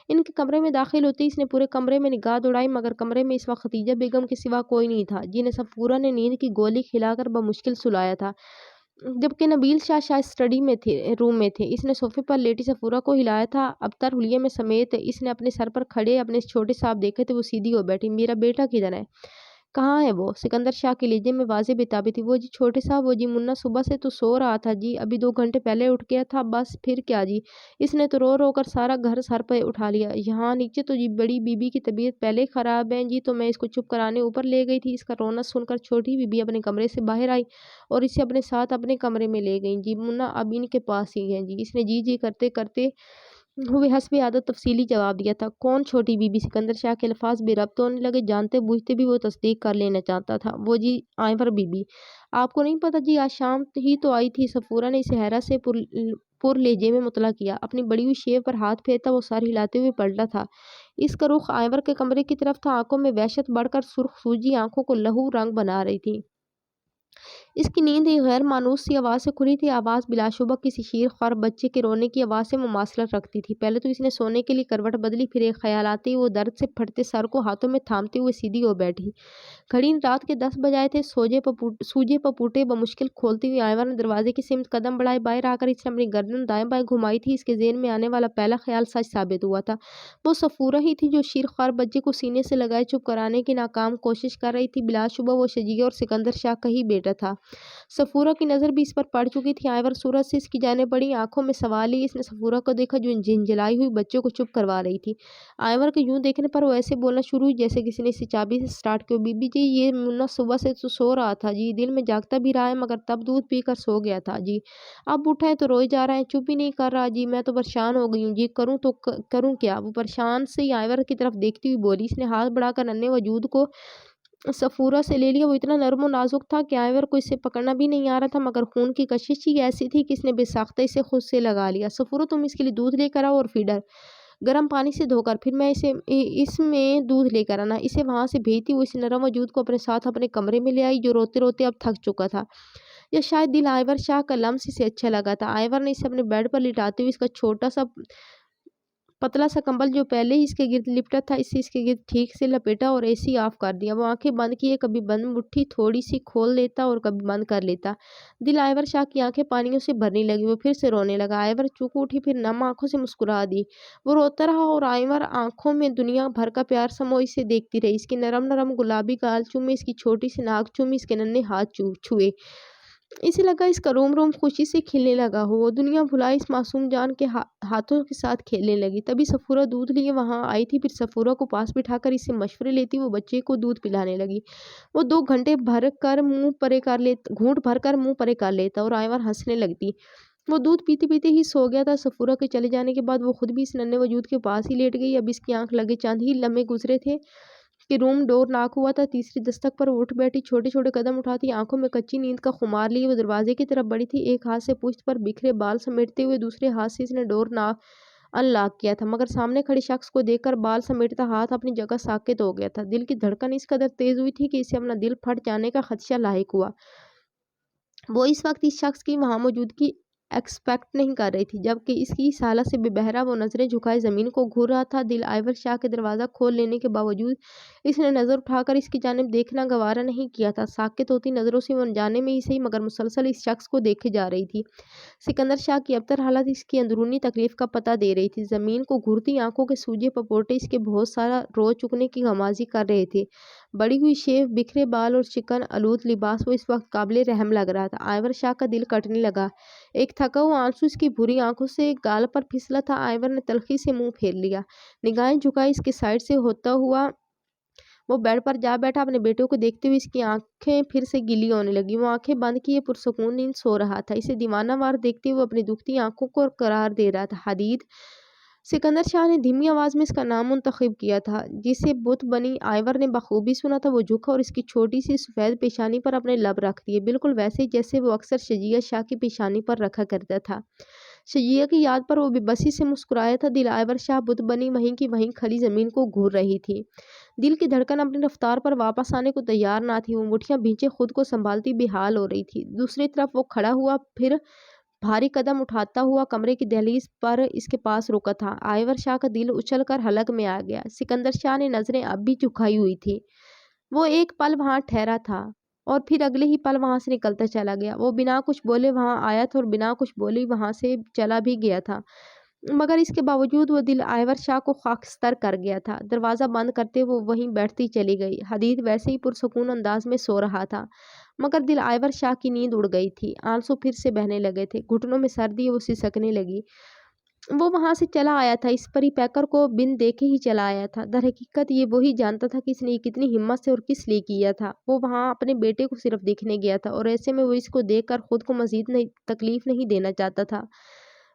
[SPEAKER 1] ان کے کمرے میں داخل ہوتے ہی اس نے پورے کمرے میں نگاہ دوڑائی، مگر کمرے میں اس وقت خدیجہ بیگم کے سوا کوئی نہیں تھا، جنہیں صفورہ نے نیند کی گولی کھلا کر بمشکل سلایا تھا، جبکہ نبیل شاہ شاید اسٹڈی روم میں تھے۔ اس نے صوفے پر لیٹی صفورہ کو ہلایا تھا، ابتر حلیے میں سمیت اس نے اپنے سر پر کھڑے اپنے چھوٹے صاحب دیکھے تھے، وہ سیدھی ہو بیٹھی۔ میرا بیٹا کدھر ہے؟ کہاں ہے وہ؟ سکندر شاہ کے لہجے میں واضح بےتابی تھی۔ وہ جی چھوٹے صاحب، وہ جی منا صبح سے تو سو رہا تھا جی، ابھی 2 گھنٹے پہلے اٹھ گیا تھا، بس پھر کیا جی، اس نے تو رو رو کر سارا گھر سر پہ اٹھا لیا۔ یہاں نیچے تو جی بڑی بی بی کی طبیعت پہلے خراب ہے جی، تو میں اس کو چپ کرانے اوپر لے گئی تھی۔ اس کا رونا سن کر چھوٹی بی بی اپنے کمرے سے باہر آئی اور اسے اپنے ساتھ اپنے کمرے میں لے گئی جی، منا اب ان کے پاس ہی ہے جی، اس نے جی جی کرتے کرتے ہوئے حسب عادت تفصیلی جواب دیا تھا۔ کون چھوٹی بی بی؟ سکندر شاہ کے الفاظ بے ربط ہونے لگے، جانتے بوجھتے بھی وہ تصدیق کر لینا چاہتا تھا۔ وہ جی آئیور بی بی۔ آپ کو نہیں پتا جی، آج شام ہی تو آئی تھی۔ صفورہ نے اسے حیرت سے پر لہجے میں مطلع کیا، اپنی بڑی ہوئی شیو پر ہاتھ پھیرتا وہ سر ہلاتے ہوئے پلٹا تھا۔ اس کا رخ آئیور کے کمرے کی طرف تھا، آنکھوں میں وحشت بڑھ کر سرخ سوجی آنکھوں کو لہو رنگ بنا رہی تھی۔ اس کی نیند ایک غیر مانوس سی آواز سے کھلی تھی، آواز بلا شبہ کسی شیر خوار بچے کے رونے کی آواز سے مماثلت رکھتی تھی۔ پہلے تو اس نے سونے کے لیے کروٹ بدلی، پھر ایک خیال آتے ہی وہ درد سے پھٹتے سر کو ہاتھوں میں تھامتے ہوئے سیدھی ہو بیٹھی۔ گھڑی رات کے 10 بجائے تھے۔ سوجے پپوٹے بمشکل کھولتی ہوئی آئیور نے دروازے کی سمت قدم بڑھائے۔ باہر آ کر اس نے اپنی گردن دائیں بائیں گھمائی تھی۔ اس کے ذہن میں آنے والا پہلا خیال سچ ثابت ہوا تھا، وہ صفورہ ہی تھی جو شیر خوار بچے کو سینے سے لگائے چپ کرانے کی ناکام کوشش کر رہی تھی۔ بلا شبہ وہ شجیع اور سکندر شاہ کا ہی بیٹا تھا۔ صفورہ کی نظر بھی اس پر پڑ چکی تھی۔ آئیور سورج سے اس کی جانب بڑھی آنکھوں میں سوال لی۔ اس نے صفورہ کو دیکھا جو جھنجھلائی ہوئی بچوں کو چپ کروا رہی تھی۔ آئیور کے یوں دیکھنے پر وہ ایسے بولنا شروع ہوئی جیسے کسی نے اسے چابی سے سٹارٹ کیا۔ بی بی جی، یہ منا صبح سے تو سو رہا تھا جی، دل میں جاگتا بھی رہا ہے، مگر تب دودھ پی کر سو گیا تھا جی، اب اٹھا ہے تو روئے جا رہا ہے، چپ ہی نہیں کر رہا جی، میں تو پریشان ہو گئی ہوں جی، کروں تو کروں کیا؟ وہ پریشان سے آئیور کی طرف دیکھتی ہوئی بولی۔ اس نے ہاتھ بڑھا کر ننھے وجود کو صفورہ سے لے لیا۔ وہ اتنا نرم و نازک تھا کہ آئیور کو اسے پکڑنا بھی نہیں آ رہا تھا، مگر خون کی کشش ہی ایسی تھی کہ اس نے بے ساختہ اسے خود سے لگا لیا۔ صفورہ، تم اس کے لیے دودھ لے کر آؤ اور فیڈر گرم پانی سے دھو کر، پھر میں اس میں دودھ لے کر آنا۔ اسے وہاں سے بھیجتی وہ اس نرم وجود کو اپنے ساتھ اپنے کمرے میں لے آئی، جو روتے روتے اب تھک چکا تھا، یا شاید دل آئیور شاہ کا لمس اسے اچھا لگا تھا۔ آئیور نے اسے اپنے بیڈ پر لٹاتے ہوئے اس کا چھوٹا سا پتلا سا کمبل جو پہلے ہی اس کے گرد لپٹا تھا، اسے اس کے گرد ٹھیک سے لپیٹا اور اے سی آف کر دیا۔ وہ آنکھیں بند کیے، کبھی بند مٹھی تھوڑی سی کھول لیتا اور کبھی بند کر لیتا۔ دل آئیور شاہ کی آنکھیں پانیوں سے بھرنے لگی، وہ پھر سے رونے لگا۔ آئیور چونک اٹھی، پھر نم آنکھوں سے مسکرا دی۔ وہ روتا رہا اور آئیور آنکھوں میں دنیا بھر کا پیار سموئے اسے دیکھتی رہی۔ اس کے نرم نرم گلابی گال چومے، اس کی چھوٹی سی ناک چومی، اس کے ننھے ہاتھ چھوئے۔ اسے لگا اس کا روم روم خوشی سے کھلنے لگا ہو، وہ دنیا بھلائی اس معصوم جان کے ہاتھوں کے ساتھ کھیلنے لگی۔ تبھی صفورہ دودھ لیے وہاں آئی تھی، پھر صفورہ کو پاس بٹھا کر اس سے مشورے لیتی وہ بچے کو دودھ پلانے لگی۔ وہ 2 گھونٹ بھر کر منہ پرے کر لیتا اور آئیور ہنسنے لگتی۔ وہ دودھ پیتے پیتے ہی سو گیا تھا۔ صفورہ کے چلے جانے کے بعد وہ خود بھی اس ننھے وجود کے پاس ہی لیٹ گئی۔ اب اس کی آنکھ لگے چند ہی لمحے گزرے تھے کہ روم ڈور ناک ہوا تھا۔ تیسری دستک پر وہ اٹھ بیٹھی، چھوٹے چھوٹے قدم اٹھاتی، آنکھوں میں کچی نیند کا خمار لیے وہ دروازے کی طرف بڑھی تھی۔ ایک ہاتھ سے پشت پر بکھرے بال سمیٹتے ہوئے دوسرے ہاتھ سے اس نے ڈور ان لاک کیا تھا، مگر سامنے کھڑے شخص کو دیکھ کر بال سمیٹتا ہاتھ اپنی جگہ ساکت ہو گیا تھا۔ دل کی دھڑکن اس قدر تیز ہوئی تھی کہ اسے اپنا دل پھٹ جانے کا خدشہ لاحق ہوا۔ وہ اس وقت اس شخص کی وہاں موجودگی ایکسپیکٹ نہیں کر رہی تھی، جبکہ اس کی اس حالت سے بے بہرا وہ نظریں جھکائے زمین کو گھور رہا تھا۔ دل آئیور شاہ کے دروازہ کھول لینے کے باوجود اس نے نظر اٹھا کر اس کی جانب دیکھنا گوارا نہیں کیا تھا۔ ساکت ہوتی نظروں سے وہ انجانے میں ہی صحیح مگر مسلسل اس شخص کو دیکھے جا رہی تھی۔ سکندر شاہ کی ابتر حالت اس کی اندرونی تکلیف کا پتہ دے رہی تھی۔ زمین کو گھورتی آنکھوں کے سوجے پپوٹے اس کے بہت سارا رو چکنے کی غمازی کر رہے تھے۔ بڑی ہوئی شیو، بکھرے بال اور چکن آلود لباس وہ اس وقت قابل رحم لگ رہا تھا۔ آئیور شاہ کا دل کٹنے لگا۔ ایک تھکا ہوا آنسو اس کی بھوری آنکھوں سے گال پر پھسلا تھا۔ آئیور نے تلخی سے منہ پھیر لیا، نگاہیں جھکائی اس کے سائڈ سے ہوتا ہوا وہ بیڈ پر جا بیٹھا۔ اپنے بیٹے کو دیکھتے ہوئے اس کی آنکھیں پھر سے گیلی ہونے لگی۔ وہ آنکھیں بند کیے پرسکون نیند سو رہا تھا، اسے دیوانہ وار دیکھتے ہوئے اپنی دکھتی آنکھوں کو قرار دے رہا تھا۔ حدید सिकंदर शाह ने धीमी आवाज में इसका नाम मुंतखब किया था, जिसे बुत बनी आइवर ने बखूबी सुना था। वो झुका और इसकी छोटी सी सफ़ेद पेशानी पर अपने लब रख दिए, बिल्कुल वैसे ही जैसे वो अक्सर शजिया शाह की पेशानी पर रखा करता था। शजिया की याद पर वो बेबसी से मुस्कुराया था। दिल आइवर शाह बुत बनी वहीं की वहीं खली ज़मीन को घूर रही थी। दिल की धड़कन अपनी रफ्तार पर वापस आने को तैयार ना थी। वो मुठियां भींचे खुद को संभालती बेहाल हो रही थी। दूसरी तरफ वो खड़ा हुआ, फिर भारी कदम उठाता हुआ कमरे की दहलीज पर इसके पास रुका था। आइवर शाह का दिल उछलकर हलक में आ गया। सिकंदर शाह ने नजरें अब भी झुकाई हुई थी। वो एक पल वहां ठहरा था और फिर अगले ही पल वहां से निकलता चला गया। वो बिना कुछ बोले वहां आया था और बिना कुछ बोले वहां से चला भी गया था। मगर इसके बावजूद वो दिल आइवर शाह को खाकस्तर कर गया था। दरवाज़ा बंद करते वो वहीं बैठती चली गई। हदीद वैसे ही पुरसकून अंदाज में सो रहा था, मगर दिल आइवर शाह की नींद उड़ गई थी। आंसू फिर से बहने लगे थे, घुटनों में सर्दी वो सिसकने लगी। वो वहां से चला आया था, इस परी पैकर को बिन देखे ही चला आया था। दर हकीकत ये वही जानता था कि इसने ये कितनी हिम्मत से और किस लिए किया था। वो वहां अपने बेटे को सिर्फ देखने गया था और ऐसे में वो इसको देखकर खुद को मजीद नहीं तकलीफ नहीं देना चाहता था।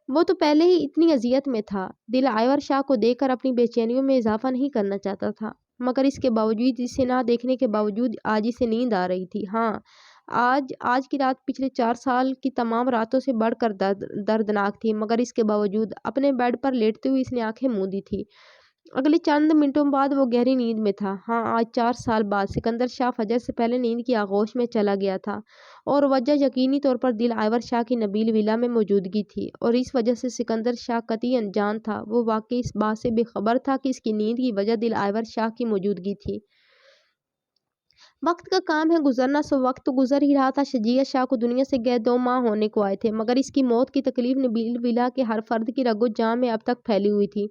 [SPEAKER 1] वो तो पहले ही इतनी अजियत में था। दिल आइवर शाह को देखकर अपनी बेचैनियों में इजाफा नहीं करना चाहता था, मगर इसके बावजूद, इसे ना देखने के बावजूद आज इसे नींद आ रही थी। हाँ, आज आज की रात पिछले 4 साल की तमाम रातों से बढ़कर दर्दनाक थी। मगर इसके बावजूद अपने बेड पर लेटते हुए इसने आंखें मूंदी थी। अगले चंद मिनटों बाद वो गहरी नींद में था। हाँ, आज 4 साल बाद सिकंदर शाह फजर से पहले नींद की आगोश में चला गया था, और वजह यकीनी तौर पर दिल आइवर शाह की नबील विला में मौजूदगी थी। और इस वजह से सिकंदर शाह कतई अनजान था। वो वाकई इस बात से बेखबर था कि इसकी नींद की वजह दिल आइवर शाह की मौजूदगी थी। वक्त का काम है गुजरना, सो वक्त तो गुजर ही रहा था। शजिया शाह को दुनिया से गए 2 माह होने को आए थे, मगर इसकी मौत की तकलीफ नबील विला के हर फर्द की रगो जान में अब तक फैली हुई थी।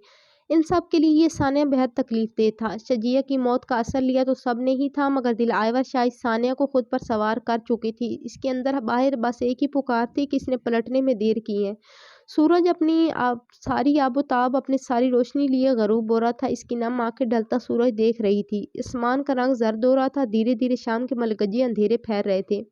[SPEAKER 1] इन सब के लिए ये सानिया बेहद तकलीफ दे था। शजिया की मौत का असर लिया तो सब ने ही था, मगर दिल आइवर शाह इस सानिया को खुद पर सवार कर चुकी थी। इसके अंदर बाहर बस एक ही पुकार थी कि इसने पलटने में देर की है। सूरज अपनी सारी आबोताब, अपनी सारी रोशनी लिए गरूब हो रहा था। इसकी नम आंखें ढलता सूरज देख रही थी। आसमान का रंग जर्द हो रहा था। धीरे धीरे शाम के मलगजी अंधेरे फैल रहे थे।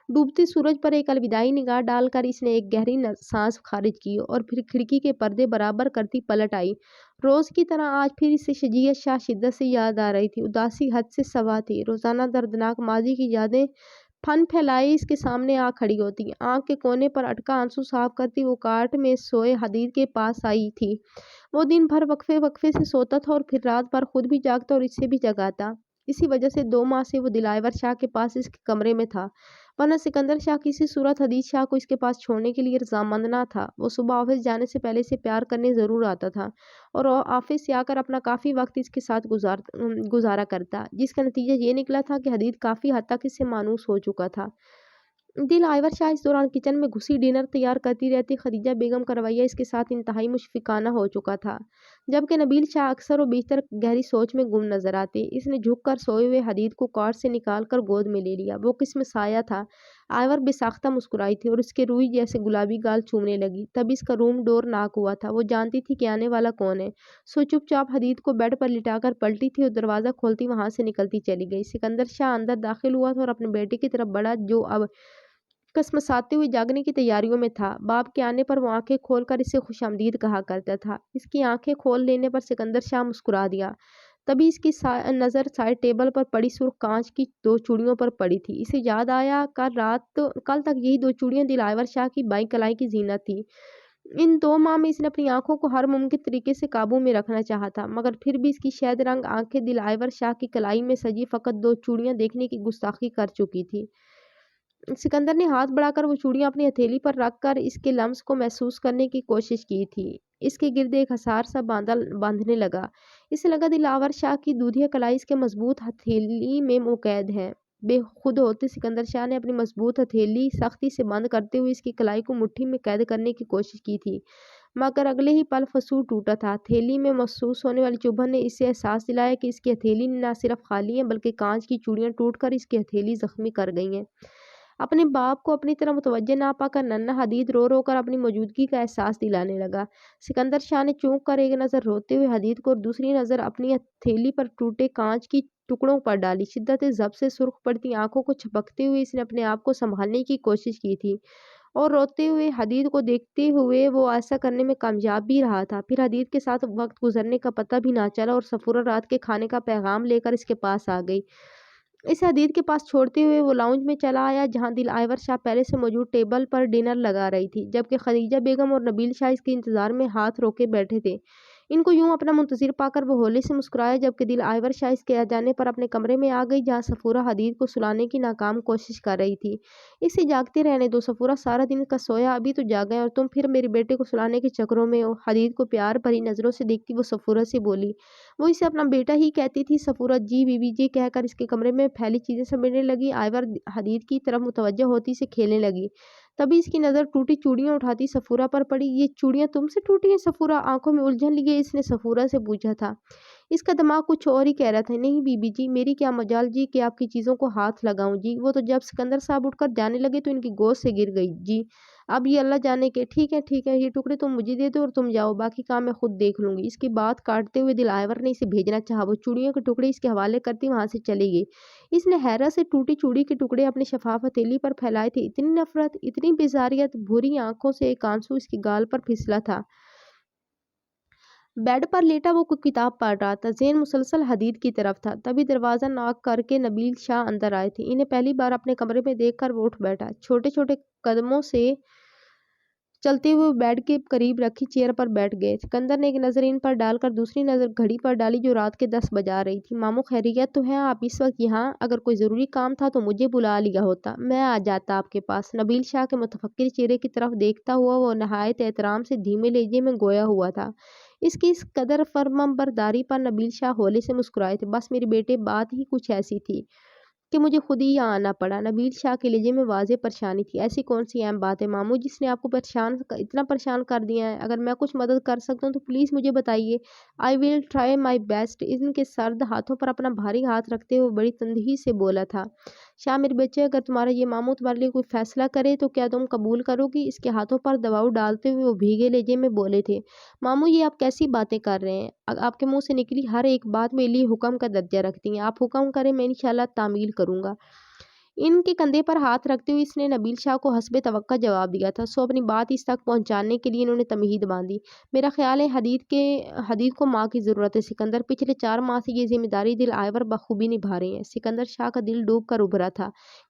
[SPEAKER 1] डूबते सूरज पर एक अलविदाई निगाह डालकर इसने एक गहरी सांस खारिज की और फिर खिड़की के पर्दे बराबर करती पलट आई। रोज की तरह आज फिर इसे शजीयत शाह शिद्दत से याद आ रही थी। उदासी हद से सवा थी। रोजाना दर्दनाक माजी की यादें फन फैलाई इसके सामने आ खड़ी होती। आंख के कोने पर अटका आंसू साफ करती वो काट में सोए हदीद के पास आई थी। वो दिन भर वक्फे वक्फे से सोता था और फिर रात भर खुद भी जागता और इससे भी जगाता। इसी वजह से 2 माह से वो दिलावर शाह के पास इसके कमरे में था, वरना सिकंदर शाह किसी सूरत हदीद शाह को इसके पास छोड़ने के लिए रजामंद ना था। वो सुबह ऑफिस जाने से पहले इसे प्यार करने ज़रूर आता था और वो ऑफिस से आकर अपना काफ़ी वक्त इसके साथ गुजारा करता, जिसका नतीजा ये निकला था कि हदीद काफ़ी हद तक इससे मानूस हो चुका था। दिल आइवर शाह इस दौरान किचन में घुसी डिनर तैयार करती रहती। खदीजा बेगम का रवैया इसके साथ इंतहाई मुशफिकाना हो चुका था, जबकि नबील शाह अक्सर व बेशतर गहरी सोच में गुम नजर आते। इसने झुक कर सोए हुए हदीद को कॉट से निकाल कर गोद में ले लिया। वो किस्म साया था। आइवर बेसाख्ता मुस्कुराई थी और उसके रूई जैसे गुलाबी गाल चूमने लगी। तभी इसका रूम डोर नॉक हुआ था। वो जानती थी कि आने वाला कौन है, सो चुपचाप हदीद को बेड पर लिटाकर पलटी थी और दरवाज़ा खोलती वहां से निकलती चली गई। सिकंदर शाह अंदर दाखिल हुआ था और अपने बेटे की तरफ बढ़ा, जो अब कसमसाते हुए जागने की तैयारियों में था। बाप के आने पर वो आंखें खोलकर इसे खुशामदीद कहा करता था। इसकी आंखें खोल लेने पर सिकंदर शाह मुस्कुरा दिया। तभी इसकी नज़र साइड टेबल पर पड़ी सुर्ख कांच की 2 चूड़ियों पर पड़ी थी। इसे याद आया कल तक यही 2 चूड़ियां दिलावर शाह की बाई कलाई की जीनत थी। इन 2 माह में इसने अपनी आंखों को हर मुमकिन तरीके से काबू में रखना चाहा था, मगर फिर भी इसकी शहद रंग आंखें दिलावर शाह की कलाई में सजी फकत 2 चूड़ियां देखने की गुस्ताखी कर चुकी थी। सिकंदर ने हाथ बढ़ाकर वो चूड़ियां अपनी हथेली पर रखकर इसके लम्स को महसूस करने की कोशिश की थी। इसके गिर्द एक हसार सा बांधने लगा। इसे लगा दिलावर शाह की दूधिया कलाई इसके मजबूत हथेली में मुकैद है। बेखुद होते सिकंदर शाह ने अपनी मजबूत हथेली सख्ती से बंद करते हुए इसकी कलाई को मुट्ठी में कैद करने की कोशिश की थी, मगर अगले ही पल फसूल टूटा था। हथेली में महसूस होने वाली चुभन ने इसे एहसास दिलाया कि इसकी हथेली न सिर्फ खाली है, बल्कि कांच की चूड़ियां टूटकर इसकी हथेली जख्मी कर गई हैं। अपने बाप को अपनी तरफ मुतवज्जे ना पाकर नन्हा हदीद रो रो कर अपनी मौजूदगी का एहसास दिलाने लगा। सिकंदर शाह ने चूक कर एक नज़र रोते हुए हदीद को और दूसरी नज़र अपनी हथेली पर टूटे कांच की टुकड़ों पर डाली। शिद्दत ज़ब्त से सुर्ख पड़ती आंखों को झपकते हुए इसने अपने आप को संभालने की कोशिश की थी اور روتے ہوئے حدید کو دیکھتے ہوئے وہ ایسا کرنے میں کامیاب بھی رہا تھا۔ پھر حدید کے ساتھ وقت گزرنے کا پتہ بھی نہ چلا اور صفورہ رات کے کھانے کا پیغام لے کر اس کے پاس آ گئی۔ اسے حدید کے پاس چھوڑتے ہوئے وہ لاؤنج میں چلا آیا جہاں دل آئور شاہ پہلے سے موجود ٹیبل پر ڈنر لگا رہی تھی، جبکہ خدیجہ بیگم اور نبیل شاہ اس کے انتظار میں ہاتھ روکے بیٹھے تھے۔ ان کو یوں اپنا منتظر پا کر وہ ہولے سے مسکرایا، جبکہ دل آئور شاہ اس کے آ جانے پر اپنے کمرے میں آ گئی جہاں صفورہ حدید کو سلانے کی ناکام کوشش کر رہی تھی۔ اسے جاگتے رہنے دو صفورہ، سارا دن کا سویا، ابھی تو جاگا ہے اور تم پھر میرے بیٹے کو سلانے کے چکروں میں ہو۔ حدید کو پیار بھری نظروں سے دیکھتی وہ صفورہ سے بولی۔ وہ اسے اپنا بیٹا ہی کہتی تھی۔ صفورہ جی بی بی جی کہہ کر اس کے کمرے میں پھیلی چیزیں سمیٹنے لگی۔ آئور حدید کی طرف متوجہ ہوتی سے کھیلنے لگی۔ تبھی اس کی نظر ٹوٹی چوڑیاں اٹھاتی صفورہ پر پڑی۔ یہ چوڑیاں تم سے ٹوٹی ہیں صفورہ؟ آنکھوں میں الجھن لیے اس نے صفورہ سے پوچھا تھا۔ اس کا دماغ کچھ اور ہی کہہ رہا تھا۔ نہیں بی بی جی، میری کیا مجال جی کہ آپ کی چیزوں کو ہاتھ لگاؤں جی، وہ تو جب سکندر صاحب اٹھ کر جانے لگے تو ان کی گود سے گر گئی جی، اب یہ اللہ جانے کے۔ ٹھیک ہے، یہ ٹکڑے تم مجھے دے دو اور تم جاؤ، باقی کام میں خود دیکھ لوں گی۔ اس کی بات کاٹتے ہوئے دل آئور نے اسے بھیجنا چاہا۔ وہ چوڑیوں کے ٹکڑے اس کے حوالے کرتی وہاں سے چلی گئی۔ اس نے حیرت سے ٹوٹی چوڑی کے ٹکڑے اپنی شفاف ہتھیلی پر پھیلائے تھے۔ اتنی نفرت، اتنی بیزاریت، بھوری آنکھوں سے ایک آنسو اس کی گال پر پھسلا تھا۔ بیڈ پر لیٹا وہ کوئی کتاب پڑھ رہا تھا، ذہن مسلسل حدید کی طرف تھا۔ تبھی دروازہ ناک کر کے نبیل شاہ اندر آئے تھے۔ انہیں پہلی بار اپنے کمرے میں دیکھ کر وہ اٹھ بیٹھا۔ چھوٹے چھوٹے قدموں سے چلتے ہوئے بیڈ کے قریب رکھی چیئر پر بیٹھ گئے۔ سکندر نے ایک نظر ان پر ڈال کر دوسری نظر گھڑی پر ڈالی جو رات کے 10 بجا رہی تھی۔ ماموں خیریت تو ہیں آپ اس وقت یہاں؟ اگر کوئی ضروری کام تھا تو مجھے بلا لیا ہوتا، میں آ جاتا آپ کے پاس۔ نبیل شاہ کے متفکر چہرے کی طرف دیکھتا ہوا وہ نہایت احترام سے دھیمے لہجے میں گویا ہوا تھا۔ اس کی اس قدر فرمانبرداری پر نبیل شاہ ہولے سے مسکرائے تھے۔ بس میرے بیٹے، بات ہی کچھ ایسی تھی کہ مجھے خود ہی یہاں آنا پڑا۔ نبیل شاہ کے لہجے میں واضح پریشانی تھی۔ ایسی کون سی اہم بات ہے ماموں جس نے آپ کو اتنا پریشان کر دیا ہے؟ اگر میں کچھ مدد کر سکتا ہوں تو پلیز مجھے بتائیے۔ آئی ول ٹرائی مائی بیسٹ۔ ان کے سرد ہاتھوں پر اپنا بھاری ہاتھ رکھتے ہوئے بڑی تندہی سے بولا تھا شاہ میرے بچے، اگر تمہارا یہ ماموں تمہارے لیے کوئی فیصلہ کرے تو کیا تم قبول کرو گی؟ اس کے ہاتھوں پر دباؤ ڈالتے ہوئے وہ بھیگے لہجے میں بولے تھے۔ ماموں یہ آپ کیسی باتیں کر رہے ہیں؟ آپ کے منہ سے نکلی ہر ایک بات میرے لیے حکم کا درجہ رکھتی ہیں۔ آپ حکم کریں، میں انشاءاللہ تعمیل کروں گا۔ ان کے کندھے پر ہاتھ رکھتے ہوئے اس نے نبیل شاہ کو حسب توقع جواب دیا تھا۔ سو اپنی بات اس تک پہنچانے کے لیے انہوں نے تمہید باندھی۔ میرا خیال ہے حدید کو ماں کی ضرورت ہے سکندر۔ پچھلے 4 ماہ سے یہ ذمہ داری دل آئور بخوبی نبھا رہے ہیں۔ سکندر شاہ کا دل ڈوب کر ابھرا تھا۔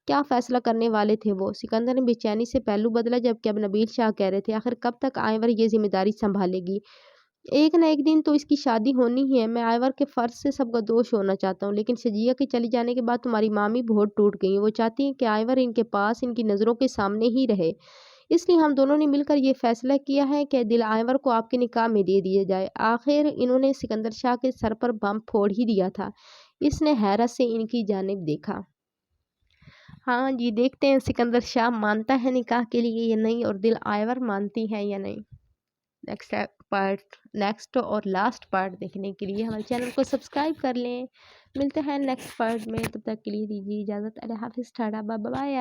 [SPEAKER 1] کیا فیصلہ کرنے والے تھے وہ؟ سکندر نے بے چینی سے پہلو بدلا، جبکہ اب نبیل شاہ کہہ رہے تھے آخر کب تک آئور یہ ذمہ داری سنبھالے گی؟ ایک نہ ایک دن تو اس کی شادی ہونی ہی ہے۔ میں آئور کے فرض سے سب کا دوش ہونا چاہتا ہوں، لیکن شجیہ کے چلی جانے کے بعد تمہاری مامی بہت ٹوٹ گئی ہیں۔ وہ چاہتی ہیں کہ آئور ان کے پاس، ان کی نظروں کے سامنے ہی رہے۔ اس لیے ہم دونوں نے مل کر یہ فیصلہ کیا ہے کہ دل آئور کو آپ کے نکاح میں دے دیا جائے۔ آخر انہوں نے سکندر شاہ کے سر پر بم پھوڑ ہی دیا تھا۔ اس نے حیرت سے ان کی جانب دیکھا۔ ہاں جی، دیکھتے ہیں سکندر شاہ مانتا ہے نکاح کے لیے یا نہیں، اور دل آئور مانتی ہے یا نہیں۔ نیکسٹ اور لاسٹ پارٹ دیکھنے کے لیے ہمارے چینل کو سبسکرائب کر لیں۔ ملتے ہیں نیکسٹ پارٹ میں، تب تک کے لیے دیجیے اجازت۔ اللہ حافظ، ٹاٹا، بائے بائے۔